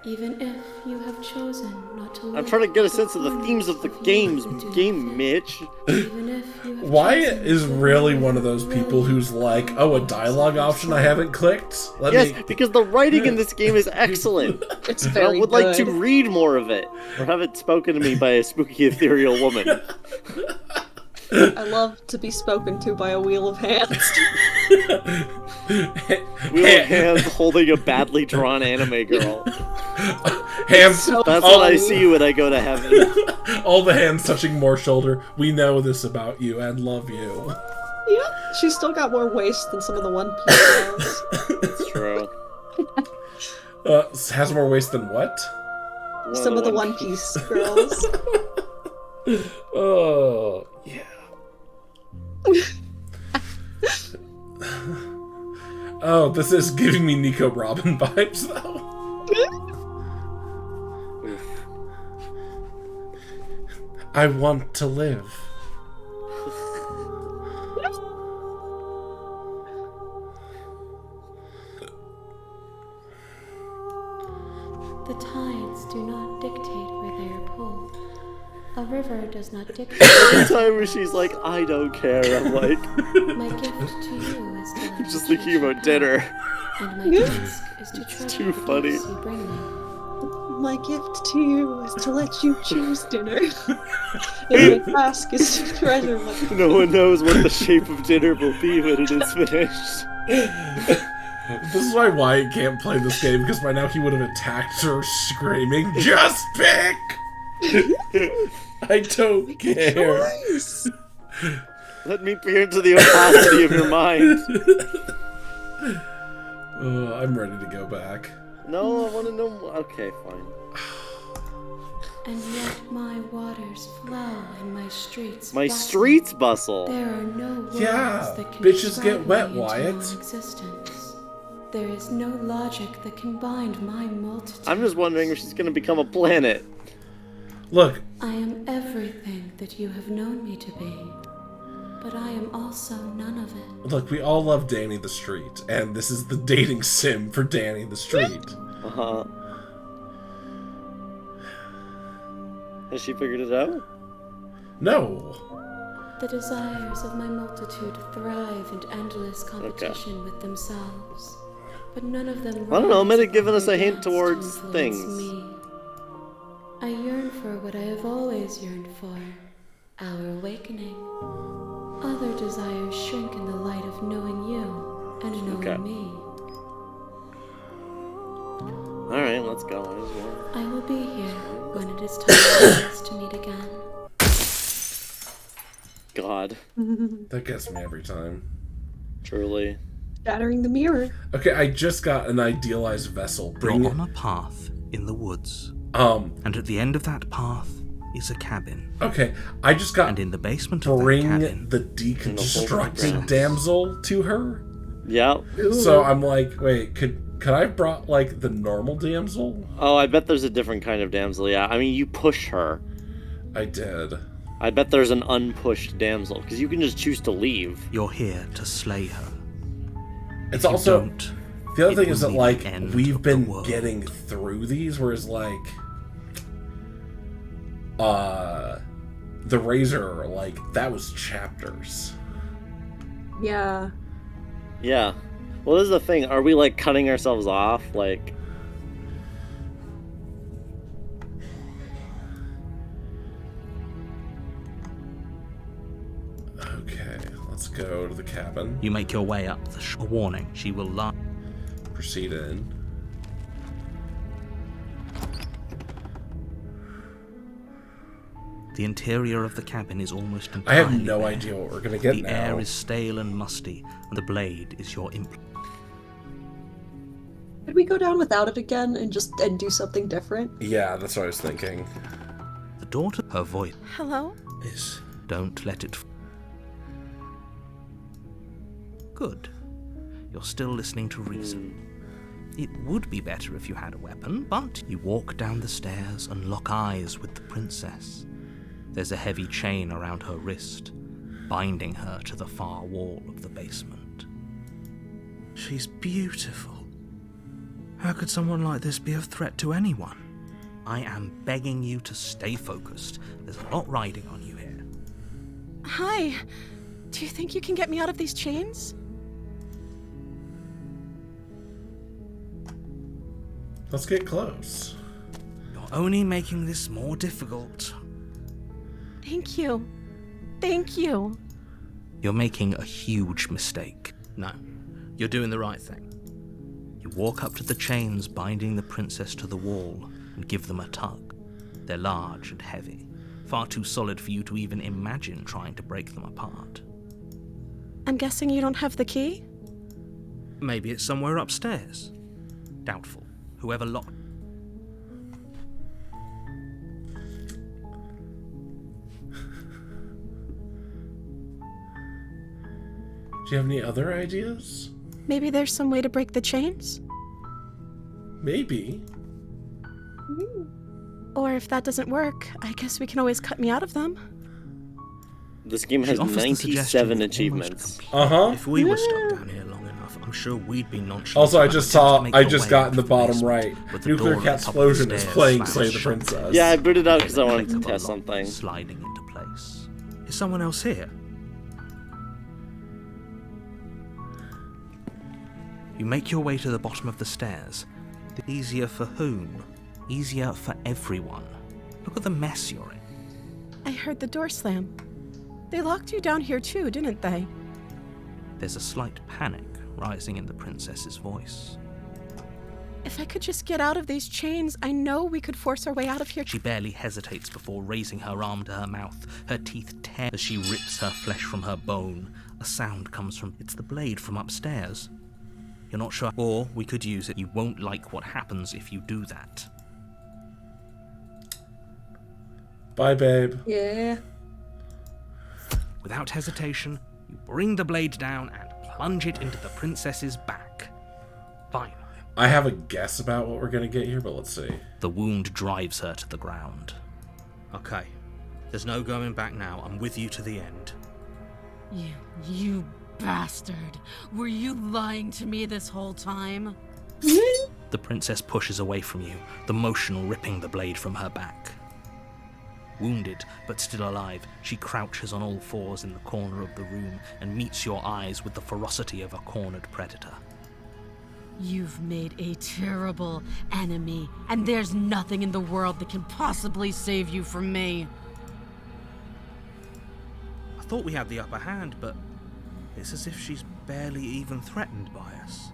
even if you have chosen not to live. I'm trying to get a sense of the themes of the game, Mitch. Even if you have Wyatt is really one of those people who's like, oh, a dialogue option I haven't clicked? Yes, because the writing in this game is excellent. It's I very would like to good. read more of it, or have it spoken to me by a spooky ethereal woman. I love to be spoken to by a wheel of hands. Wheel of hands holding a badly drawn anime girl. Hands. So That's funny. what I see when I go to heaven. All the hands touching more shoulder. We know this about you and love you. Yeah, she's still got more waist than some of the One Piece girls. It's true. Has more waist than what? Some of the One Piece girls. Oh, yeah. Oh, this is giving me Nico Robin vibes, though. I want to live. The tides do not dictate where they are pulled. A river does not dictate. Every time where she's like, I don't care, I'm like, My gift to you is to let I'm just you thinking about choose dinner. her, and my task is to treasure too the funny. gifts you bring me. My gift to you is to let you choose dinner. And my task is to treasure my... No one knows what the shape of dinner will be when it is finished. This is why Wyatt can't play this game, because by now he would have attacked her screaming, "Just pick! I don't care." Choice. Let me peer into the opacity of your mind. Oh, I'm ready to go back. No, I want to know more. Okay, fine. And yet my waters flow and my streets My bustle. streets bustle. There are no words Yeah, that can bitches describe get wet, me into Wyatt. non-existence. There is no logic that can bind my multitude. I'm just wondering if she's going to become a planet. Look, I am everything that you have known me to be, but I am also none of it. look, we all love Danny the Street, and this is the dating sim for Danny the Street. Uh-huh. Has she figured it out? No. The desires of my multitude thrive in endless competition with themselves, but none of them. I don't know, rise might have above given us their a hint dance to towards influence things. me. I yearn for what I have always yearned for, our awakening. Other desires shrink in the light of knowing you and knowing Okay. me. Alright, let's go. I will be here when it is time for us to meet again. God. That gets me every time. Truly. Shattering the mirror. Okay, I just got an idealized vessel. You're Bring on a path in the woods, Um, and at the end of that path is a cabin. okay, I just got And in the basement of that bring cabin, the deconstructed ground. damsel to her. Yeah. So I'm like, wait, could I have brought like the normal damsel? Oh, I bet there's a different kind of damsel, yeah. I mean, you push her. I did. I bet there's an unpushed damsel, because you can just choose to leave. you're here to slay her. It's If you also don't, the other it thing will is that be the like end we've of the been world. getting through these, whereas like the Razor, like that was chapters. Yeah. Yeah. Well, this is the thing. Are we, like, cutting ourselves off? Like... Okay, let's go to the cabin. You make your way up the shore. Warning, she will lie. Proceed in. The interior of the cabin is almost I entirely have no bare. idea what we're gonna get The now. air is stale and musty, and the blade is your Could we go down without it again and just do something different? Yeah, that's what I was thinking. The daughter, her voice Hello? is, don't let it. Good. You're still listening to reason. It would be better if you had a weapon, but you walk down the stairs and lock eyes with the princess. There's a heavy chain around her wrist, binding her to the far wall of the basement. She's beautiful. How could someone like this be a threat to anyone? I am begging you to stay focused. There's a lot riding on you here. Hi. Do you think you can get me out of these chains? Let's get close. You're only making this more difficult. Thank you. Thank you. You're making a huge mistake. No, you're doing the right thing. You walk up to the chains binding the princess to the wall and give them a tug. They're large and heavy, far too solid for you to even imagine trying to break them apart. I'm guessing you don't have the key? Maybe it's somewhere upstairs. Doubtful. Whoever locked... Do you have any other ideas? Maybe there's some way to break the chains? Maybe. Or if that doesn't work, I guess we can always cut me out of them. This game She has offers the 97 suggestion with achievements. Uh-huh. If we were stuck down here long enough, I'm sure we'd be nonchalant. Also, I about just attempting saw, to make I our just way got out in the of bottom basement, right. with the Nuclear door Cat at the top of the Explosion is stairs playing slammed Slay the shut. Princess. Yeah, I booted up because I With the wanted to click of a test lock something. sliding into place. Is someone else here? You make your way to the bottom of the stairs. Easier for whom? Easier for everyone. Look at the mess you're in. I heard the door slam. They locked you down here too, didn't they? There's a slight panic rising in the princess's voice. If I could just get out of these chains, I know we could force our way out of here. She barely hesitates before raising her arm to her mouth. Her teeth tear as she rips her flesh from her bone. A sound comes from... It's the blade from upstairs. You're not sure. Or we could use it. You won't like what happens if you do that. Bye, babe. Yeah. Without hesitation, you bring the blade down and plunge it into the princess's back. Finally. I have a guess about what we're gonna get here, but let's see. The wound drives her to the ground. Okay, there's no going back now. I'm with you to the end. You bastard. Were you lying to me this whole time? The princess pushes away from you, the motion ripping the blade from her back. Wounded, but still alive, she crouches on all fours in the corner of the room and meets your eyes with the ferocity of a cornered predator. You've made a terrible enemy, and there's nothing in the world that can possibly save you from me. I thought we had the upper hand, but it's as if she's barely even threatened by us.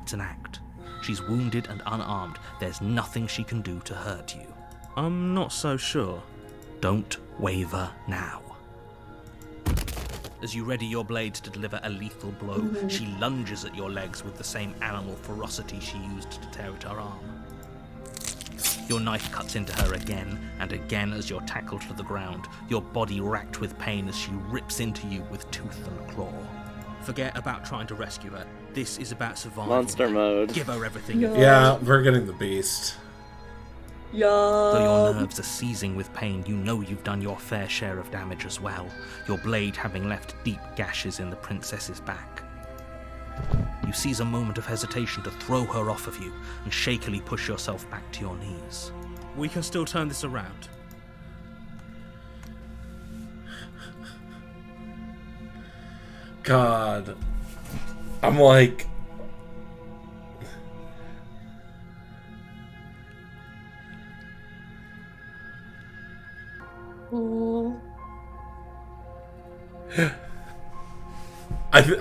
It's an act. She's wounded and unarmed. There's nothing she can do to hurt you. I'm not so sure. Don't waver now. As you ready your blade to deliver a lethal blow, she lunges at your legs with the same animal ferocity she used to tear at her arm. Your knife cuts into her again and again as you're tackled to the ground, your body racked with pain as she rips into you with tooth and claw. Forget about trying to rescue her. This is about survival. Monster mode. Give her everything. Yeah, we're getting the beast. Though your nerves are seizing with pain, you know you've done your fair share of damage as well, your blade having left deep gashes in the princess's back. You seize a moment of hesitation to throw her off of you and shakily push yourself back to your knees. We can still turn this around. God. I'm like...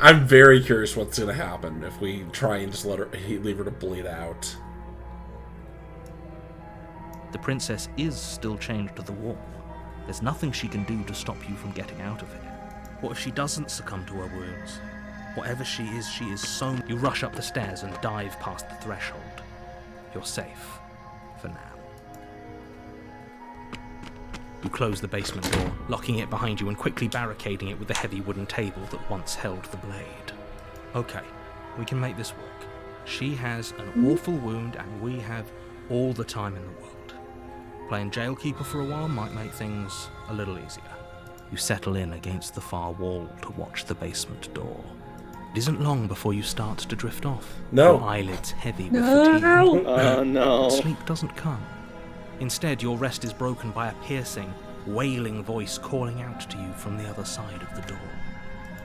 I'm very curious what's going to happen if we try and just leave her to bleed out. The princess is still chained to the wall. There's nothing she can do to stop you from getting out of here. What if she doesn't succumb to her wounds? Whatever she is so... You rush up the stairs and dive past the threshold. You're safe. For now. You close the basement door, locking it behind you and quickly barricading it with the heavy wooden table that once held the blade. Okay, we can make this work. She has an awful wound and we have all the time in the world. Playing jailkeeper for a while might make things a little easier. You settle in against the far wall to watch the basement door. It isn't long before you start to drift off. No. Your eyelids heavy with fatigue. Oh no. Sleep doesn't come. Instead, your rest is broken by a piercing, wailing voice calling out to you from the other side of the door.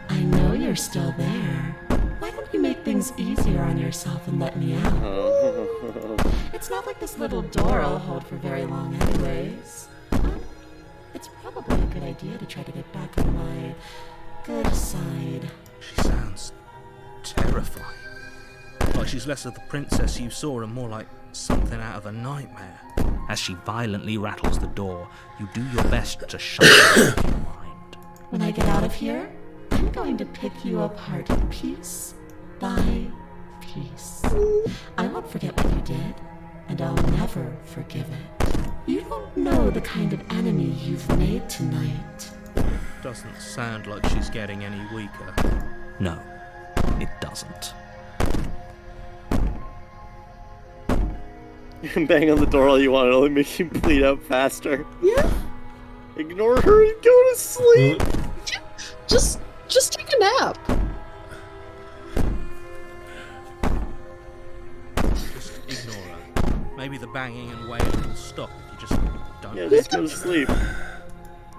I know you're still there. Why don't you make things easier on yourself and let me out? It's not like this little door will hold for very long anyways. It's probably a good idea idea to try to get back on my good side. She sounds terrifying. Like she's less of the princess you saw and more like something out of a nightmare. As she violently rattles the door, you do your best to shut her out of your mind. When I get out of here, I'm going to pick you apart piece by piece. I won't forget what you did, and I'll never forgive it. You don't know the kind of enemy you've made tonight. Doesn't sound like she's getting any weaker. No, it doesn't. Bang on the door all you want, it'll only make you bleed out faster. Yeah. Ignore her and go to sleep. Just take a nap. Just ignore her. Maybe the banging and wailing will stop if you just don't. Yeah, just go to sleep.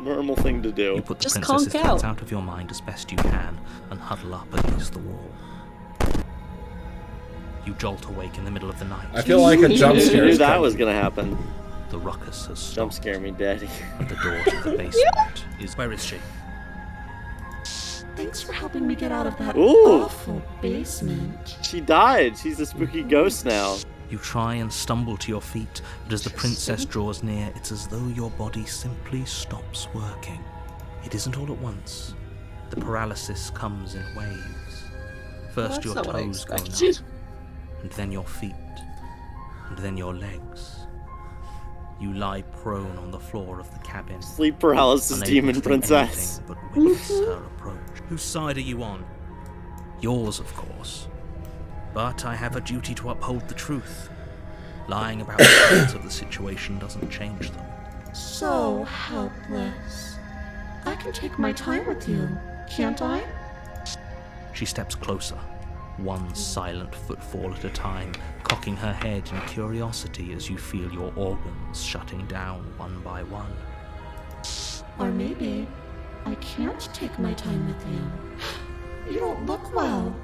Normal thing to do. You put the Just princess's conk thoughts out. out of your mind as best you can and huddle up against the wall. You jolt awake in the middle of the night. I feel like a jump I scare knew is that coming. was gonna happen. The ruckus has Jump stopped, scare me, daddy. and the door to the basement is... Where is she? Thanks for helping me get out of that Ooh. awful basement. She died. She's a spooky ghost now. You try and stumble to your feet, but as the princess draws near, it's as though your body simply stops working. It isn't all at once. The paralysis comes in waves. First That's your not what I toes go expected. numb, and then your feet, and then your legs. You lie prone on the floor of the cabin, Sleep paralysis, unable demon to think princess. anything but witness her approach. Whose side are you on? Yours, of course. But I have a duty to uphold the truth. Lying about the facts of the situation doesn't change them. So helpless. I can take my time with you, can't I? She steps closer, one silent footfall at a time, cocking her head in curiosity as you feel your organs shutting down one by one. Or maybe I can't take my time with you. You don't look well.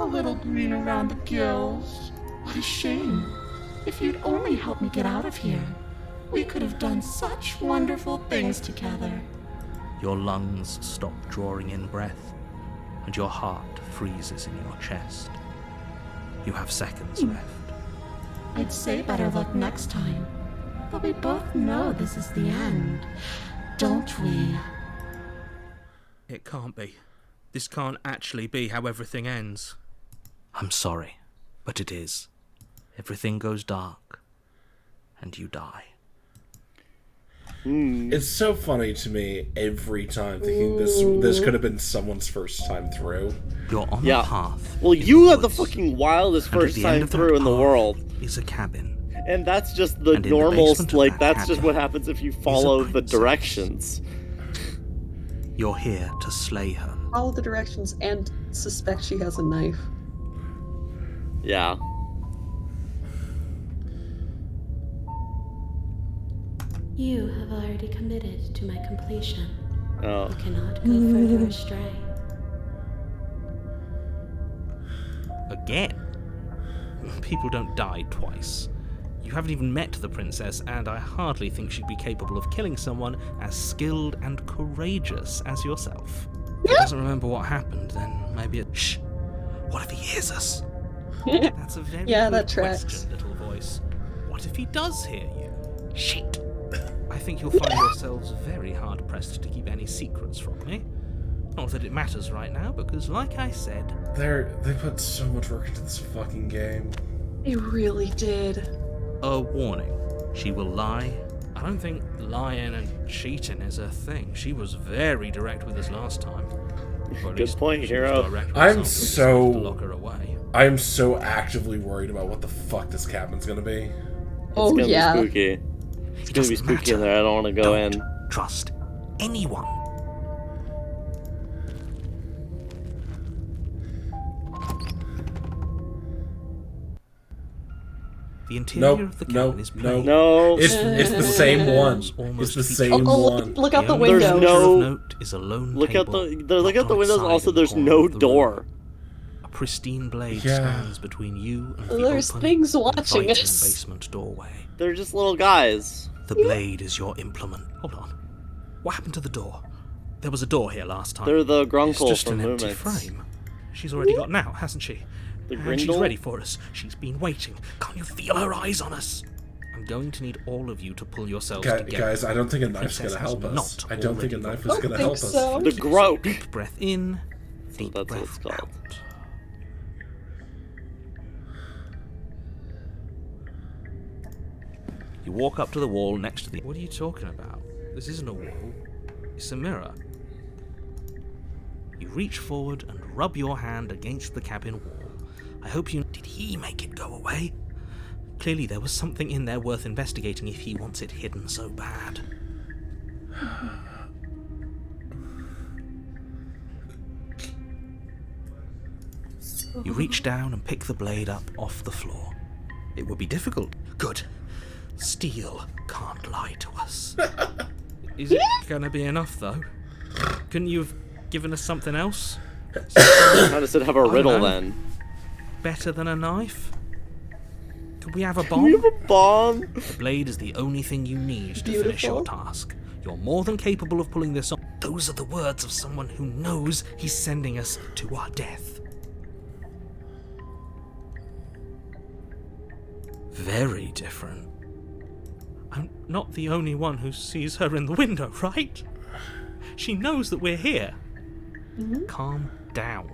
A little green around the gills. What a shame. If you'd only help me get out of here, we could have done such wonderful things together. Your lungs stop drawing in breath, and your heart freezes in your chest. You have seconds left. I'd say better luck next time. But we both know this is the end, don't we? It can't be. This can't actually be how everything ends. I'm sorry, but it is. Everything goes dark, and you die. It's so funny to me every time thinking this could have been someone's first time through. You're on Yeah. a path. Well, in you had the woods, fucking wildest and at first the time end of that through in the path world. is a cabin. And that's just the And in the normal, basement of like, that that's just cabin what happens if you follow the princess. directions. You're here to slay her. Follow the directions and suspect she has a knife. Yeah. You have already committed to my completion. Oh. You cannot go further astray. Again? People don't die twice. You haven't even met the princess, and I hardly think she'd be capable of killing someone as skilled and courageous as yourself. If he doesn't remember what happened, then maybe it... Shh! What if he hears us? That's a very Yeah, good that tracks. question, little voice. What if he does hear you? Shit! I think you'll find yourselves very hard-pressed to keep any secrets from me. Not that it matters right now, because like I said... They put so much work into this fucking game. They really did. A warning. She will lie. I don't think lying and cheating is her thing. She was very direct with us last time. Or at Good least point, she hero. was direct with I'm us after we so- decided to lock her away. I'm so actively worried about what the fuck this cabin's gonna be. It's Oh, gonna yeah. be spooky. It's gonna be doesn't spooky in matter. there. I don't want to go Don't in. trust anyone. The interior Nope, of the cabin nope, is nope. plain. No. It's the same one. Almost It's the feature- same Oh, one. look out the only There's window. no- of note is a lone Look out table look out the locked windows. outside Also, in the there's corner no of the door. room. A pristine blade Yeah. stands between you and the There's open, things watching inviting us. basement doorway. They're just little guys. The blade is your implement. Hold on. What happened to the door? There was a door here last time. They're the It's Grunkle just from an empty Movements. frame. She's already gotten out, hasn't she? The And she's Grindle? ready for us. She's been waiting. Can't you feel her eyes on us? I'm going to need all of you to pull yourselves together. Guys, I don't think a knife's Princess gonna help has us. not I don't think a already knife got is gonna think help so. us. The Grope. Deep breath in, So deep that's what breath it's called. out. You walk up to the wall next to the... What are you talking about? This isn't a wall. It's a mirror. You reach forward and rub your hand against the cabin wall. I hope you... Did he make it go away? Clearly there was something in there worth investigating if he wants it hidden so bad. You reach down and pick the blade up off the floor. It would be difficult. Good. Steel can't lie to us. Is it gonna be enough, though? Couldn't you have given us something else? How does it have a don't riddle know. then? Better than a knife? Could we have a We bomb? have a bomb. The blade is the only thing you need to finish your Beautiful. task. You're more than capable of pulling this off. Those are the words of someone who knows he's sending us to our death. Very different. I'm not the only one who sees her in the window, right? She knows that we're here. Calm down.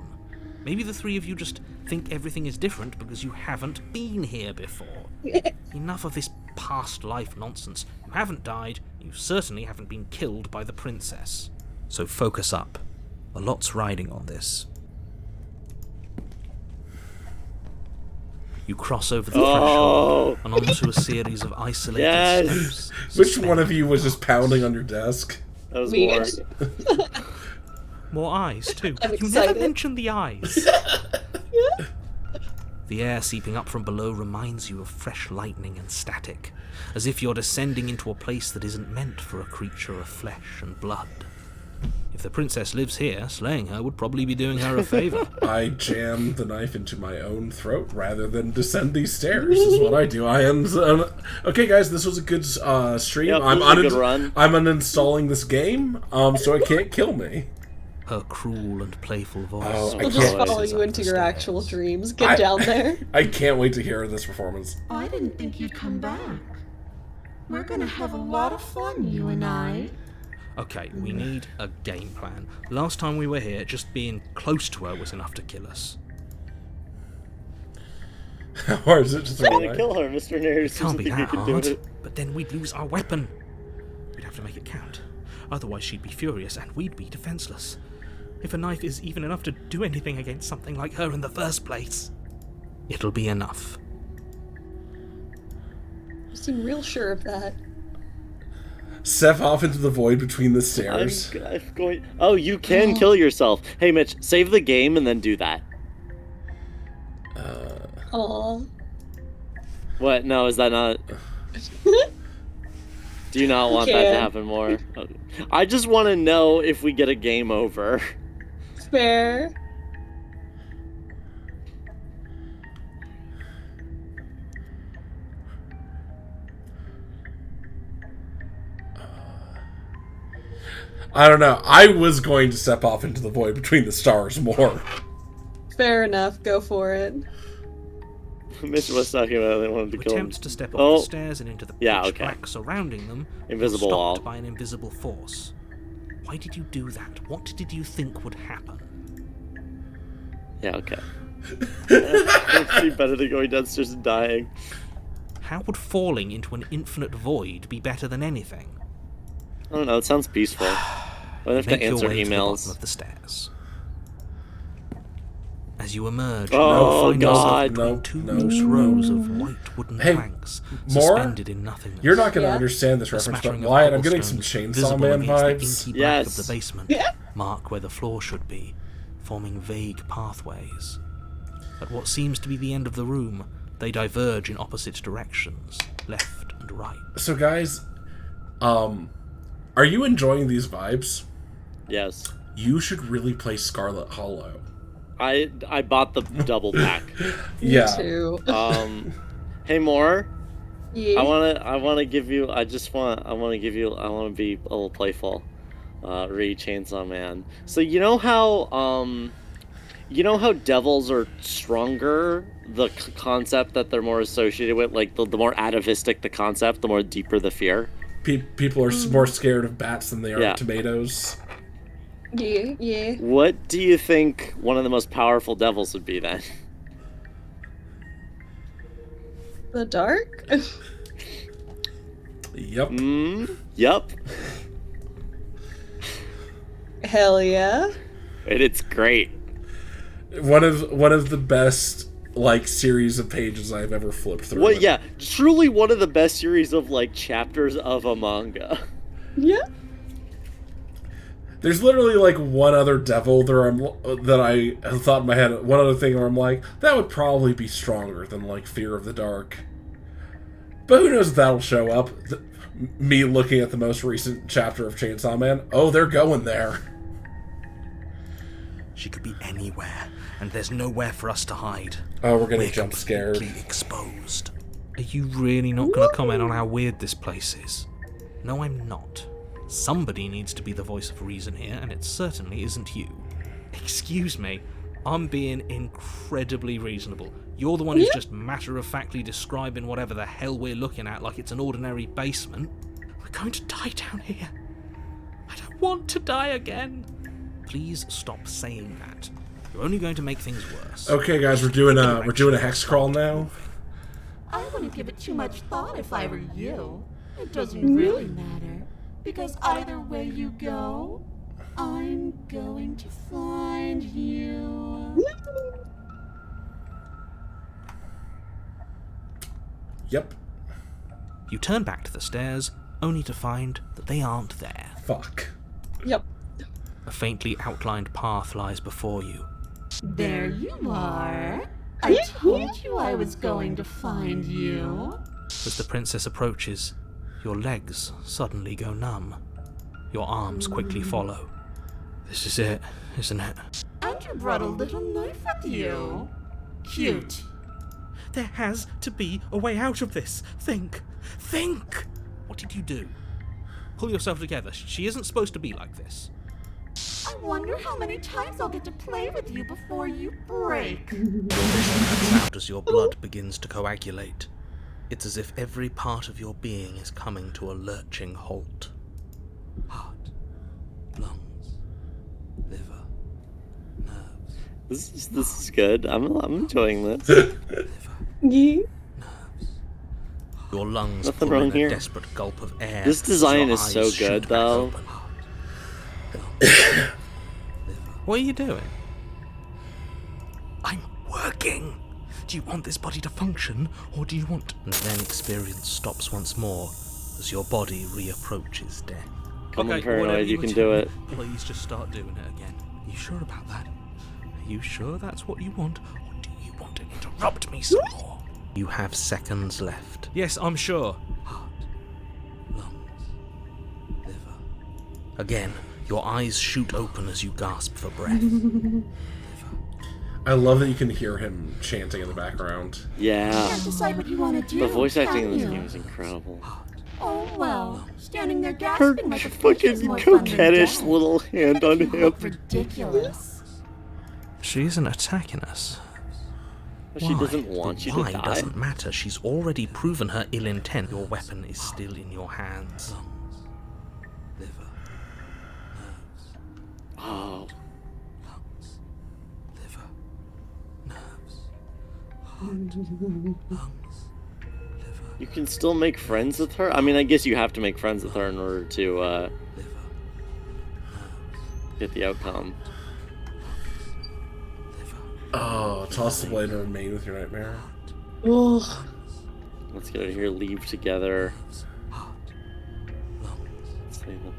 Maybe the three of you just think everything is different because you haven't been here before. Enough of this past life nonsense. You haven't died, you certainly haven't been killed by the princess. So focus up. A lot's riding on this. You cross over the threshold and onto a series of isolated Yes. steps. Which one of you was just pounding on your desk? That was Me. more. More eyes, too. I'm You never excited. mentioned the eyes. The air seeping up from below reminds you of fresh lightning and static, as if you're descending into a place that isn't meant for a creature of flesh and blood. If the princess lives here, slaying her would probably be doing her a favor. I jam the knife into my own throat rather than descend these stairs. Is what I do. I am. Okay, guys, this was a good stream. Yep, I'm this was a good run. I'm uninstalling this game, so it can't kill me. Her cruel and playful voice. Oh, I We'll just can't- follow you into your actual dreams. Get I- down there. I can't wait to hear this performance. I didn't think you'd come back. We're gonna have a lot of fun, you and I. Okay, we need a game plan. Last time we were here, just being close to her was enough to kill us. How hard is it to I'm throw gonna away? kill her, Mr. Nair. Can't be that can do hard. it. But then we'd lose our weapon. We'd have to make it count. Otherwise she'd be furious and we'd be defenseless. If a knife is even enough to do anything against something like her in the first place, it'll be enough. You seem real sure of that. Step off into the void between the stairs. I'm going. Oh, you can kill yourself. Hey, Mitch, save the game and then do that. Aww. What? No, is that not? Do you not want that to Can. happen more? Okay. I just want to know if we get a game over. Fair. I don't know. I was going to step off into the void between the stars more. Fair enough. Go for it. Mitch was talking about they wanted to You kill him. attempt to step up Oh. the stairs and into the Yeah, pitch okay. black surrounding them, Invisible you're wall. stopped by an invisible force. Why did you do that? What did you think would happen? Yeah, okay. It'd be better than going downstairs and dying. How would falling into an infinite void be better than anything? I don't know. It sounds peaceful. I have to Make your answer way to the bottom emails. of the stairs. As you emerge, Oh, you find God. yourself between No, two no, loose rows of white wooden Hey, planks more? suspended in nothingness. You're not going to Yeah. understand this A reference, but smattering of Wyatt, I'm getting some cobblestones Chainsaw visible Man against the vibes. inky black of Yes. the basement mark where the floor should be, forming vague pathways. At what seems to be the end of the room, they diverge in opposite directions, left and right. So, guys, are you enjoying these vibes? Yes. You should really play Scarlet Hollow. I bought the double pack. Yeah. Me too. Hey, Moore. Yeah. I wanna give you. I wanna be a little playful. Re Chainsaw Man. So you know how devils are stronger? The concept that they're more associated with, like the more atavistic the concept, the more deeper the fear. People are more scared of bats than they are Yeah. of tomatoes. Yeah. What do you think one of the most powerful devils would be then? The dark? Yep. Yep. Hell yeah. And it's great. One of the best like series of pages I've ever flipped through. Well, yeah, truly one of the best series of like chapters of a manga. Yeah. There's literally like one other devil that I thought in my head. One other thing where I'm like, that would probably be stronger than like Fear of the Dark. But who knows if that'll show up? Me looking at the most recent chapter of Chainsaw Man. Oh, they're going there. She could be anywhere, and there's nowhere for us to hide. Oh, we're getting jump scared. Exposed. Are you really not going to comment on how weird this place is? No, I'm not. Somebody needs to be the voice of reason here, and it certainly isn't you. Excuse me, I'm being incredibly reasonable. You're the one who's just matter-of-factly describing whatever the hell we're looking at like it's an ordinary basement. We're going to die down here. I don't want to die again. Please stop saying that. You're only going to make things worse. Okay, guys, we're doing a hex crawl now. I wouldn't give it too much thought if I were you. It doesn't really matter, because either way you go, I'm going to find you. Yep. You turn back to the stairs, only to find that they aren't there. Fuck. Yep. A faintly outlined path lies before you. There you are. I told you I was going to find you. As the princess approaches, your legs suddenly go numb. Your arms quickly follow. This is it, isn't it? And you brought a little knife with you. Cute. There has to be a way out of this. Think! What did you do? Pull yourself together. She isn't supposed to be like this. I wonder how many times I'll get to play with you before you break. Out as your blood begins to coagulate. It's as if every part of your being is coming to a lurching halt. Heart, lungs, liver, nerves. This is good. I'm enjoying this. Yeah. Your lungs Nothing pull wrong in a here. desperate gulp of air. This as design your is so eyes shoot good, back though. open. What are you doing? I'm working. Do you want this body to function, or do you want... And then experience stops once more, as your body reapproaches death. Come on, whatever Paranoid, you were can doing, do it. Please just start doing it again. Are you sure about that? Are you sure that's what you want, or do you want to interrupt me some more? You have seconds left. Yes, I'm sure. Heart, lungs, liver. Again, your eyes shoot open as you gasp for breath. I love that you can hear him chanting in the background. Yeah. Can't decide what you want to do. The voice acting can in this you? game is incredible. Oh well, standing there Her gasping like a fish is fucking more fun than coquettish death. little hand on You him. look ridiculous. She isn't attacking us. She doesn't want you to Why die. doesn't matter. She's already proven her ill intent. Your weapon is still in your hands. Liver, nerves, Oh. lungs, liver, nerves, heart, lungs, liver, You can still make friends with her? I mean, I guess you have to make friends with her in order to liver, get the outcome. liver. Oh, toss the blade and remain with your nightmare. Oh. Let's get out of here, leave together. Heart, lungs, Say that.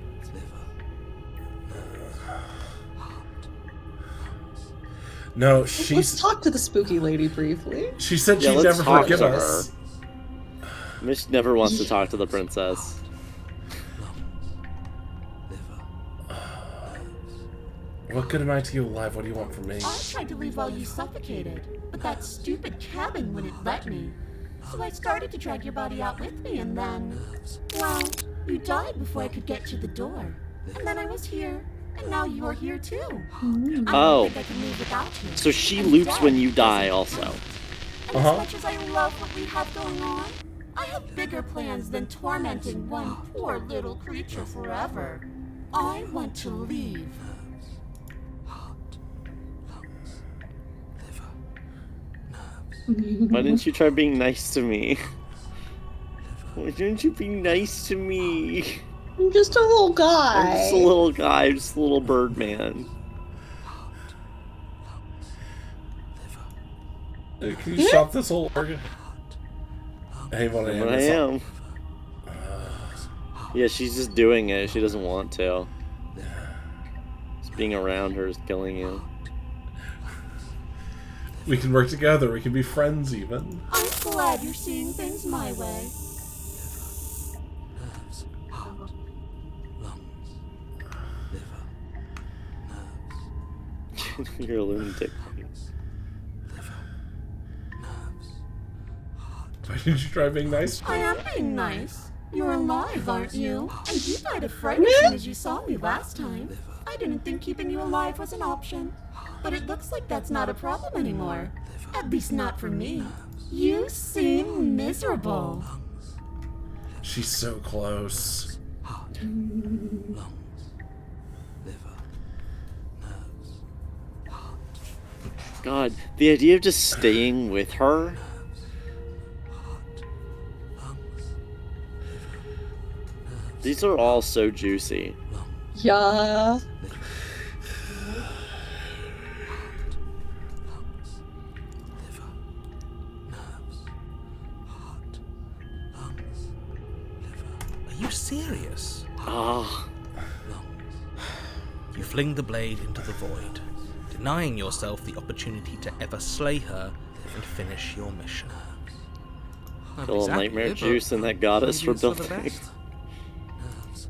No, Let's talk to the spooky lady briefly. She said Yeah, she'd let's never talk forgive to us. Mish never wants to talk to the princess. What good am I to you alive? What do you want from me? I tried to leave while you suffocated, but that stupid cabin wouldn't let me. So I started to drag your body out with me, and then... Well, you died before I could get to the door. And then I was here, and now you're here too. Oh. I don't think I can live without you. So she And loops death when you doesn't die, count. also. And as much as I love what we have going on, I have bigger plans than tormenting one poor little creature forever. I want to leave. Why didn't you try being nice to me? Why didn't you be nice to me? I'm just a little guy. I'm just a little guy, I'm just a little bird man. Can you stop this whole organ? Hey, what I am. Yeah, she's just doing it. She doesn't want to. Just being around her is killing you. We can work together. We can be friends, even. I'm glad you're seeing things my way. You're a lunatic. Why didn't you try being nice? I am being nice. You're alive, aren't you? And you died of fright as soon as you saw me last time. I didn't think keeping you alive was an option. But it looks like that's not a problem anymore. At least not for me. You seem miserable. She's so close. God, the idea of just staying with her. These are all so juicy. Yeah. Are you serious? Ah. You fling the blade into the void, denying yourself the opportunity to ever slay her and finish your mission. A little nightmare juice and that goddess for building.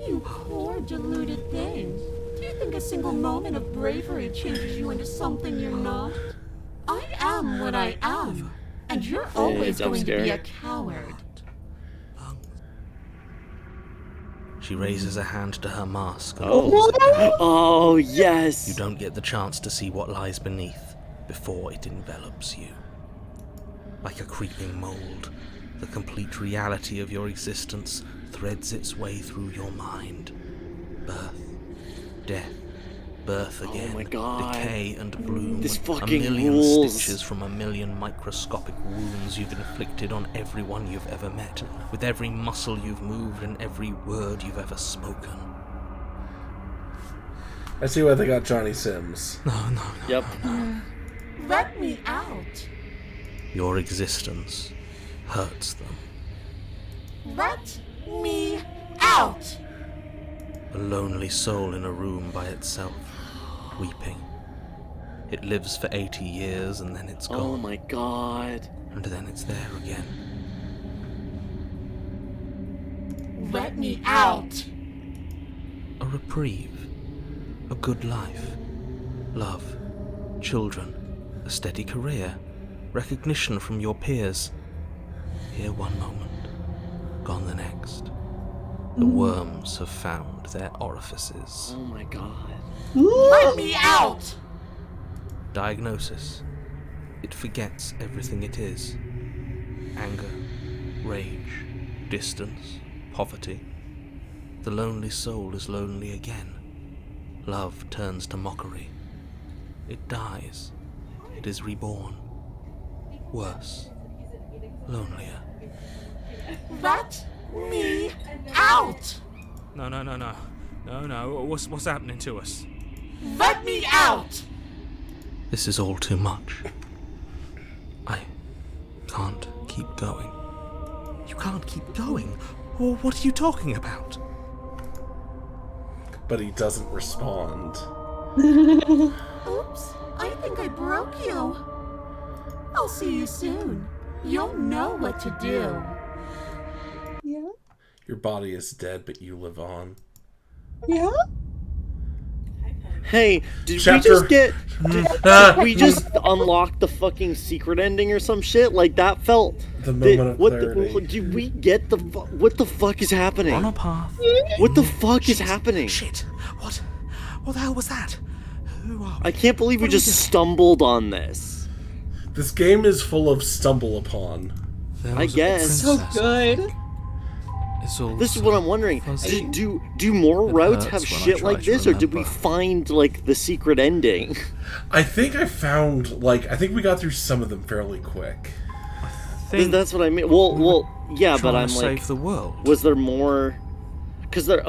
You poor deluded thing. Do you think a single moment of bravery changes you into something you're not? I am what I am, and you're always going to be a coward. She raises a hand to her mask. Oh, yes! You don't get the chance to see what lies beneath before it envelops you. Like a creeping mold, the complete reality of your existence threads its way through your mind. Birth, death, birth again, my God. decay and bloom, This a fucking million rules. stitches from a million microscopic wounds you've inflicted on everyone you've ever met, with every muscle you've moved and every word you've ever spoken. I see why they got Johnny Sims. No. Yep. Let me out. Your existence hurts them. Let me out. A lonely soul in a room by itself, weeping. It lives for 80 years and then it's gone. Oh my God. And then it's there again. Let me out. A reprieve. A good life. Love. Children. A steady career. Recognition from your peers. Here one moment. Gone the next. The worms have found their orifices. Oh my God. Let me out. Diagnosis. It forgets everything it is. Anger, rage, distance, poverty. The lonely soul is lonely again. Love turns to mockery. It dies. It is reborn. Worse. Lonelier. Let me out. No. What's happening to us? Let me out. This is all too much. I can't keep going. You can't keep going? Well, what are you talking about? But he doesn't respond. Oops, I think I broke you. I'll see you soon. You'll know what to do. Yeah? Your body is dead, but you live on. Yeah? Hey, did Chapter- we just unlock the fucking secret ending or some shit? Like, that felt... The moment of what clarity. Did we get the... What the fuck is happening? On a path. What the fuck is happening? Shit. What the hell was that? Who are we? I can't believe we just stumbled on this. This game is full of stumble upon. There I was a guess. So princess, I good. think. It's all This is so what I'm wondering. fuzzy. Do more It routes hurts have when I shit try like to this, or did we remember. find like the secret ending? I think I found, like, I think we got through some of them fairly quick. That's what I mean. Well, yeah, but Trying I'm to like, save the world. was there more? Because there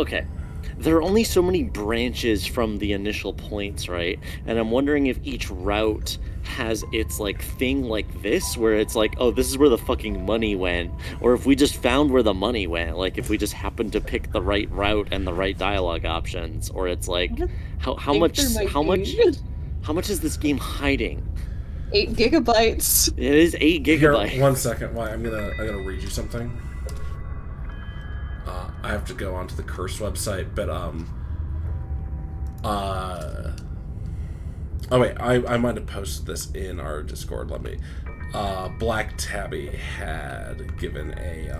are only so many branches from the initial points, right? And I'm wondering if each route has its like thing like this, where it's like, oh, this is where the fucking money went, or if we just found where the money went, like if we just happened to pick the right route and the right dialogue options, or it's like, how much is this game hiding? 8 gigabytes. It is 8 gigabytes. Here, 1 second. Why? I'm gonna read you something. I have to go onto the Curse website, but oh wait, I might have posted this in our Discord. Let me. Black Tabby had given a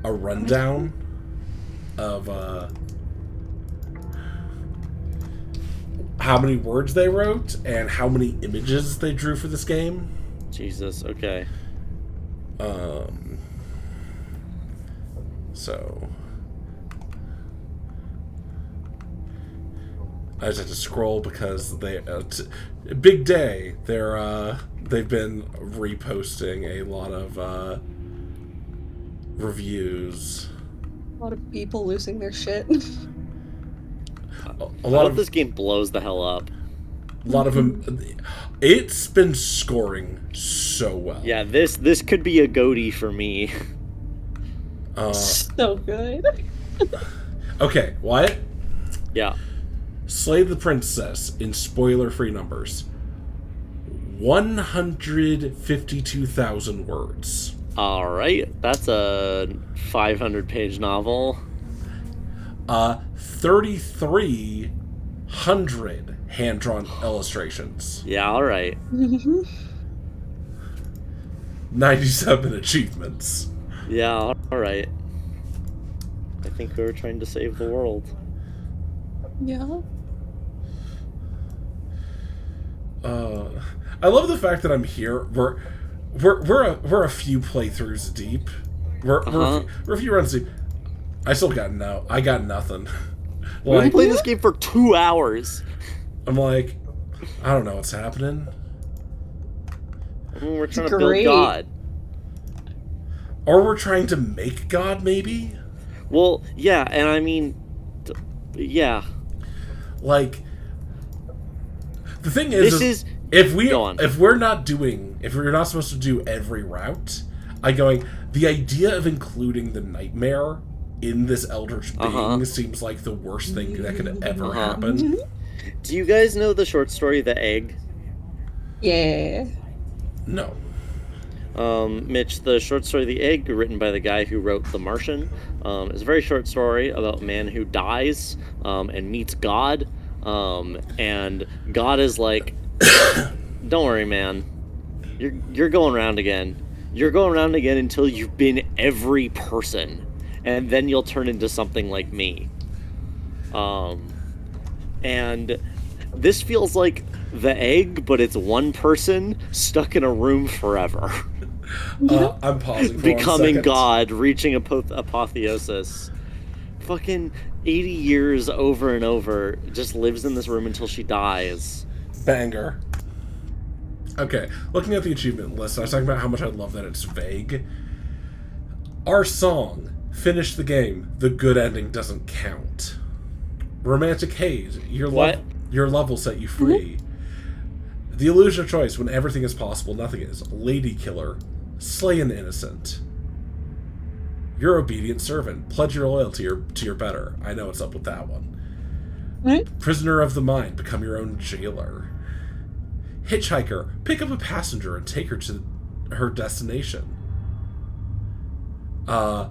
rundown of how many words they wrote and how many images they drew for this game. Jesus. Okay. So I just had to scroll because they big day. They've been reposting a lot of reviews. A lot of people losing their shit. A lot of this game blows the hell up. A lot of them. It's been scoring so well. Yeah, this could be a goatee for me. So good. Okay, Wyatt? Yeah. Slay the Princess in spoiler-free numbers. 152,000 words. Alright, that's a 500-page novel. 3,300 hand-drawn illustrations. Yeah, alright. 97 achievements. Yeah, alright. I think we were trying to save the world. Yeah. I love the fact that I'm here. We're a few playthroughs deep. We're a few runs deep. I got nothing. We've been playing this game for 2 hours. I'm like, I don't know what's happening. We're trying to build God. Or we're trying to make God, maybe? Well, yeah, and I mean, yeah. Like, the thing is if we're not supposed to do every route, the idea of including the nightmare in this eldritch being seems like the worst thing that could ever happen. Do you guys know the short story The Egg? Yeah. No. Mitch, the short story The Egg, written by the guy who wrote The Martian, is a very short story about a man who dies and meets God, and God is like, don't worry, man, you're going around again. You're going around again until you've been every person, and then you'll turn into something like me. And this feels like The Egg, but it's one person stuck in a room forever. I'm pausing for becoming 1 second. God, reaching apotheosis. Fucking 80 years over and over, just lives in this room until she dies. Banger. Okay, looking at the achievement list, I was talking about how much I love that it's vague. Our song, Finish the Game, the good ending doesn't count. Romantic Haze, your love will set you free. The illusion of choice, when everything is possible, nothing is. Lady Killer, slay an innocent. Your obedient servant, pledge your loyalty to your better. I know what's up with that one. Prisoner of the mind, become your own jailer. Hitchhiker, pick up a passenger and take her to her destination. The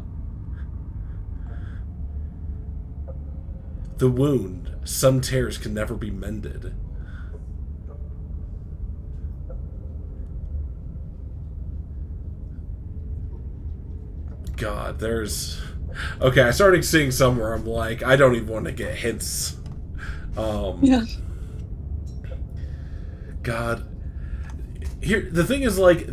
wound, some tears can never be mended. God, there's Okay, I started seeing somewhere I'm like, I don't even want to get hints. Yeah. God. Here, the thing is, like,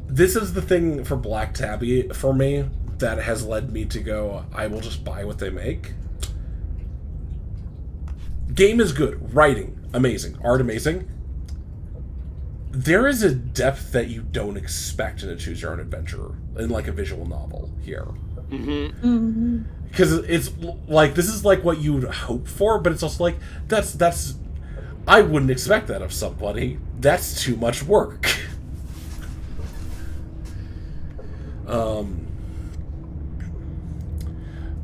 this is the thing for Black Tabby for me that has led me to go, I will just buy what they make. Game is good. Writing, amazing. Art, amazing. There is a depth that you don't expect in a Choose Your Own Adventure, in, like, a visual novel here. Mm-hmm. Because it's, like, this is, like, what you would hope for, but it's also, like, that's... I wouldn't expect that of somebody. That's too much work.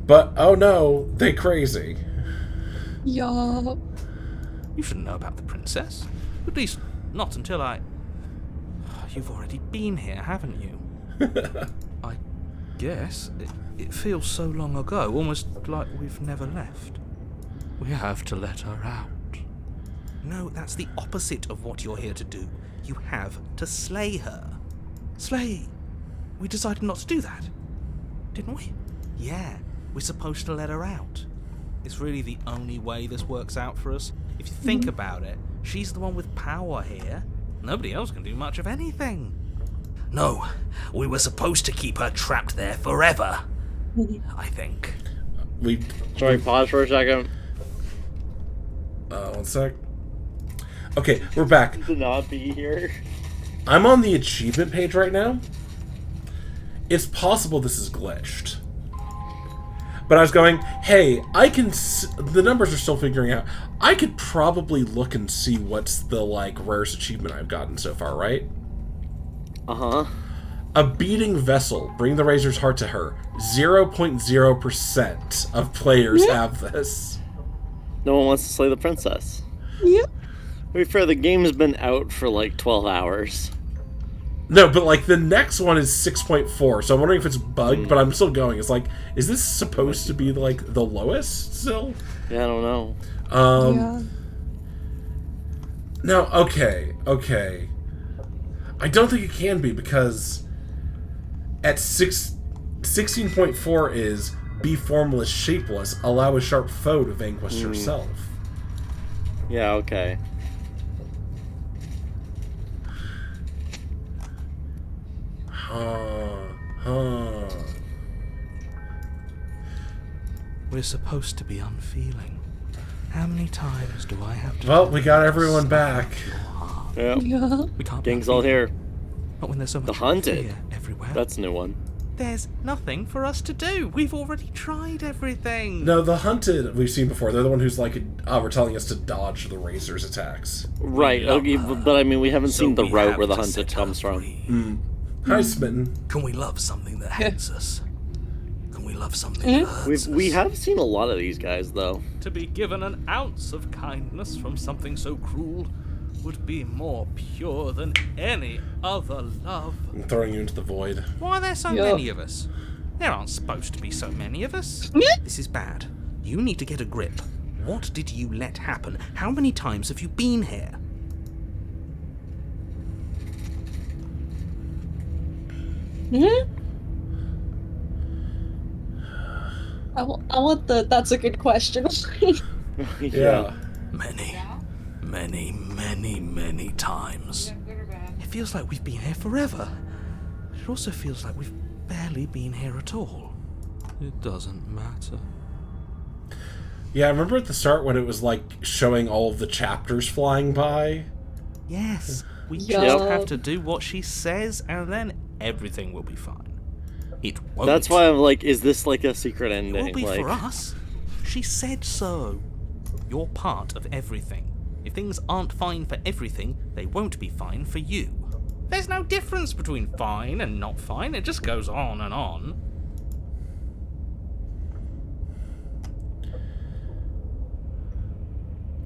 But, oh no, they crazy. Yup. You shouldn't know about the princess. At least, not until I... You've already been here, haven't you? I guess. It feels so long ago, almost like we've never left. We have to let her out. No, that's the opposite of what you're here to do. You have to slay her. Slay? We decided not to do that, didn't we? Yeah, we're supposed to let her out. It's really the only way this works out for us. If you think about it, she's the one with power here. Nobody else can do much of anything. No, we were supposed to keep her trapped there forever. I think. Sorry, pause for a second. 1 sec. Okay, we're back. To not be here. I'm on the achievement page right now. It's possible this is glitched. But I was going, hey, I can... the numbers are still figuring out. I could probably look and see what's the, like, rarest achievement I've gotten so far, right? Uh-huh. A beating vessel. Bring the Razor's heart to her. 0.0% of players have this. No one wants to slay the princess. Yep. To be fair, the game has been out for like 12 hours. No, but like the next one is 6.4, so I'm wondering if it's bugged, but I'm still going. It's like, is this supposed to be like the lowest still? Yeah, I don't know. Yeah. No, okay. I don't think it can be because at 16.4 is be formless, shapeless, allow a sharp foe to vanquish herself. Yeah, okay. We're supposed to be unfeeling. How many times do I have to... Well, we got everyone back. Yeah. We can't... Gang's all here. Not when there's so much The Hunted. fear everywhere. That's a new one. There's nothing for us to do. We've already tried everything. No, the Hunted we've seen before. They're the one who's like, we're telling us to dodge the Razor's attacks. Right, okay, but I mean, we haven't seen the route where the Hunted comes from. Hi, Smitten. Can we love something that hates us? Can we love something that hurts us? We have seen a lot of these guys, though. To be given an ounce of kindness from something so cruel would be more pure than any other love. I'm throwing you into the void. Why are there so many of us? There aren't supposed to be so many of us. This is bad. You need to get a grip. What did you let happen? How many times have you been here? I want the... That's a good question. Yeah. Many times. It feels like we've been here forever. But it also feels like we've barely been here at all. It doesn't matter. Yeah, I remember at the start when it was like showing all of the chapters flying by. Yes, we just have to do what she says and then everything will be fine. It won't. That's why I'm like, is this like a secret ending? It will be like... for us. She said so. You're part of everything. If things aren't fine for everything, they won't be fine for you. There's no difference between fine and not fine. It just goes on and on.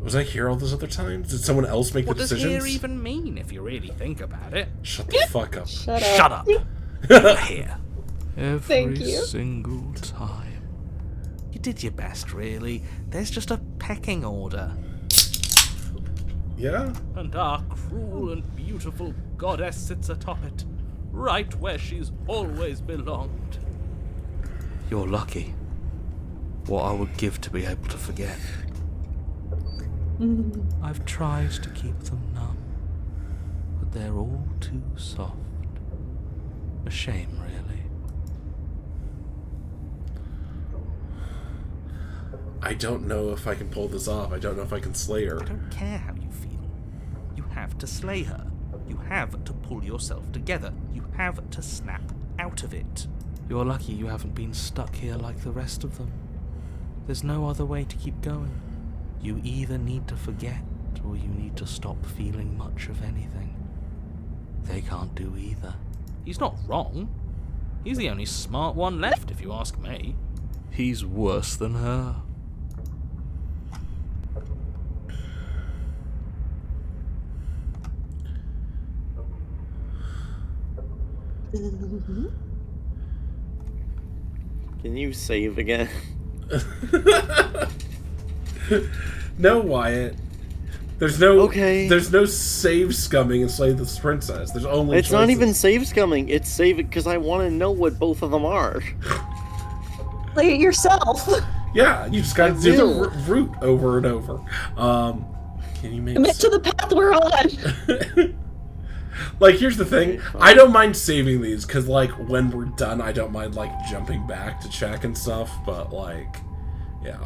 Was I here all those other times? Did someone else make the decisions? What does here even mean if you really think about it? Shut the fuck up. Shut up. You're here. Thank you. Single time. You did your best, really. There's just a pecking order. Yeah? And our cruel and beautiful goddess sits atop it, right where she's always belonged. You're lucky. What I would give to be able to forget. I've tried to keep them numb, but they're all too soft. A shame, really. I don't know if I can pull this off. I don't know if I can slay her. I don't care how you feel. You have to slay her. You have to pull yourself together. You have to snap out of it. You're lucky you haven't been stuck here like the rest of them. There's no other way to keep going. You either need to forget, or you need to stop feeling much of anything. They can't do either. He's not wrong. He's the only smart one left, if you ask me. He's worse than her. Can you save again? No, Wyatt. There's no Okay. There's no save scumming in Slay the Princess. There's only It's not choices. even save scumming. It's save it because I want to know what both of them are. Play it yourself. Yeah, you just got to I do the will. route over and over. Can you make Commit to the path we're on. Like, here's the thing. I don't mind saving these because, like, when we're done, I don't mind like jumping back to check and stuff. But like, yeah.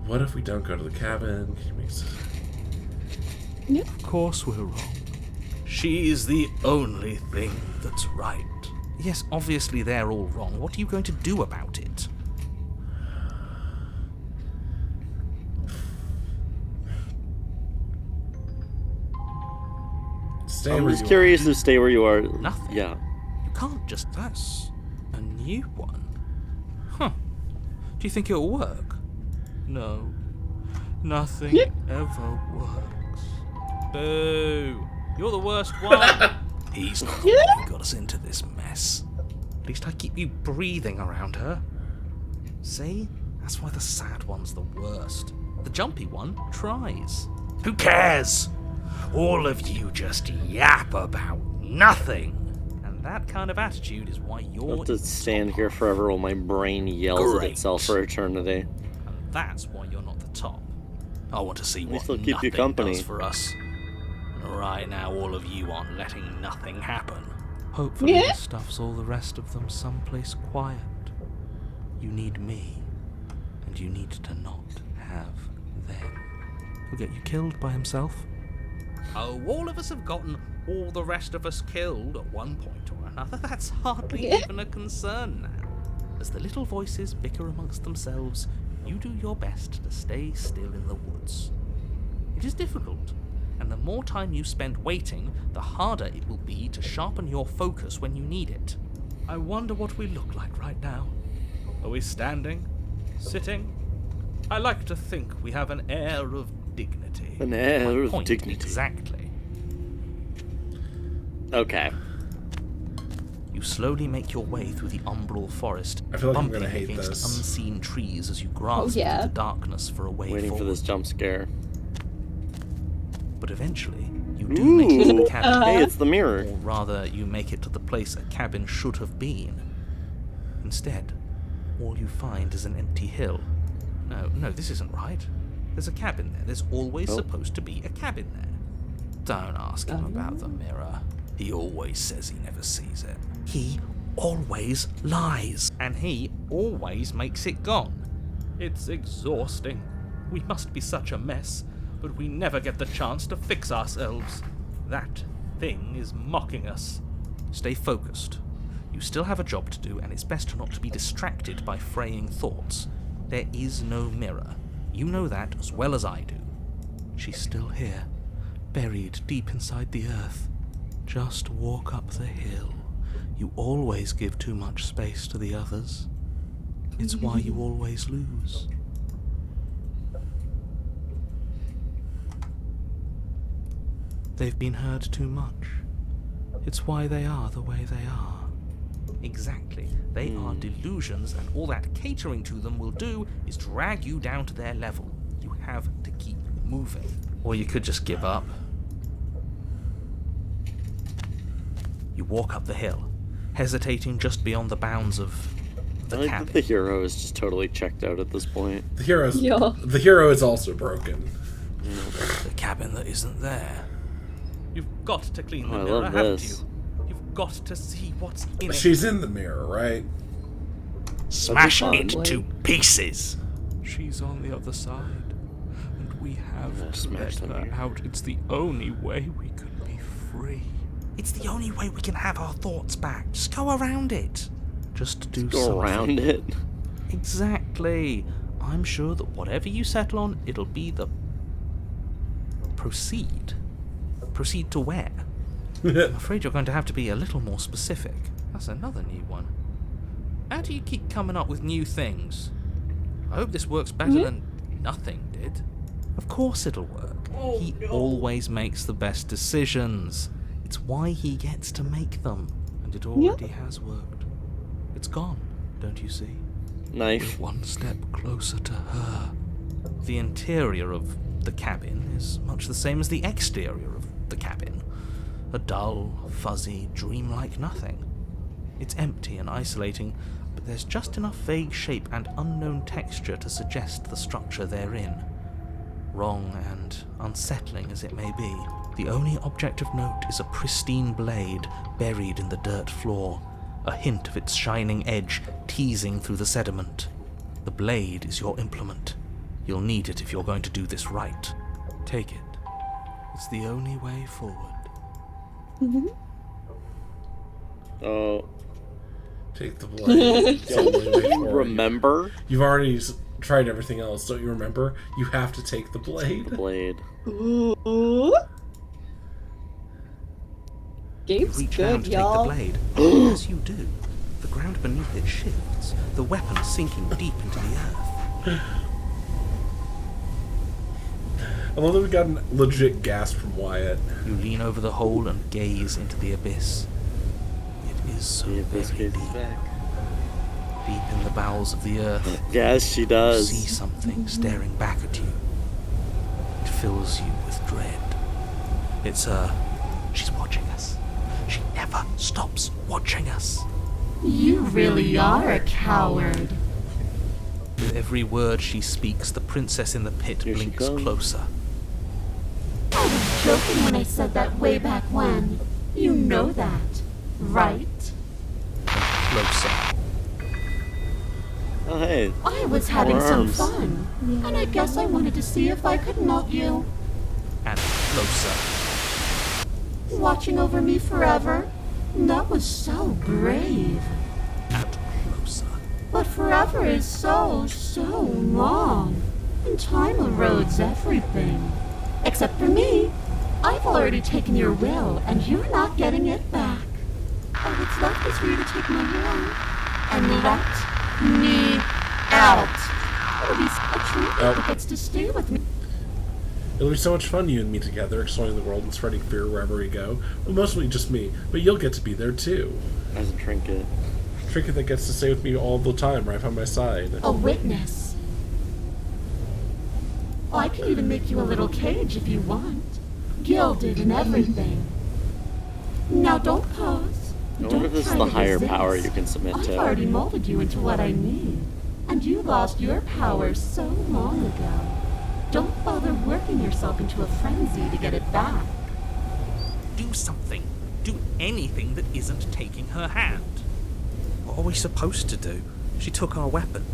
What if we don't go to the cabin? Can you make sense? Of course we're wrong. She's the only thing that's right. Yes, obviously they're all wrong. What are you going to do about it? Stay I'm where just you curious to stay where you are. Nothing. Yeah. You can't just... That's a new one. Huh. Do you think it'll work? No. Nothing ever works. Boo! You're the worst one! He's not the one who got us into this mess. At least I keep you breathing around her. See? That's why the sad one's the worst. The jumpy one tries. Who cares? All of you just yap about nothing. And that kind of attitude is why I'll you're... have to stand here forever while my brain yells at Great. itself for eternity. And that's why you're not the top. I want to see what least they'll keep you nothing company. does for us. And right now, all of you aren't letting nothing happen. Hopefully this stuffs all the rest of them someplace quiet. You need me, and you need to not have them. He'll get you killed by himself. Oh, all of us have gotten all the rest of us killed at one point or another. That's hardly even a concern now. As the little voices bicker amongst themselves, you do your best to stay still in the woods. It is difficult, and the more time you spend waiting, the harder it will be to sharpen your focus when you need it. I wonder what we look like right now. Are we standing? Sitting? I like to think we have an air of dignity. An air My of point dignity. Exactly. Okay. You slowly make your way through the umbral forest, I feel like I'm bumping gonna hate against this. unseen trees as you grasp yeah. into the darkness for a way Waiting forward. for this jump scare. But eventually, you do make it to the Ooh. cabin. Hey, it's the mirror. Or rather, you make it to the place a cabin should have been. Instead, all you find is an empty hill. No, this isn't right. There's a cabin there. There's always supposed to be a cabin there. Don't ask him about the mirror. He always says he never sees it. He always lies, and he always makes it gone. It's exhausting. We must be such a mess, but we never get the chance to fix ourselves. That thing is mocking us. Stay focused. You still have a job to do, and it's best not to be distracted by fraying thoughts. There is no mirror. You know that as well as I do. She's still here, buried deep inside the earth. Just walk up the hill. You always give too much space to the others. It's why you always lose. They've been hurt too much. It's why they are the way they are. Exactly. They are delusions, and all that catering to them will do is drag you down to their level. You have to keep moving. Or you could just give up. You walk up the hill, hesitating just beyond the bounds of the I like cabin. that the hero is just totally checked out at this point. The hero is also broken. The cabin that isn't there. You've got to clean the I mirror, love haven't this. you? You've got to see what's in it. She's in the mirror, right? Smash fun. it to pieces. She's on the other side, and we have to smash let the her mirror. out. It's the only way we can be free. It's the only way we can have our thoughts back. Just go around it. Just do Go something. around it. Exactly. I'm sure that whatever you settle on, it'll be the... Proceed. Proceed to where? I'm afraid you're going to have to be a little more specific. That's another new one. How do you keep coming up with new things? I hope this works better than nothing did. Of course it'll work. He always makes the best decisions. It's why he gets to make them. And it already has worked. It's gone, don't you see? Knife. We're one step closer to her. The interior of the cabin is much the same as the exterior of the cabin. A dull, fuzzy, dreamlike nothing. It's empty and isolating, but there's just enough vague shape and unknown texture to suggest the structure therein. Wrong and unsettling as it may be, the only object of note is a pristine blade buried in the dirt floor, a hint of its shining edge teasing through the sediment. The blade is your implement. You'll need it if you're going to do this right. Take it. It's the only way forward. Oh. Take the blade. It's the only way forward. Remember? You've already tried everything else, don't you remember? You have to take the blade. The blade. Ooh. Game's Reach down good, to y'all. take the blade. As you do, the ground beneath it shifts, the weapon sinking deep into the earth. I love that we got a legit gasp from Wyatt. You lean over the hole and gaze into the abyss. It is so very deep. Deep in the bowels of the earth. Yes, she You does. see something staring back at you. It fills you with dread. It's her. She's watching us. She never stops watching us. You really are a coward. With every word she speaks, the princess in the pit Here she blinks comes. closer. I was joking when I said that way back when. You know that, right? Closer. Oh, hey. I was having some arms. fun, and I guess I wanted to see if I could melt you. And closer. Watching over me forever? That was so brave. And closer. But forever is so long. And time erodes everything. Except for me. I've already taken your will, and you're not getting it back. All that's left is for you to take my hand and let me out. It'll be such a treat if it gets to stay with me. It'll be so much fun, you and me together, exploring the world and spreading fear wherever we go. Well, mostly just me, but you'll get to be there too. As a trinket. Trinket that gets to stay with me all the time, right by my side. A witness. I can even make you a little cage if you want. Gilded and everything. Now don't pause. I wonder if this is the higher power you can submit I've to. already molded you into what I need. And you lost your power so long ago. Don't bother working yourself into a frenzy to get it back. Do something. Do anything that isn't taking her hand. What are we supposed to do? She took our weapon.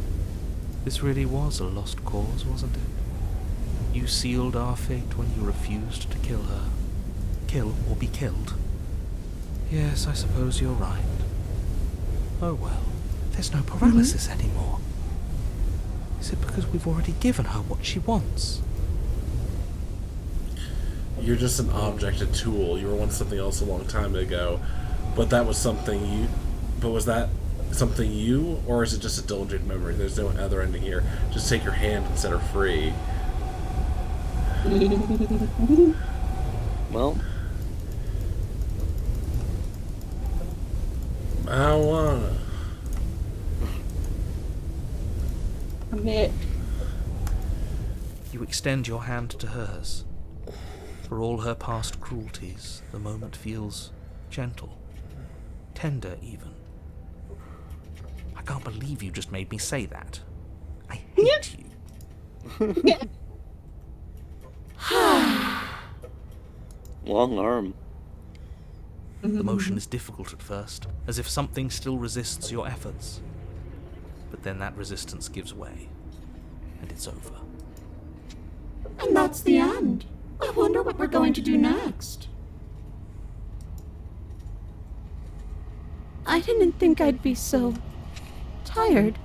This really was a lost cause, wasn't it? You sealed our fate when you refused to kill her. Kill or be killed. Yes, I suppose you're right. Oh well, there's no paralysis anymore. Is it because we've already given her what she wants? You're just an object, a tool. You were once something else a long time ago, but that was something you... But was that something you, or is it just a diligent memory? There's no other ending here. Just take your hand and set her free. Well, I don't wanna. Commit. You extend your hand to hers. For all her past cruelties, the moment feels gentle, tender even. I can't believe you just made me say that. I hate you. Long arm. The motion is difficult at first, as if something still resists your efforts. But then that resistance gives way, and it's over. And that's the end. I wonder what we're going to do next. I didn't think I'd be so tired.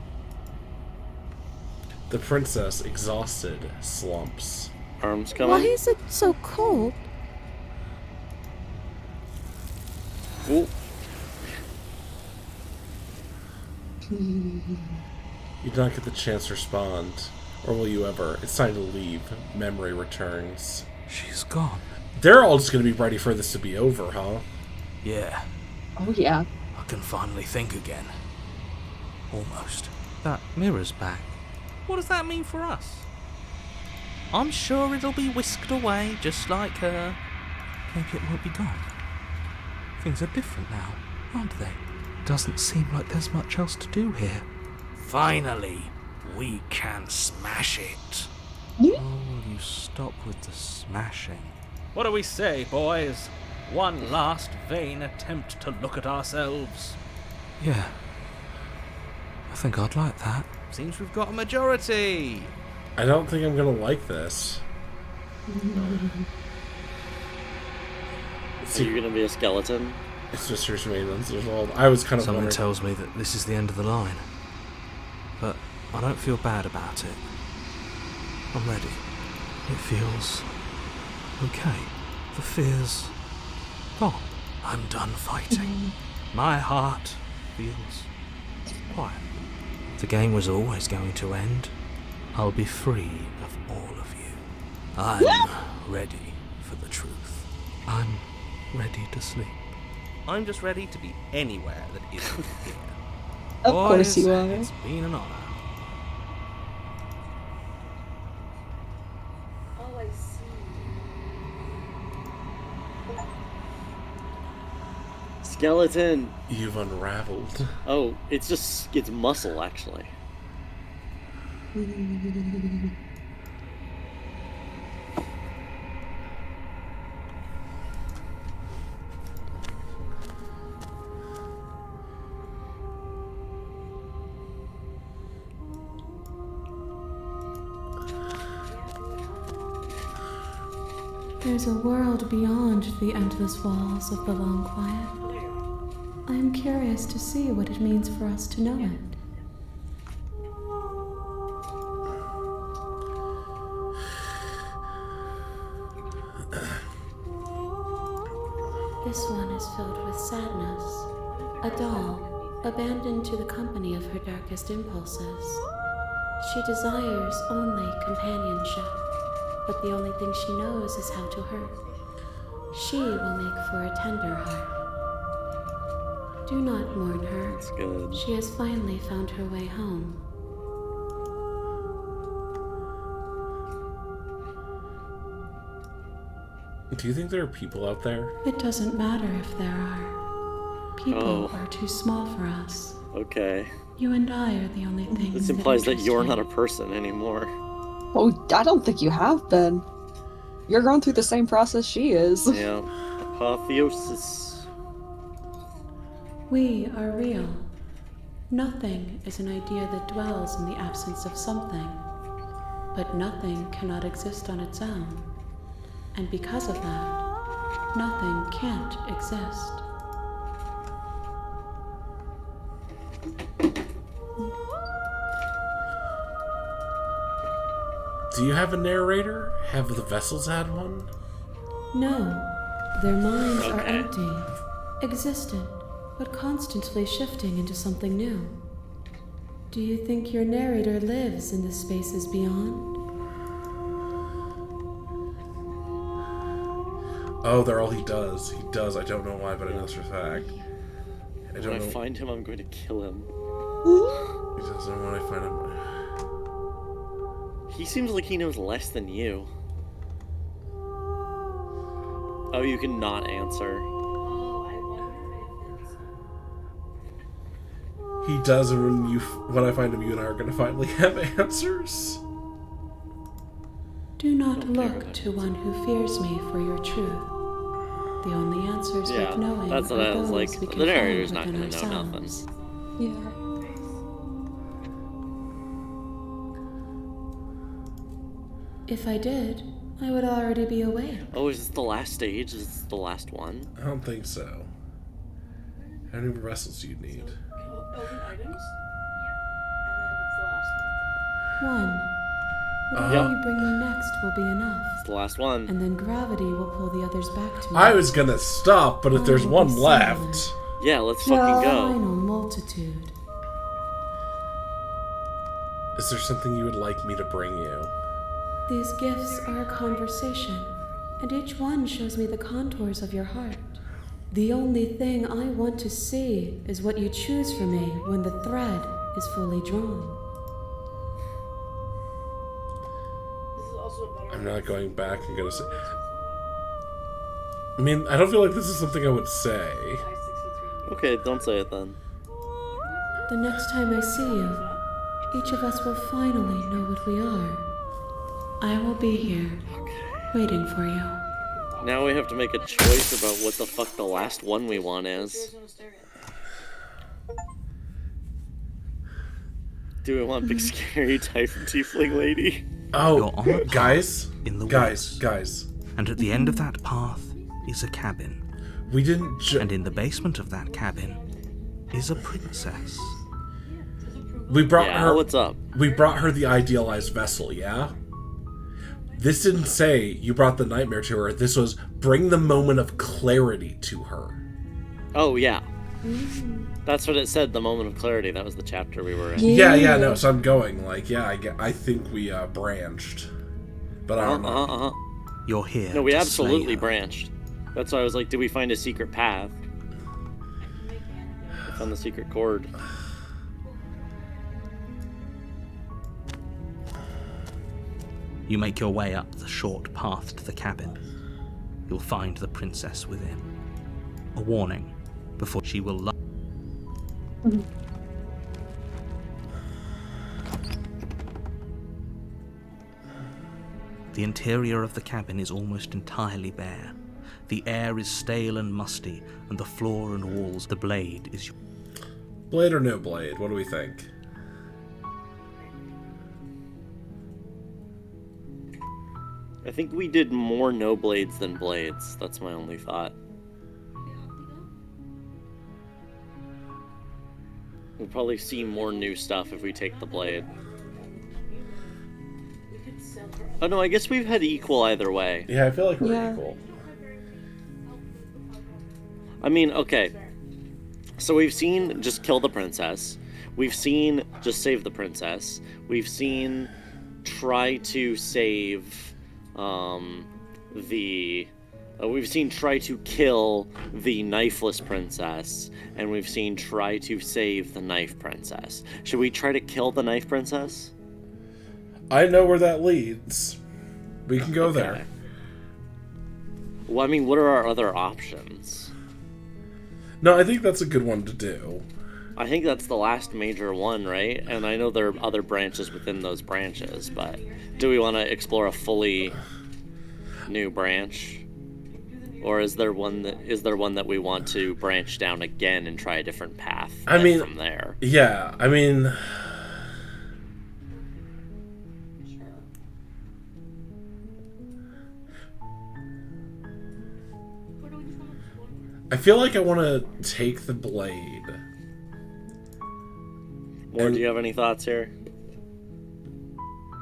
The princess, exhausted, slumps. Arms coming. Why is it so cold? Ooh. You do not get the chance to respond. Or will you ever? It's time to leave. Memory returns. She's gone. They're all just going to be ready for this to be over, huh? Yeah, Oh, yeah. I can finally think again. Almost. That mirror's back. What does that mean for us? I'm sure it'll be whisked away, just like her. Maybe it won't be gone. Things are different now, aren't they? Doesn't seem like there's much else to do here. Finally, we can smash it. Oh, will you stop with the smashing? What do we say, boys? One last vain attempt to look at ourselves. Yeah. I think I'd like that. Seems we've got a majority. I don't think I'm going to like this. So you're gonna be a skeleton? It's just your maintenance as well. I was kind of Something wondering. tells me that this is the end of the line. But I don't feel bad about it. I'm ready. It feels okay. The fear's gone. I'm done fighting. My heart feels quiet. The game was always going to end. I'll be free of all of you. I'm ready for the truth. I'm ready to sleep. I'm just ready to be anywhere that isn't here. Of course Boys, you are. It's been an honor. Oh, I see. Skeleton. You've unraveled. Oh, it's muscle actually. There's a world beyond the endless walls of the long quiet. I am curious to see what it means for us to know it. This one is filled with sadness. A doll, abandoned to the company of her darkest impulses. She desires only companionship, but the only thing she knows is how to hurt. She will make for a tender heart. Do not mourn her. That's good. She has finally found her way home. Do you think there are people out there? It doesn't matter if there are. People are too small for us. Okay. You and I are the only things This implies that interest you're you. not a person anymore. Oh, I don't think you have been. You're going through the same process she is. Yeah. Apotheosis. We are real. Nothing is an idea that dwells in the absence of something. But nothing cannot exist on its own. And because of that, nothing can't exist. Do you have a narrator? Have the vessels had one? No, their minds are Okay. empty, existent, but constantly shifting into something new. Do you think your narrator lives in the spaces beyond? Oh, they're all he does. He does. I don't know why, but I know this for a fact. I When don't I know. find him, I'm going to kill him. He doesn't know when I find him. He seems like he knows less than you. Oh, you can not answer. Oh, I wonder if it's He does, and when I find him, you and I are going to finally have answers. Do not look to one who fears me for your truth. The only answers worth knowing that's what are I was those like. we can The narrator's find not within going to know nothing. ourselves. Yeah. If I did, I would already be awake. Oh, is this the last stage? Is this the last one? I don't think so. How many vessels do you need? Open items. And then it's the last one. One. Whatever Yep. you bring me next will be enough. It's the last one. And then gravity will pull the others back to me. I was going to stop, but if there's one left... Yeah, let's fucking go. Final multitude. Is there something you would like me to bring you? These gifts are a conversation, and each one shows me the contours of your heart. The only thing I want to see is what you choose for me when the thread is fully drawn. This is also a better. I'm not going back and going to say... I mean, I don't feel like this is something I would say. Okay, don't say it then. The next time I see you, each of us will finally know what we are. I will be here, waiting for you. Now we have to make a choice about what the fuck the last one we want is. Do we want big scary type tiefling lady? Oh, You're on a guys, path in the guys, woods. guys. And at the end of that path is a cabin. We didn't And in the basement of that cabin is a princess. We brought Yeah, her. what's up? We brought her the idealized vessel, yeah? This didn't say you brought the nightmare to her. This was bring the moment of clarity to her. Oh, yeah. That's what it said, the moment of clarity. That was the chapter we were in. Yeah, no, so I'm going, like, yeah, I think we branched. But I don't know. You're here. No, we to absolutely slay her. branched. That's why I was like, did we find a secret path? I found the secret chord. You make your way up the short path to the cabin. You'll find the princess within. A warning before she will The interior of the cabin is almost entirely bare. The air is stale and musty, and the floor and walls, the blade is... Blade or no blade? What do we think? I think we did more no blades than blades. That's my only thought. We'll probably see more new stuff if we take the blade. Oh no, I guess we've had equal either way. Yeah, I feel like we're equal. I mean, okay. So we've seen just kill the princess. We've seen just save the princess. We've seen try to save we've seen try to kill the knifeless princess, and we've seen try to save the knife princess. Should we try to kill the knife princess? I know where that leads. We can go there. Well, I mean, what are our other options? No, I think that's a good one to do. I think that's the last major one, right? And I know there are other branches within those branches, but do we want to explore a fully new branch? Or is there one that we want to branch down again and try a different path from there? Yeah, I mean, I feel like I want to take the blade. Or do you have any thoughts here?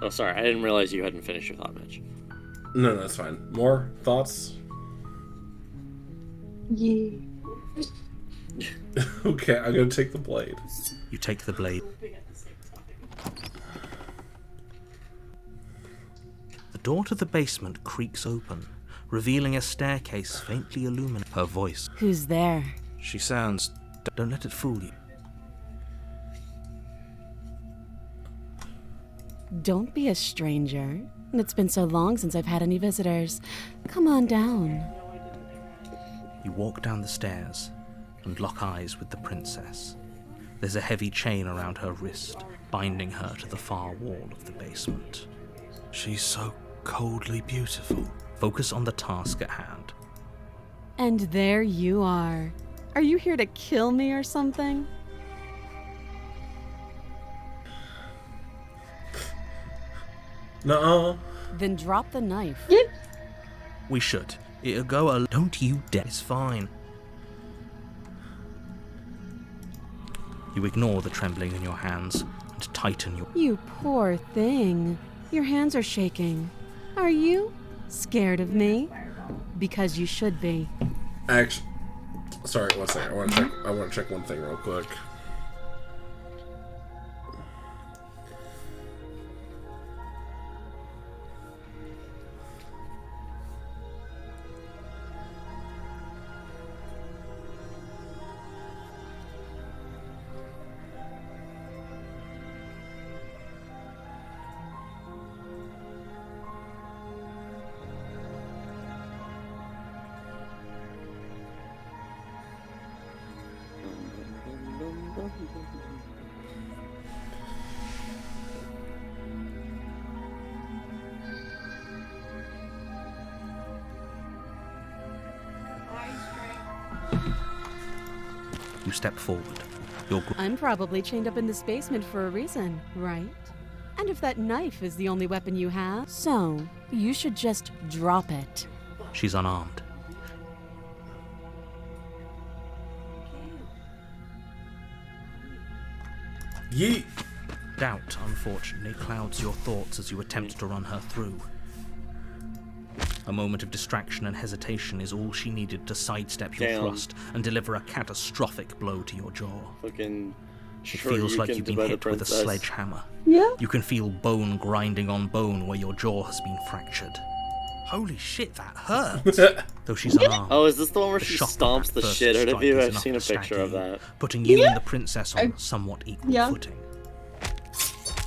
Oh, sorry, I didn't realize you hadn't finished your thought, Mitch. No, that's fine. More thoughts? Yeah. Okay, I'm gonna take the blade. You take the blade. The door to the basement creaks open, revealing a staircase faintly illuminated. Her voice. Who's there? She sounds... Don't let it fool you. Don't be a stranger. It's been so long since I've had any visitors. Come on down. You walk down the stairs and lock eyes with the princess. There's a heavy chain around her wrist, binding her to the far wall of the basement. She's so coldly beautiful. Focus on the task at hand. And there you are. Are you here to kill me or something? Nuh-uh. Then drop the knife. We should. It'll go a... Don't you dare. It's fine. You ignore the trembling in your hands and tighten your... You poor thing. Your hands are shaking. Are you scared of me? Because you should be. Actually, sorry, one second. I want to check one thing real quick. You step forward. I'm probably chained up in this basement for a reason, right? And if that knife is the only weapon you have, so you should just drop it. She's unarmed. Yeet. Doubt, unfortunately, clouds your thoughts as you attempt to run her through. A moment of distraction and hesitation is all she needed to sidestep your thrust and deliver a catastrophic blow to your jaw. Fucking it feels like you've been hit with a sledgehammer. Yeah. You can feel bone grinding on bone where your jaw has been fractured. Holy shit, that hurt! Though she's unarmed. Oh, is this the one where she shock of stomps that the first shit out of strike you? is I've enough seen a to stagger picture of you, that. putting you and the princess on somewhat equal footing.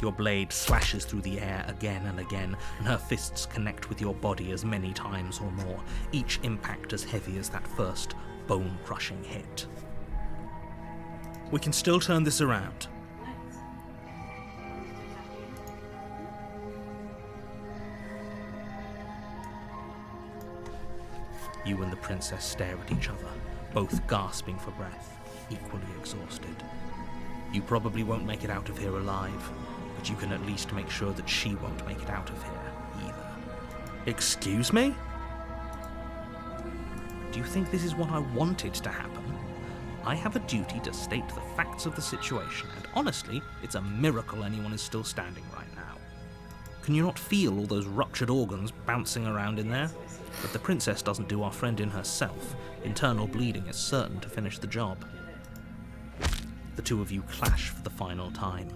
Your blade slashes through the air again and again, and her fists connect with your body as many times or more, each impact as heavy as that first bone-crushing hit. We can still turn this around. You and the princess stare at each other, both gasping for breath, equally exhausted. You probably won't make it out of here alive, but you can at least make sure that she won't make it out of here either. Excuse me? Do you think this is what I wanted to happen? I have a duty to state the facts of the situation, and honestly, it's a miracle anyone is still standing right now. Can you not feel all those ruptured organs bouncing around in there? If the princess doesn't do our friend in herself, internal bleeding is certain to finish the job. The two of you clash for the final time.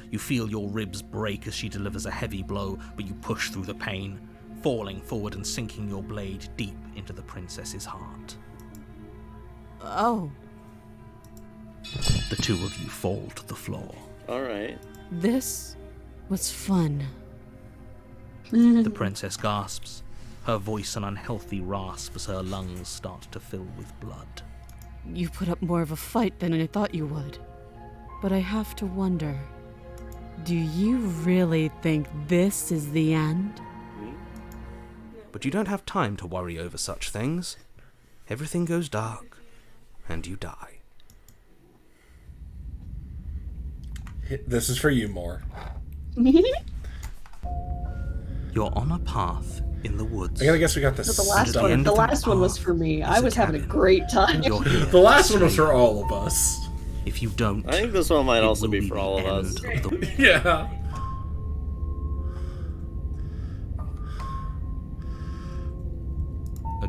You feel your ribs break as she delivers a heavy blow, but you push through the pain, falling forward and sinking your blade deep into the princess's heart. Oh. The two of you fall to the floor. Alright. This was fun. The princess gasps, her voice an unhealthy rasp as her lungs start to fill with blood. You put up more of a fight than I thought you would. But I have to wonder, do you really think this is the end? But you don't have time to worry over such things. Everything goes dark, and you die. This is for you, Moore. You're on a path in the woods. I gotta guess we got this. But the last one was for me. I was having a great time. The last one was for all of us. If you don't, I think this one might also be for all of us. Yeah.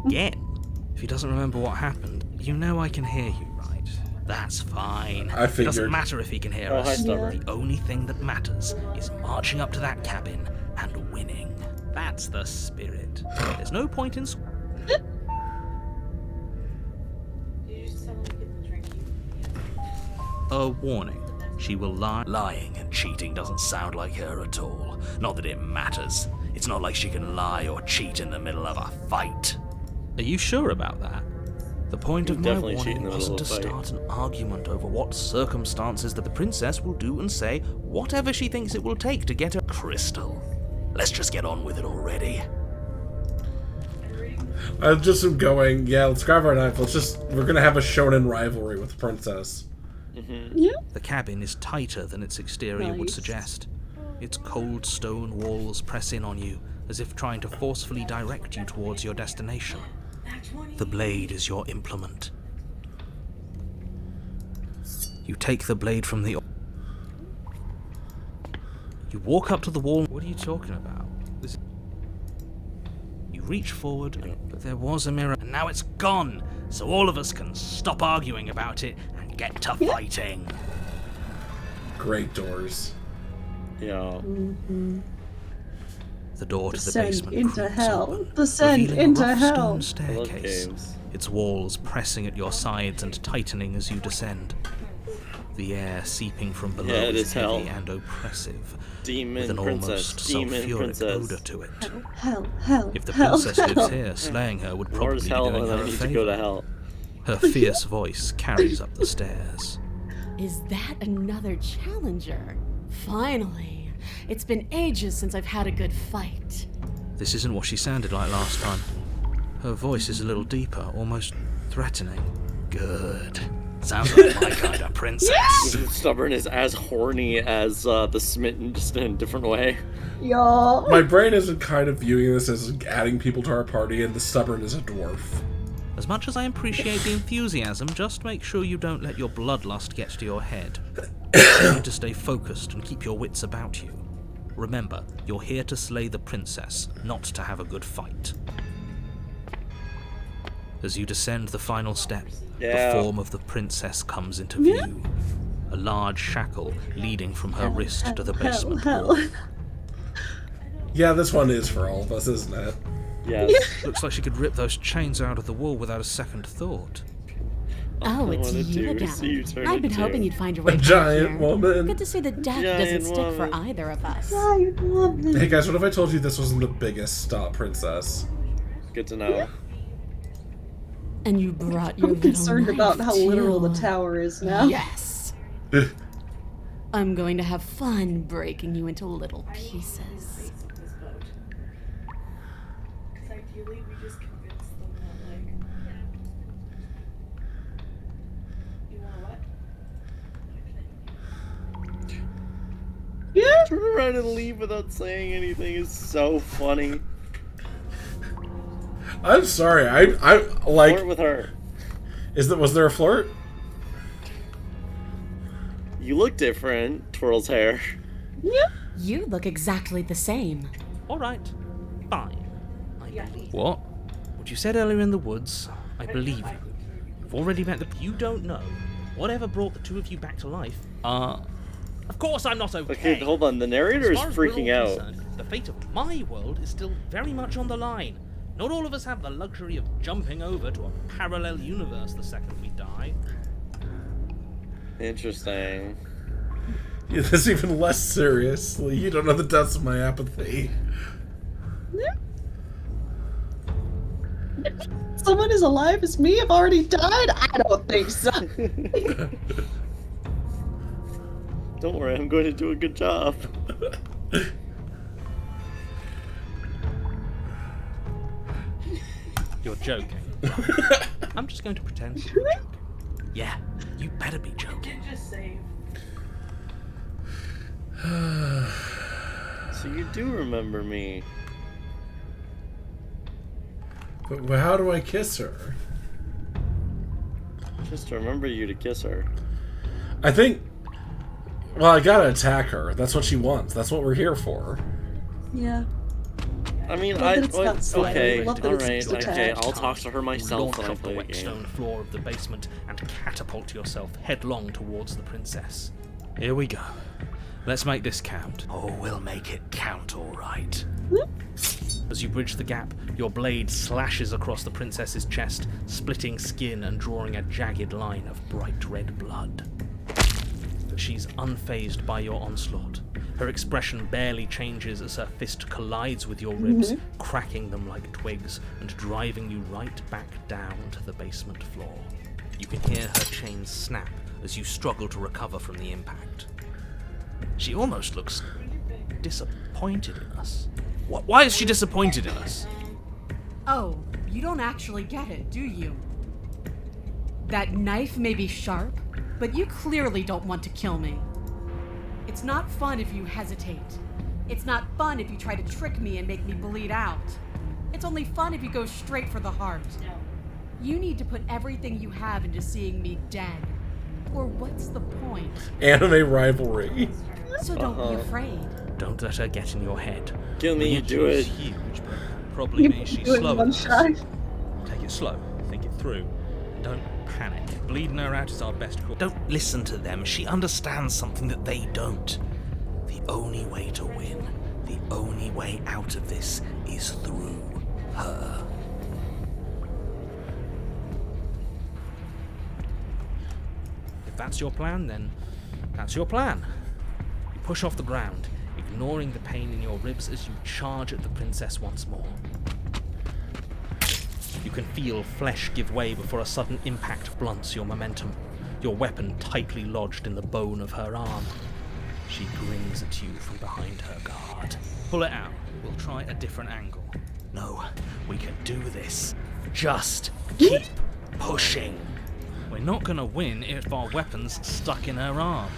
Again? If he doesn't remember what happened, you know I can hear you, right? That's fine. I figured. It doesn't matter if he can hear us. The only thing that matters is marching up to that cabin and winning. That's the spirit. There's no point in... A warning. She will lie. Lying and cheating doesn't sound like her at all. Not that it matters. It's not like she can lie or cheat in the middle of a fight. Are you sure about that? The point of my Definitely cheat in warning the wasn't middle to of a fight. start an argument over what circumstances that the princess will do and say whatever she thinks it will take to get her. Crystal, let's just get on with it already. I just am going, yeah, let's grab our knife. We're gonna have a shonen rivalry with the princess. Yeah. The cabin is tighter than its exterior would Nice. suggest. Its cold stone walls press in on you, as if trying to forcefully direct you towards your destination. The blade is your implement. You take the blade from the... You walk up to the wall... What are you talking about? You reach forward, but there was a mirror, and now it's gone, so all of us can stop arguing about it and get to fighting. Great doors. Yeah. The door to the Descend basement into creaks hell. open, Descend revealing into a rough hell. stone I love staircase, games. its walls pressing at your sides and tightening as you descend. The air seeping from below Yeah, it is is heavy hell. and oppressive, Demon with an princess. almost Demon sulphuric princess. odor to it. Hell. If the hell, princess hell. lives here, slaying her would probably Where's be hell doing and her I a need to go to favor. hell? Her fierce voice carries up the stairs. Is that another challenger? Finally. It's been ages since I've had a good fight. This isn't what she sounded like last time. Her voice is a little deeper, almost threatening. Good. Sounds like my kind of princess. Stubborn is as horny as the smitten, just in a different way. Y'all. My brain isn't kind of viewing this as adding people to our party, and the stubborn is a dwarf. As much as I appreciate the enthusiasm, just make sure you don't let your bloodlust get to your head. You need to stay focused and keep your wits about you. Remember, you're here to slay the princess, not to have a good fight. As you descend the final step, the form of the princess comes into view. A large shackle leading from her wrist to the basement wall. Yeah, this one is for all of us, isn't it? Yes. Looks like she could rip those chains out of the wall without a second thought. Oh, it's wanna you do is see you again. turn I've been into hoping you'd find your way a back giant here. woman. Good to see that death Giant doesn't stick woman. for either of us. Giant woman. Hey guys, what if I told you this wasn't the biggest princess? Good to know. And you brought your I'm little concerned knife, about how literal the too. tower is now. Yes. I'm going to have fun breaking you into little pieces. Ideally, we just convince them that, like, you want what? Yeah. Turn around and leave without saying anything is so funny. I'm sorry, I like. Flirt with her. Was there a flirt? You look different. Twirls hair. Yeah. You look exactly the same. Alright, fine. I believe. What? What you said earlier in the woods, I believe you. I've already met the... You don't know. Whatever brought the two of you back to life... Of course I'm not okay. Okay, hold on. The narrator As is far as we're freaking all out. concerned, the fate of my world is still very much on the line. Not all of us have the luxury of jumping over to a parallel universe the second we die. Interesting. Yeah, this is even less seriously. You don't know the depths of my apathy. Someone as alive as me have already died? I don't think so. Don't worry, I'm going to do a good job. You're joking. I'm just going to pretend you're joking. Yeah, you better be joking. Just save. So you do remember me. But how do I kiss her? Just remember you to kiss her. I think. Well, I gotta attack her. That's what she wants. That's what we're here for. Yeah. I mean, Love that it's not sweaty. okay, Love that it's alright, just okay, attached. I'll talk to her myself Launch when I off the play the wet game. stone floor of the basement and catapult yourself headlong towards the princess. Here we go. Let's make this count. Oh, we'll make it count, all right. As you bridge the gap, your blade slashes across the princess's chest, splitting skin and drawing a jagged line of bright red blood. she's unfazed by your onslaught. Her expression barely changes as her fist collides with your ribs, cracking them like twigs and driving you right back down to the basement floor. You can hear her chains snap as you struggle to recover from the impact. She almost looks disappointed in us. Why is she disappointed in us? Oh, you don't actually get it, do you? That knife may be sharp, but you clearly don't want to kill me. It's not fun if you hesitate. It's not fun if you try to trick me and make me bleed out. It's only fun if you go straight for the heart. You need to put everything you have into seeing me dead. Or what's the point? Anime rivalry. So don't be afraid. Don't let her get in your head. Kill me, The do injury is it. huge, but probably means she's Do it in slower one than us. shot. Take it slow. Think it through. Don't panic. Bleeding her out is our best course. Don't listen to them. She understands something that they don't. The only way to win, the only way out of this is through her. If that's your plan, then that's your plan. You push off the ground, ignoring the pain in your ribs as you charge at the princess once more. You can feel flesh give way before a sudden impact blunts your momentum, your weapon tightly lodged in the bone of her arm. She grins at you from behind her guard. Pull it out. We'll try a different angle. No, we can do this. Just keep pushing. We're not gonna win if our weapon's stuck in her arm.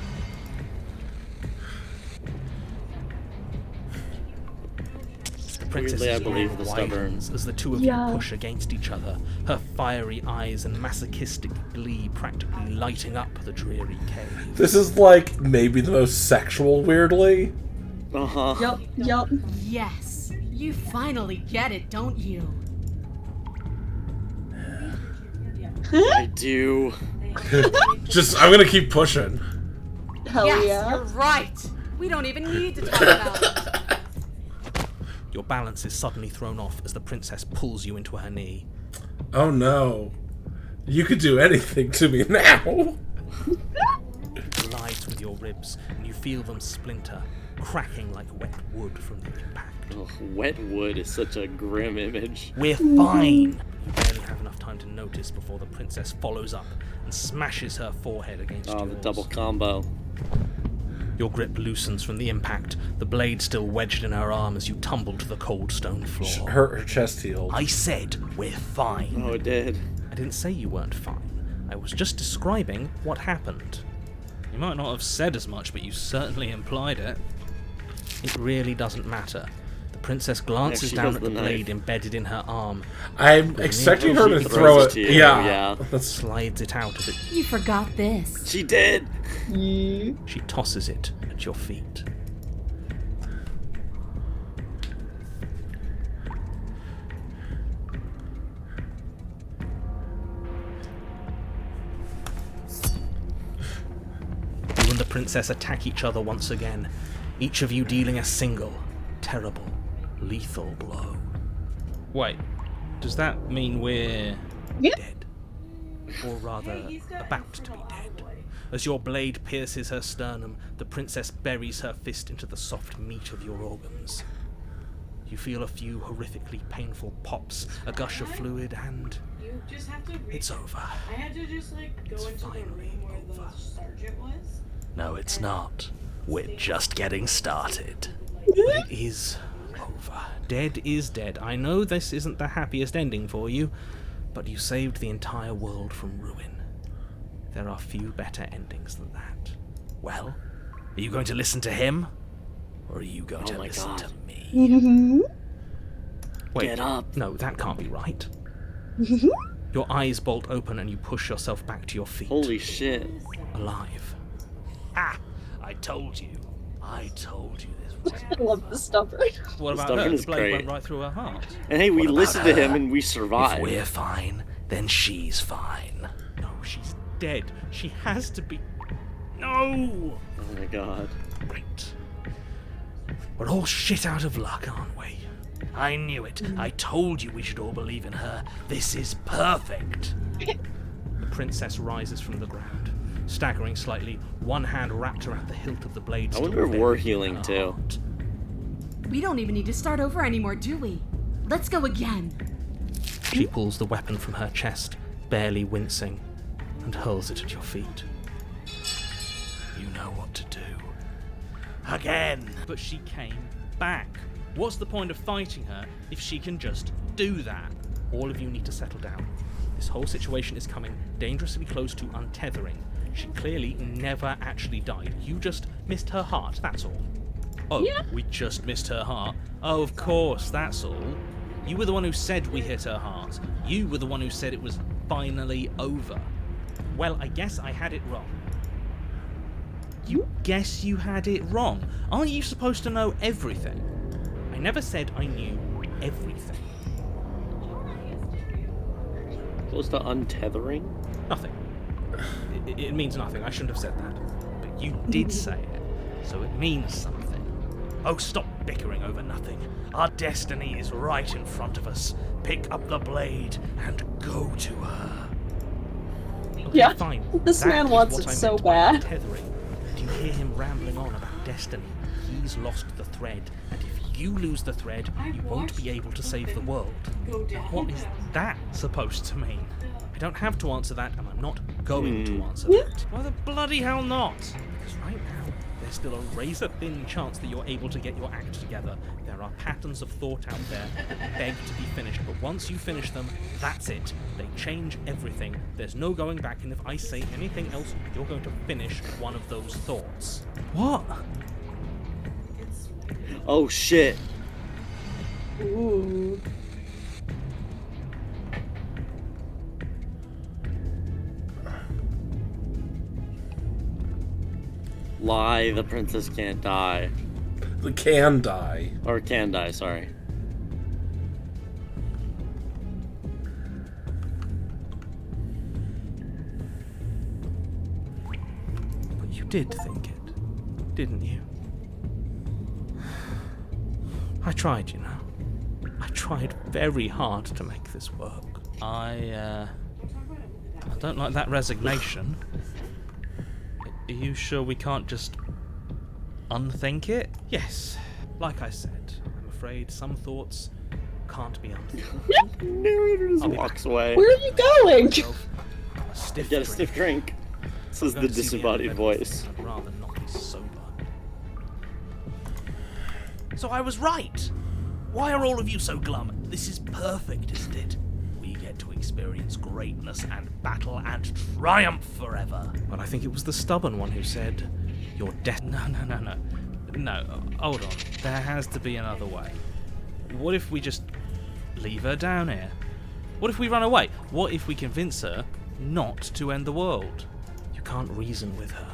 The Weirdly, I princess's believe mouth the stubborn. widens as the two of you push against each other, her fiery eyes and masochistic glee practically lighting up the dreary cave. This is like maybe the most sexual, weirdly. Uh-huh. Yup. Yes, you finally get it, don't you? I do. Just, I'm gonna keep pushing. Hell yes, yeah. you're right. We don't even need to talk about it. Your balance is suddenly thrown off as the princess pulls you into her knee. Oh no. You could do anything to me now. It collides with your ribs, and you feel them splinter, cracking like wet wood from the impact. Ugh, wet wood is such a grim image. We're fine! You barely have enough time to notice before the princess follows up and smashes her forehead against Oh, yours. the double combo. Your grip loosens from the impact, the blade still wedged in her arm as you tumble to the cold stone floor. Her chest healed. I said we're fine. Oh, it did. I didn't say you weren't fine. I was just describing what happened. You might not have said as much, but you certainly implied it. It really doesn't matter. The princess glances she down has at the the knife. blade embedded in her arm. I'm expecting her to She throw throws it. it to you, yeah. That's Slides it out of it. You forgot this. She did. She tosses it at your feet. You and the princess attack each other once again, each of you dealing a single, terrible, lethal blow. Wait, does that mean we're dead? Or rather, about to be dead. As your blade pierces her sternum, the princess buries her fist into the soft meat of your organs. You feel a few horrifically painful pops, a gush of fluid, and You just have to it's over. I had to just like go It's into the finally room where over. the sergeant was. No, it's not. We're just getting started. But it is over. Dead is dead. I know this isn't the happiest ending for you, but you saved the entire world from ruin. There are few better endings than that. Well, are you going to listen to him? Or are you going Oh to my listen God. to me? Wait, Get up. no, that can't be right. Your eyes bolt open and you push yourself back to your feet. Holy shit. Alive. Ah! I told you. I told you this was. I love the stubborn. What about Stubborn her? is The blade great. went right through her heart. And hey, we What about listened to him her? and we If survived. we're fine, then she's fine. No, she's dead. She has to be. No! Oh my god. Great. We're all shit out of luck, aren't we? I knew it. I told you we should all believe in her. This is perfect. The princess rises from the ground, Staggering slightly, one hand wrapped around the hilt of the blade. I wonder if we're healing too. We don't even need to start over anymore, do we? Let's go again. She pulls the weapon from her chest, barely wincing, and hurls it at your feet. You know what to do. Again! But she came back. What's the point of fighting her if she can just do that? All of you need to settle down. This whole situation is coming dangerously close to untethering. She clearly never actually died. You just missed her heart, that's all. Oh, yeah. We just missed her heart? Oh, of course, that's all. You were the one who said we hit her heart. You were the one who said it was finally over. Well, I guess I had it wrong. You guess you had it wrong? Aren't you supposed to know everything? I never said I knew everything. Close to untethering? Nothing. It means nothing. I shouldn't have said that. But you did say it, so it means something. Oh, stop bickering over nothing. Our destiny is right in front of us. Pick up the blade and go to her. Okay, yeah, fine. This That man is wants what it I so meant by bad. untethering. And you hear him rambling on about destiny. He's lost the thread, and if you lose the thread, you won't be able to save the world. What is that supposed to mean? I don't have to answer that, and I'm not going to answer that. Why the bloody hell not? Because right now, there's still a razor-thin chance that you're able to get your act together. There are patterns of thought out there that beg to be finished, but once you finish them, that's it. They change everything. There's no going back, and if I say anything else, you're going to finish one of those thoughts. What? Oh shit. Ooh. Lie, the princess can't die. The can die. Or can die, sorry. But you did think it, didn't you? I tried, you know. I tried very hard to make this work. I don't like that resignation. Are you sure we can't just unthink it? Yes. Like I said, I'm afraid some thoughts can't be unthinked. Narrator just walks away. Where are you going? Get a stiff drink. This is the disembodied voice. I'd rather not be sober. So I was right. Why are all of you so glum? This is perfect, isn't it? We get to experience greatness and battle and triumph forever. But I think it was the stubborn one who said, "Your death." No. No, hold on. There has to be another way. What if we just leave her down here? What if we run away? What if we convince her not to end the world? You can't reason with her.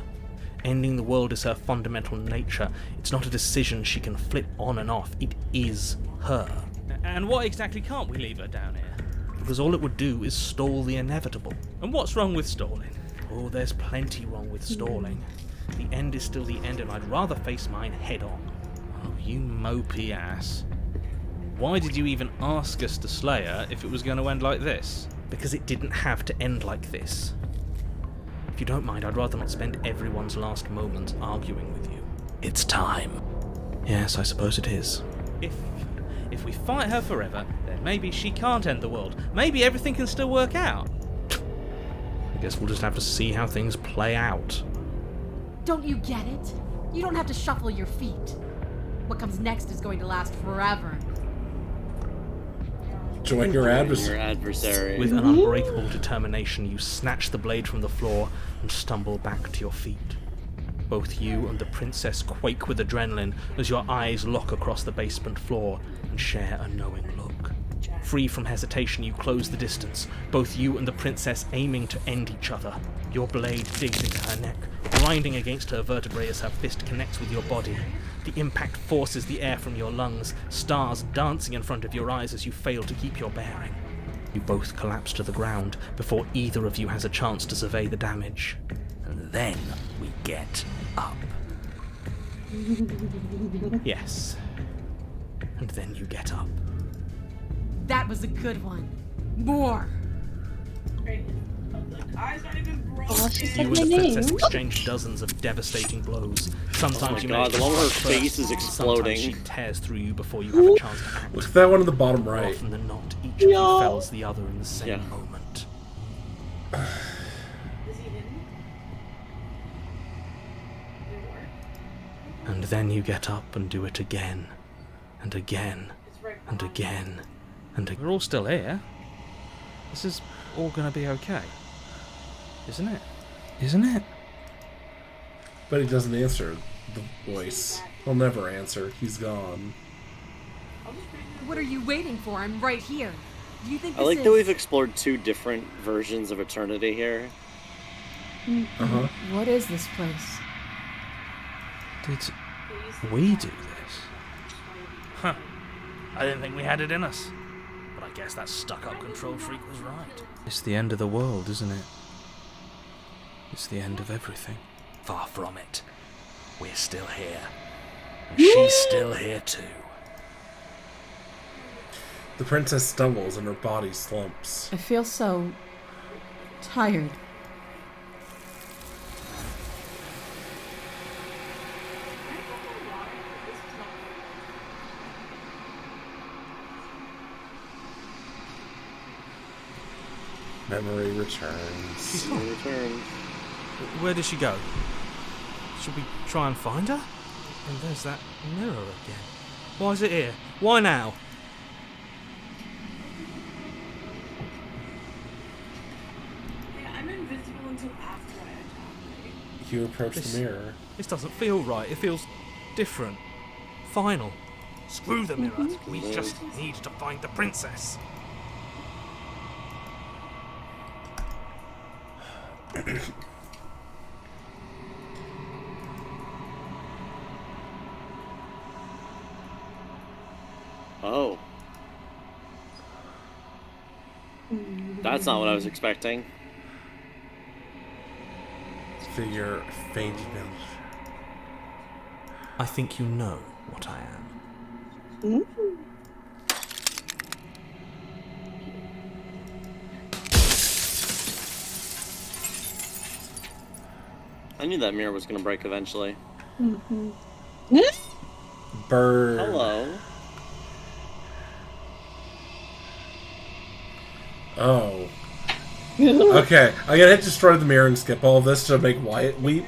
Ending the world is her fundamental nature. It's not a decision she can flip on and off. It is her. And what exactly can't we leave her down here? Because all it would do is stall the inevitable. And what's wrong with stalling? Oh, there's plenty wrong with stalling. The end is still the end, and I'd rather face mine head on. Oh, you mopey ass. Why did you even ask us to slay her if it was going to end like this? Because it didn't have to end like this. If you don't mind, I'd rather not spend everyone's last moments arguing with you. It's time. Yes, I suppose it is. If we fight her forever, then maybe she can't end the world. Maybe everything can still work out. I guess we'll just have to see how things play out. Don't you get it? You don't have to shuffle your feet. What comes next is going to last forever. Join your adversary. With an unbreakable determination, you snatch the blade from the floor and stumble back to your feet. Both you and the princess quake with adrenaline as your eyes lock across the basement floor and share a knowing look. Free from hesitation, you close the distance, both you and the princess aiming to end each other. Your blade digs into her neck, grinding against her vertebrae as her fist connects with your body. The impact forces the air from your lungs, stars dancing in front of your eyes as you fail to keep your bearing. You both collapse to the ground before either of you has a chance to survey the damage. And then we get up. Yes. And then you get up. That was a good one. More. Eyes aren't even broken. Oh, she said You my and the name. princess exchange dozens of devastating blows. Sometimes Oh my you God, manage the to one where her strike face first, is exploding. Sometimes she tears through you before you have a chance to act. Look at that one on the bottom More right. often than not, each of you fells the other in the same moment. Is he hidden? Did it work? And then you get up and do it again, and again, It's right and behind again, and again. We're all still here. This is all gonna be okay. Isn't it? Isn't it? But he doesn't answer the voice. He'll never answer. He's gone. What are you waiting for? I'm right here. Do you think I this like is... that we've explored two different versions of eternity here. Uh-huh. What is this place? Did we do this? Huh. I didn't think we had it in us. But I guess that stuck-up control freak was right. It's the end of the world, isn't it? It's the end of everything. Far from it. We're still here. And she's still here too. The princess stumbles and her body slumps. I feel so... tired. Memory returns. She's gone. Where did she go? Should we try and find her? And there's that mirror again. Why is it here? Why now? Yeah, I'm invisible until after I attack. You approach the mirror. This doesn't feel right. It feels different. Final. Screw the mirror. We just need to find the princess. Oh. That's not what I was expecting. Figure fainting out. I think you know what I am. I knew that mirror was going to break eventually. Bird. Hello. Oh. Okay, I'm gonna hit destroy the mirror and skip all of this to make Wyatt weep.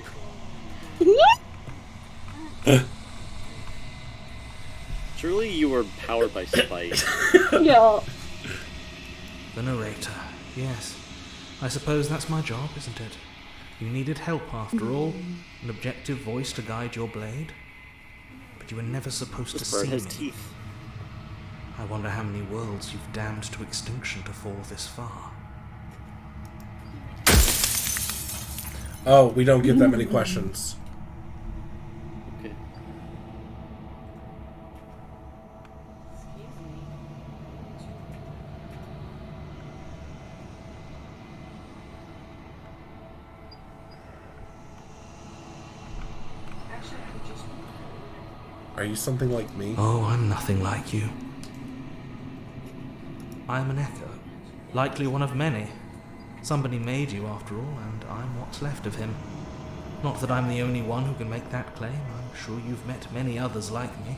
Truly, you were powered by spite. Yeah. The narrator. Yes. I suppose that's my job, isn't it? You needed help after all. An objective voice to guide your blade. But you were never supposed This to bird see has me. teeth. I wonder how many worlds you've damned to extinction to fall this far. Oh, we don't get that many questions. Okay. Are you something like me? Oh, I'm nothing like you. I am an echo. Likely one of many. Somebody made you after all, and I'm what's left of him. Not that I'm the only one who can make that claim. I'm sure you've met many others like me.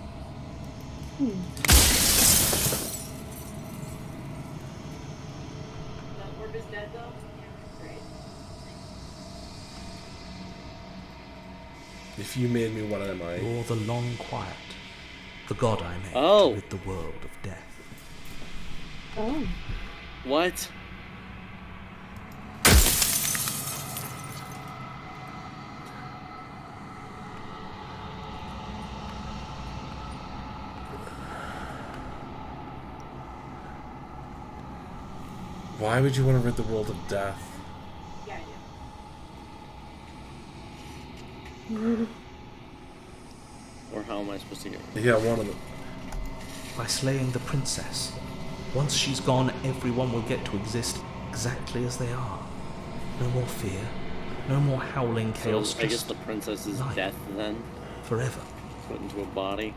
That orb is dead, though? Great. If you made me, what am I? You're the long quiet. The god I made Oh. to rid the world of death. Oh. What? Why would you want to rid the world of death? Yeah, I do. Or how am I supposed to get rid of it? Yeah, one of them. By slaying the princess. Once she's gone, everyone will get to exist exactly as they are. No more fear. No more howling chaos. So I guess just the princess is life. death then? Forever. Put into a body?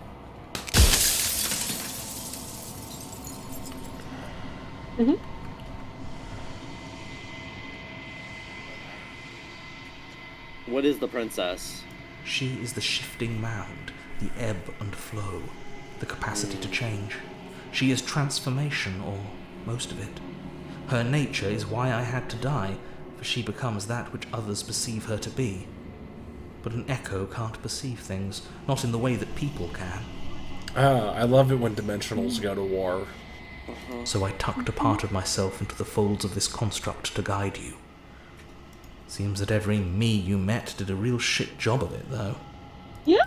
What is the princess? She is the shifting mound, the ebb and flow, the capacity to change. She is transformation, or most of it. Her nature is why I had to die, for she becomes that which others perceive her to be. But an echo can't perceive things, not in the way that people can. I love it when dimensionals go to war. So I tucked a part of myself into the folds of this construct to guide you. Seems that every me you met did a real shit job of it, though. Yeah.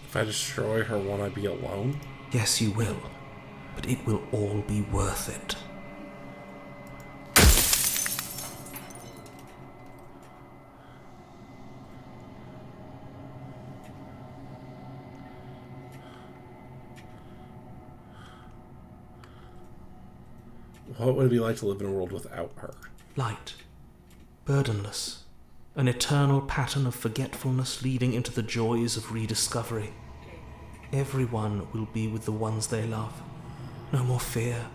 If I destroy her, won't I be alone? Yes, you will. But it will all be worth it. What would it be like to live in a world without her? Light. Burdenless. An eternal pattern of forgetfulness leading into the joys of rediscovery. Everyone will be with the ones they love. No more fear.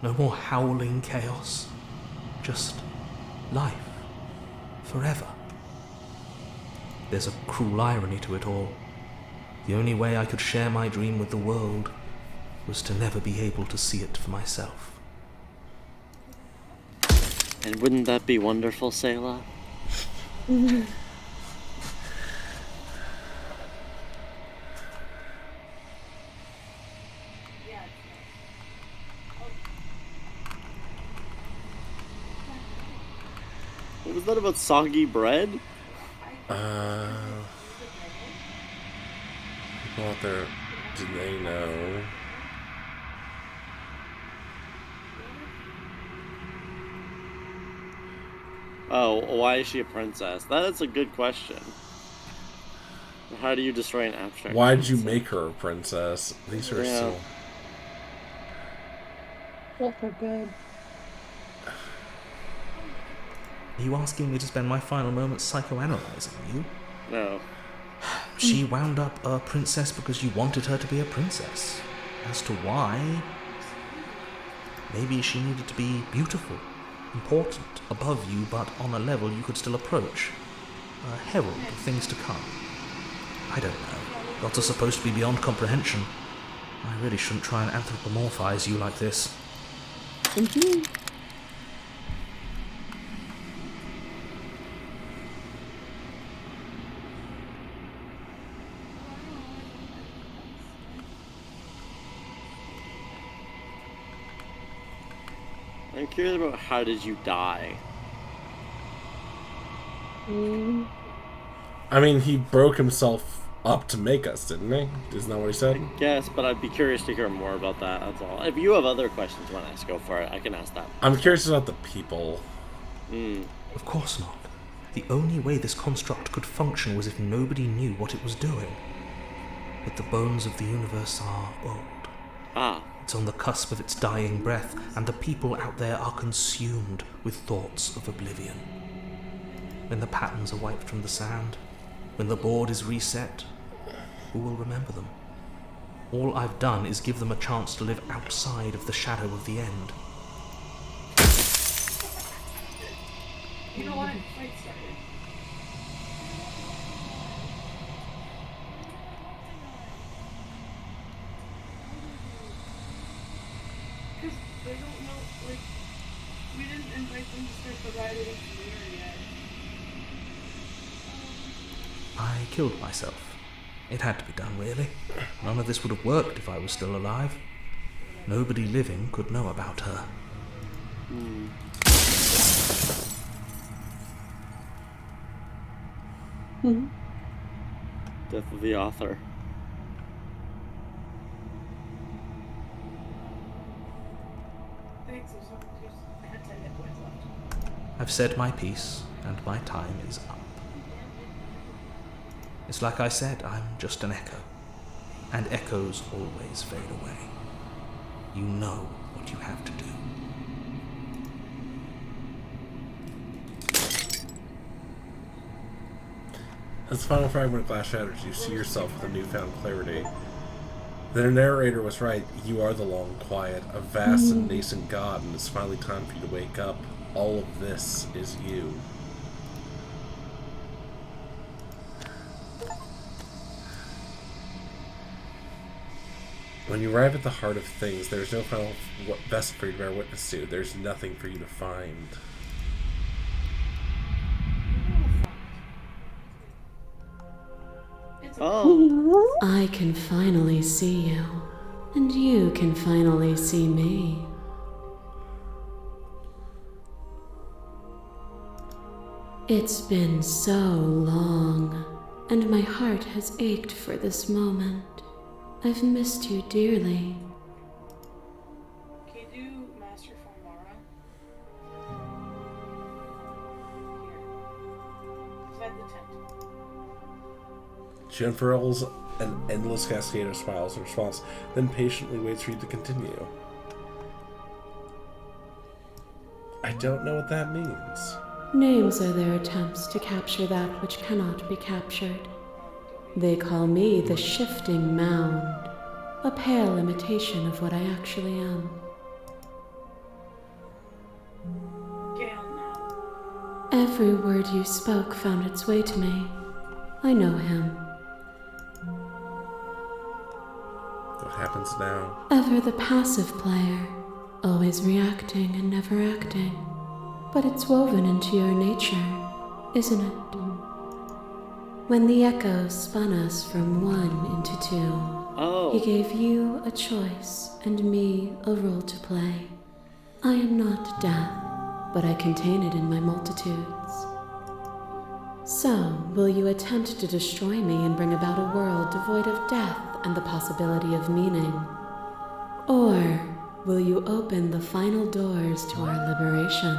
No more howling chaos. Just life. Forever. There's a cruel irony to it all. The only way I could share my dream with the world was to never be able to see it for myself. And wouldn't that be wonderful, Sayla? What was that about soggy bread? People out there, do they know? Oh, why is she a princess? That's a good question. How do you destroy an abstract? Why'd you make her a princess? These are so... Well, for good. Are you asking me to spend my final moments psychoanalyzing you? No. She wound up a princess because you wanted her to be a princess. As to why... Maybe she needed to be beautiful, important, above you, but on a level you could still approach. A herald of things to come. I don't know. Gods are supposed to be beyond comprehension. I really shouldn't try and anthropomorphize you like this. Mm-hmm. I'm curious about how did you die? I mean, he broke himself up to make us, didn't he? Isn't that what he said? Yes, but I'd be curious to hear more about that, that's all. If you have other questions you want to ask, go for it. I can ask that. I'm curious about the people. Of course not. The only way this construct could function was if nobody knew what it was doing. But the bones of the universe are old. Ah. It's on the cusp of its dying breath, and the people out there are consumed with thoughts of oblivion. When the patterns are wiped from the sand, when the board is reset, who will remember them? All I've done is give them a chance to live outside of the shadow of the end. You know what? Fight started. Because they don't know, like, we didn't invite them to start the ride with the yet. I killed myself. It had to be done, really. None of this would have worked if I was still alive. Nobody living could know about her. Death of the author. Thanks, I had 10 hit points left. I've said my piece, and my time is up. It's like I said, I'm just an echo. And echoes always fade away. You know what you have to do. As the final fragment of glass shatters, you see yourself with a newfound clarity. The narrator was right. You are the long quiet, a vast and nascent god, and it's finally time for you to wake up. All of this is you. When you arrive at the heart of things, there's no final vessel for you to bear witness to. There's nothing for you to find. Oh. I can finally see you, and you can finally see me. It's been so long, and my heart has ached for this moment. I've missed you dearly. Can you do Master Farmara? Here. Fed the tent. She unfurls an endless cascade of smiles in response, then patiently waits for you to continue. I don't know what that means. Names are their attempts to capture that which cannot be captured. They call me the Shifting Mound, a pale imitation of what I actually am. Every word you spoke found its way to me. I know him. What happens now? Ever the passive player, always reacting and never acting. But it's woven into your nature, isn't it? When the echoes spun us from one into two, he gave you a choice and me a role to play. I am not death, but I contain it in my multitudes. So, will you attempt to destroy me and bring about a world devoid of death and the possibility of meaning? Or will you open the final doors to our liberation?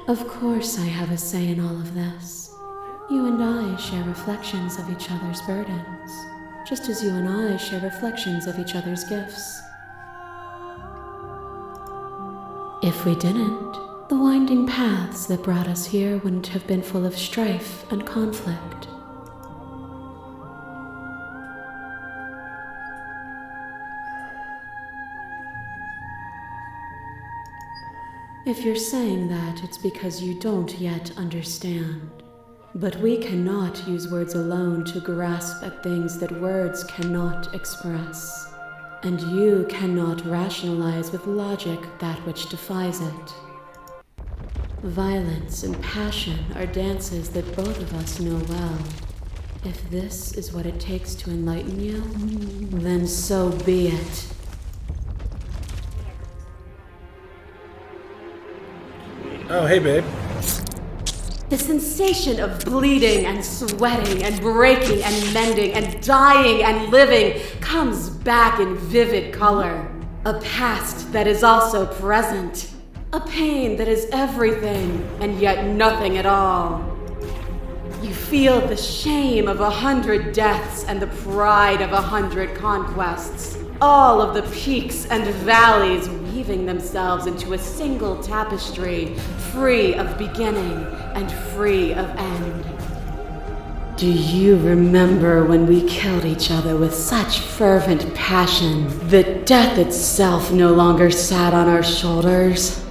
Of course I have a say in all of this. You and I share reflections of each other's burdens, just as you and I share reflections of each other's gifts. If we didn't, the winding paths that brought us here wouldn't have been full of strife and conflict. If you're saying that, it's because you don't yet understand. But we cannot use words alone to grasp at things that words cannot express. And you cannot rationalize with logic that which defies it. Violence and passion are dances that both of us know well. If this is what it takes to enlighten you, then so be it. Oh, hey, babe. The sensation of bleeding and sweating and breaking and mending and dying and living comes back in vivid color. A past that is also present. A pain that is everything and yet nothing at all. You feel the shame of 100 deaths and the pride of 100 conquests. All of the peaks and valleys weaving themselves into a single tapestry, free of beginning and free of end. Do you remember when we killed each other with such fervent passion that death itself no longer sat on our shoulders?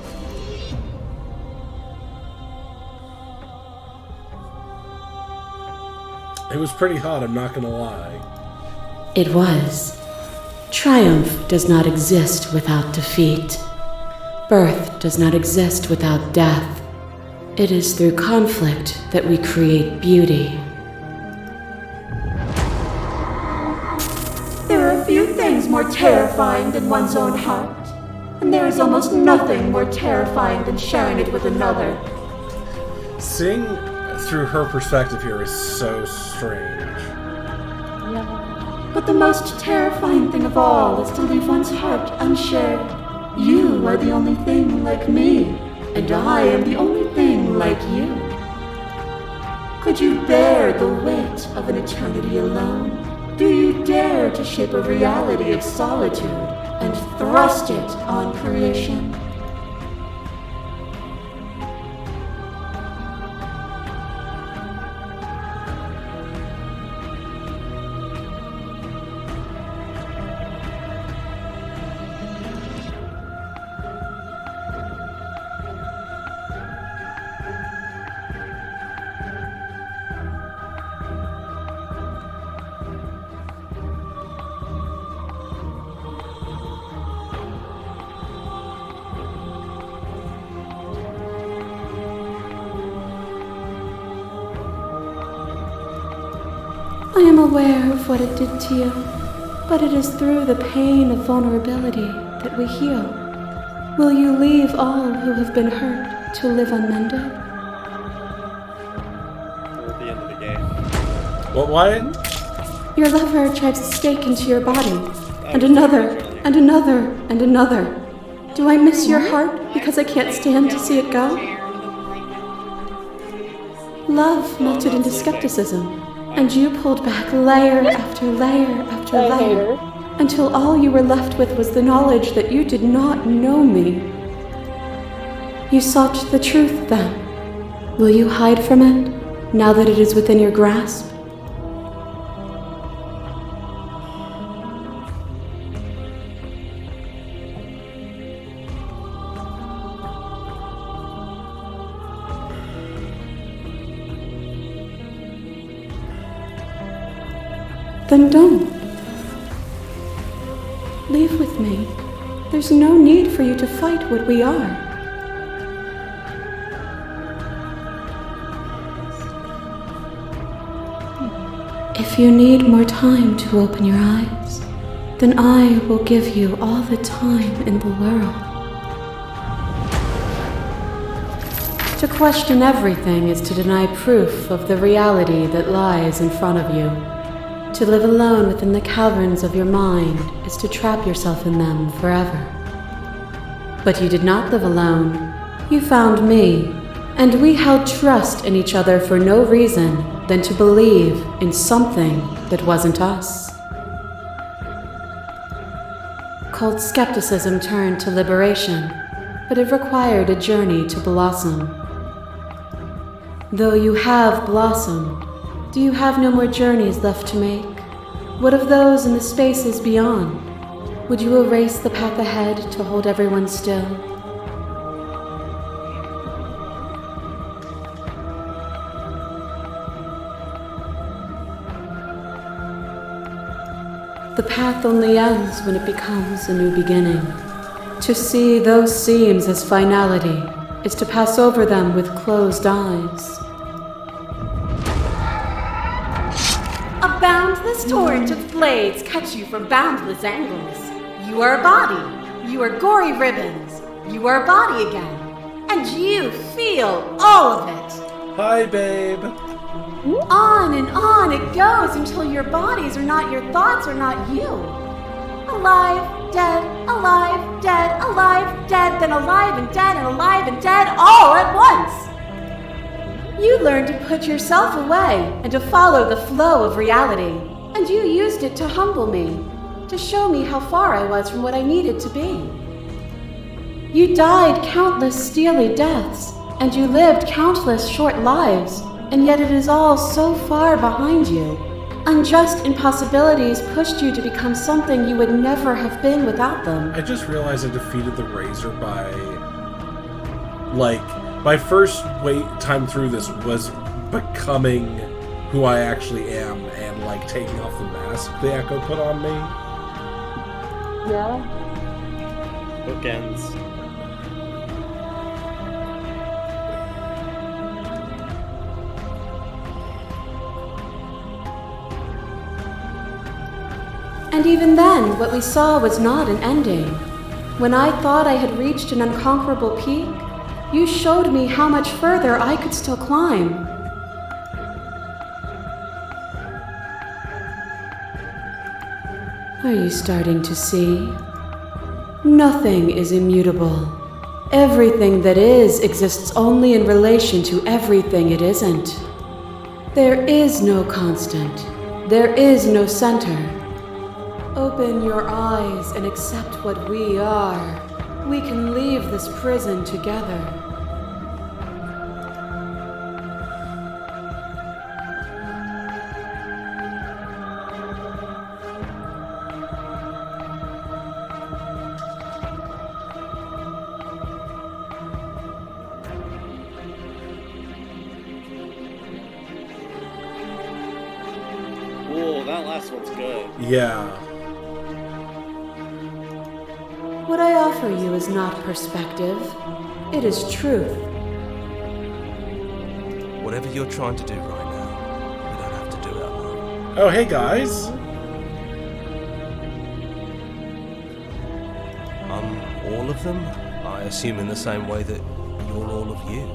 It was pretty hot, I'm not gonna lie. It was. Triumph does not exist without defeat. Birth does not exist without death. It is through conflict that we create beauty. There are few things more terrifying than one's own heart. And there is almost nothing more terrifying than sharing it with another. Seeing through her perspective here is so strange. But the most terrifying thing of all is to leave one's heart unshared. You are the only thing like me, and I am the only thing like you. Could you bear the weight of an eternity alone? Do you dare to shape a reality of solitude and thrust it on creation? I am aware of what it did to you, but it is through the pain of vulnerability that we heal. Will you leave all who have been hurt to live unmended? We're at the end of the game. What? Your lover drives a stake into your body, and another, and another, and another. Do I miss your heart because I can't stand to see it go? Love melted into skepticism, and you pulled back layer after layer after layer, until all you were left with was the knowledge that you did not know me. You sought the truth then. Will you hide from it, now that it is within your grasp? Then don't. Leave with me. There's no need for you to fight what we are. If you need more time to open your eyes, then I will give you all the time in the world. To question everything is to deny proof of the reality that lies in front of you. To live alone within the caverns of your mind is to trap yourself in them forever. But you did not live alone. You found me, and we held trust in each other for no reason than to believe in something that wasn't us. Cold skepticism turned to liberation, but it required a journey to blossom. Though you have blossomed, do you have no more journeys left to make? What of those in the spaces beyond? Would you erase the path ahead to hold everyone still? The path only ends when it becomes a new beginning. To see those seams as finality is to pass over them with closed eyes. A boundless torrent of blades cuts you from boundless angles. You are a body. You are gory ribbons. You are a body again. And you feel all of it. Hi, babe. On and on it goes until your bodies are not your thoughts or not you. Alive, dead, alive, dead, alive, dead, then alive and dead and alive and dead all at once. You learned to put yourself away and to follow the flow of reality. And you used it to humble me, to show me how far I was from what I needed to be. You died countless steely deaths, and you lived countless short lives, and yet it is all so far behind you. Unjust impossibilities pushed you to become something you would never have been without them. I just realized I defeated the Razor by... my first time through this was becoming who I actually am and, taking off the mask the Echo put on me. Yeah. Bookends. And even then, what we saw was not an ending. When I thought I had reached an unconquerable peak, you showed me how much further I could still climb. Are you starting to see? Nothing is immutable. Everything that is exists only in relation to everything it isn't. There is no constant. There is no center. Open your eyes and accept what we are. We can leave this prison together. Whoa, that last one's good. Yeah. What I offer you is not perspective. It is truth. Whatever you're trying to do right now, we don't have to do it alone. Oh, hey guys. All of them? I assume in the same way that you're all of you.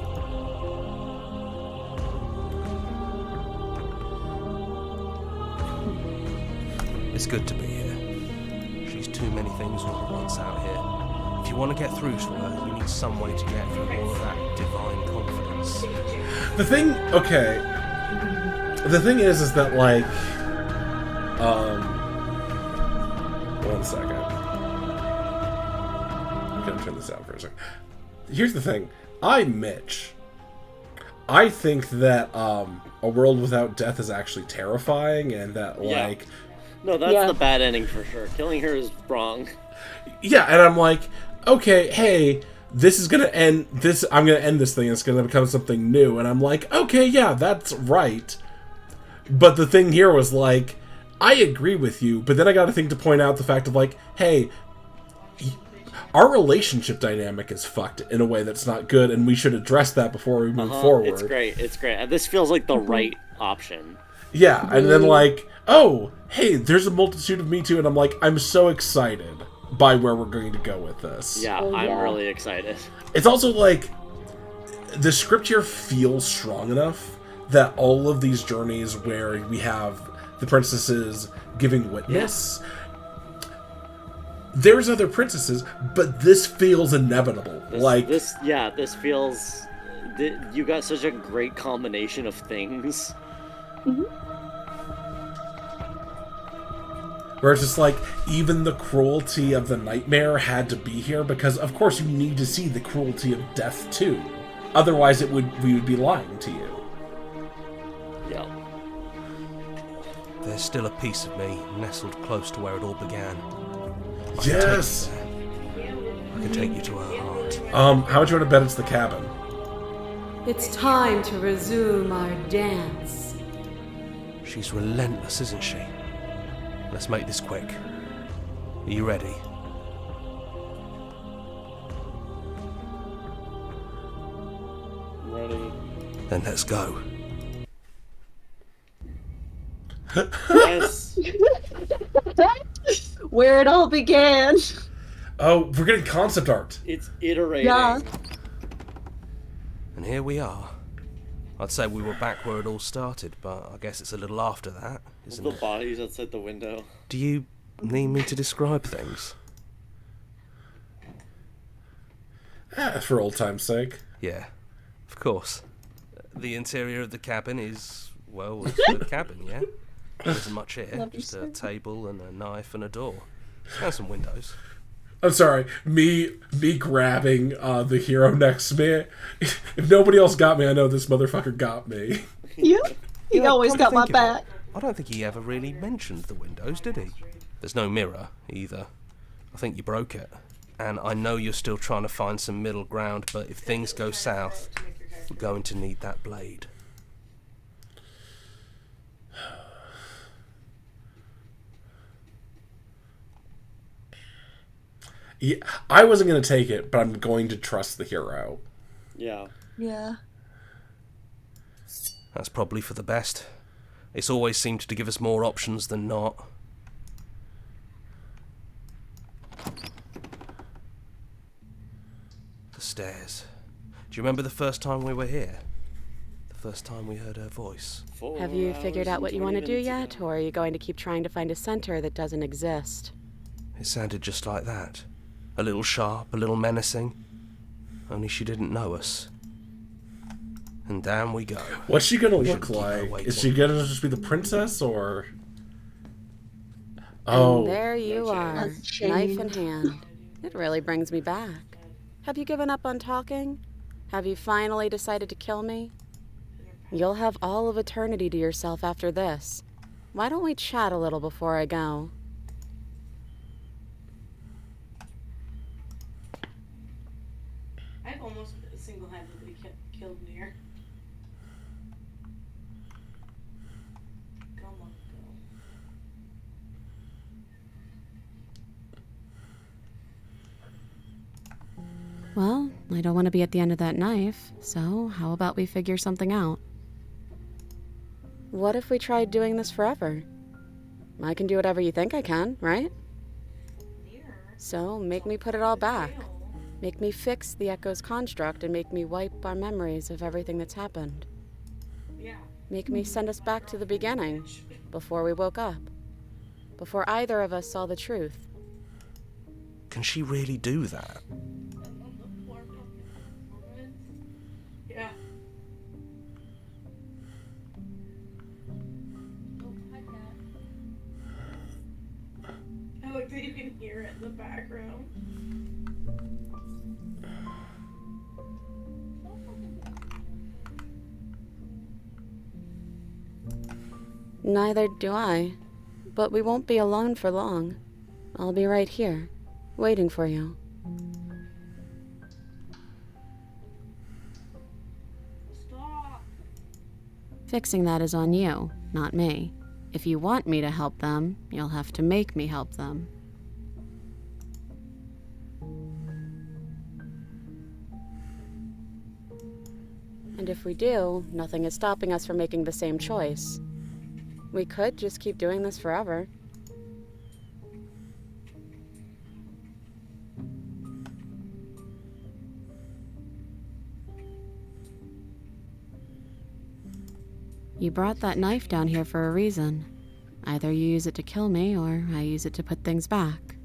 It's good to be here. She's too many things all at once out here. If you want to get through to her, you need some way to get through all of that divine confidence. The thing, okay. The thing is that, like, one second. I'm gonna turn this down for a second. Here's the thing. Mitch. I think that, a world without death is actually terrifying, and that, like... Yeah. No, that's the bad ending for sure. Killing her is wrong. Yeah, and I'm like, okay, hey, this is gonna end this. I'm gonna end this thing. It's gonna become something new, and I'm like, okay, yeah, that's right. But the thing here was like, I agree with you, but then I got to think to point out the fact of like, hey, our relationship dynamic is fucked in a way that's not good, and we should address that before we move forward. It's great. It's great. And this feels like the right option. Yeah, and then like, oh, hey, there's a multitude of Me Too, and I'm like, I'm so excited by where we're going to go with this. Yeah, I'm really excited. It's also like, the script here feels strong enough that all of these journeys where we have the princesses giving witness, there's other princesses, but this feels inevitable. This feels... You got such a great combination of things. Where it's just like, even the cruelty of the nightmare had to be here, because of course you need to see the cruelty of death too. Otherwise we would be lying to you. Yeah. There's still a piece of me nestled close to where it all began. Yes! I can take you to her heart. How would you want to bet it's the cabin? It's time to resume our dance. She's relentless, isn't she? Let's make this quick. Are you ready? Ready. Then let's go. Yes. Where it all began. Oh, we're getting concept art. It's iterating. Yeah. And here we are. I'd say we were back where it all started, but I guess it's a little after that, isn't The it? bodies outside the window. Do you need me to describe things? For old time's sake. Yeah, of course. The interior of the cabin is, well, it's a cabin, yeah? There isn't much here, just a table and a knife and a door. And some windows. I'm sorry, me grabbing the hero next to me. If nobody else got me, I know this motherfucker got me. Yeah, he always got my Think of back. it, I don't think he ever really mentioned the windows, did he? There's no mirror, either. I think you broke it. And I know you're still trying to find some middle ground, but if things go south, we're going to need that blade. Yeah, I wasn't going to take it, but I'm going to trust the hero. Yeah. Yeah. That's probably for the best. It's always seemed to give us more options than not. stairs. Do you remember the first time we were here? The first time we heard her voice? Have you figured out what you want to do yet, or are you going to keep trying to find a center that doesn't exist? It sounded just like that. A little sharp, a little menacing. Only she didn't know us. And down we go. What's she gonna look like? Is she gonna just be the princess, or? Oh. And there you are, knife in hand. It really brings me back. Have you given up on talking? Have you finally decided to kill me? You'll have all of eternity to yourself after this. Why don't we chat a little before I go? I've almost single-handedly killed Nier. Come on, go. Well, I don't want to be at the end of that knife, so how about we figure something out? What if we tried doing this forever? I can do whatever you think I can, right? So make me put it all back. Make me fix the Echo's construct and make me wipe our memories of everything that's happened. Make me send us back to the beginning, before we woke up. Before either of us saw the truth. Can she really do that? Yeah. I like that you can hear it in the background. Neither do I. But we won't be alone for long. I'll be right here, waiting for you. Stop. Fixing that is on you, not me. If you want me to help them, you'll have to make me help them. And if we do, nothing is stopping us from making the same choice. We could just keep doing this forever. You brought that knife down here for a reason. Either you use it to kill me, or I use it to put things back.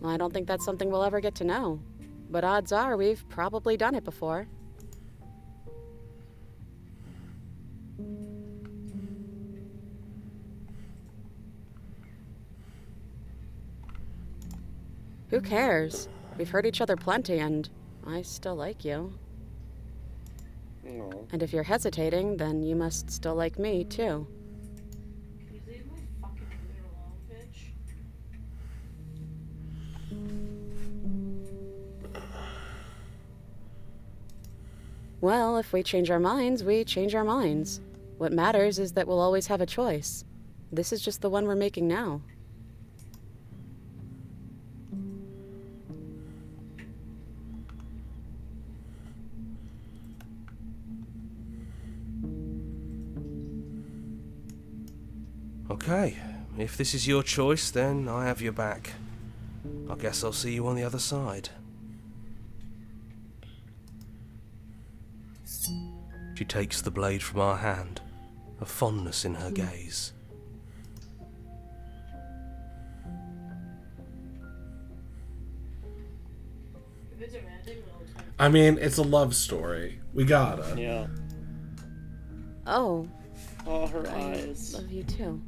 I don't think that's something we'll ever get to know. But odds are we've probably done it before. Who cares? We've hurt each other plenty, and I still like you. No. And if you're hesitating, then you must still like me, too. Can you leave my fucking computer alone, bitch? Well, if we change our minds, we change our minds. What matters is that we'll always have a choice. This is just the one we're making now. Okay, if this is your choice, then I have your back. I guess I'll see you on the other side. She takes the blade from our hand, a fondness in her gaze. If it's romantic, we'll talk. I mean, it's a love story. We gotta. Yeah. Oh, Oh, her I eyes. love you too.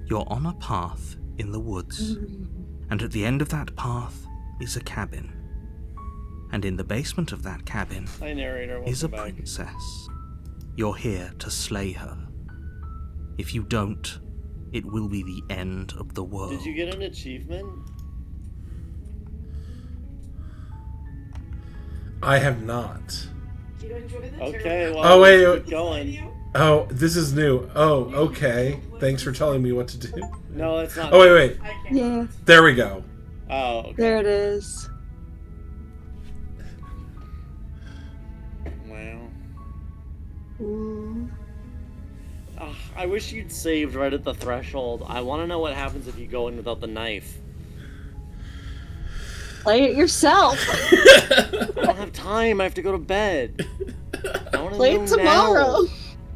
You're on a path in the woods, and at the end of that path is a cabin. And in the basement of that cabin Hi, narrator. is a Welcome back. princess. You're here to slay her. If you don't, it will be the end of the world. Did you get an achievement? I have not. Do you enjoy the Okay, well, Oh, wait, keep going. Oh, this is new. Oh, okay. Thanks for telling me what to do. No, it's not. Oh, wait. I can't. Yeah. There we go. Oh, okay. There it is. Wow. Mm. Ugh, I wish you'd saved right at the threshold. I want to know what happens if you go in without the knife. Play it yourself. I don't have time. I have to go to bed. I want to Play know it tomorrow. now.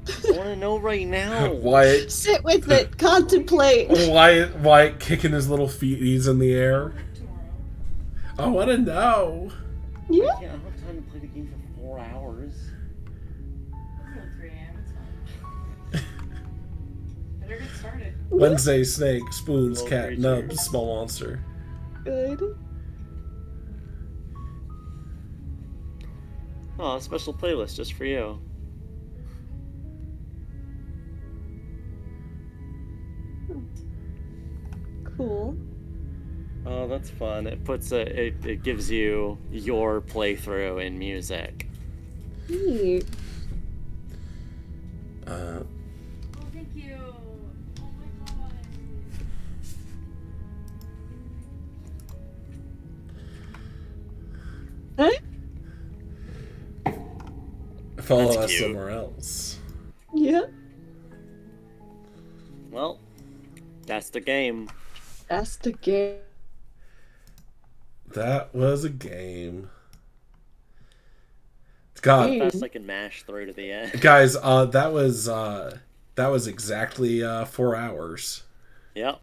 I want to know right now. Wyatt, Sit with it. Contemplate. Wyatt kicking his little feeties in the air. I want to know. Yeah. I don't have time to play the game for 4 hours. Until 3 a.m. It's fine. Better get started. Wednesday, snake, spoons, Little cat, creature. nubs, small monster. Good. Oh, a special playlist just for you. Cool. Oh, that's fun. It puts it gives you your playthrough in music. Neat. Oh, thank you. Oh my god. Hey? Follow That's us cute. somewhere else. Yeah. Well, that's the game. That's the game. That was a game. God, Game. Fast I can mash through to the end. guys, that was exactly 4 hours. Yep.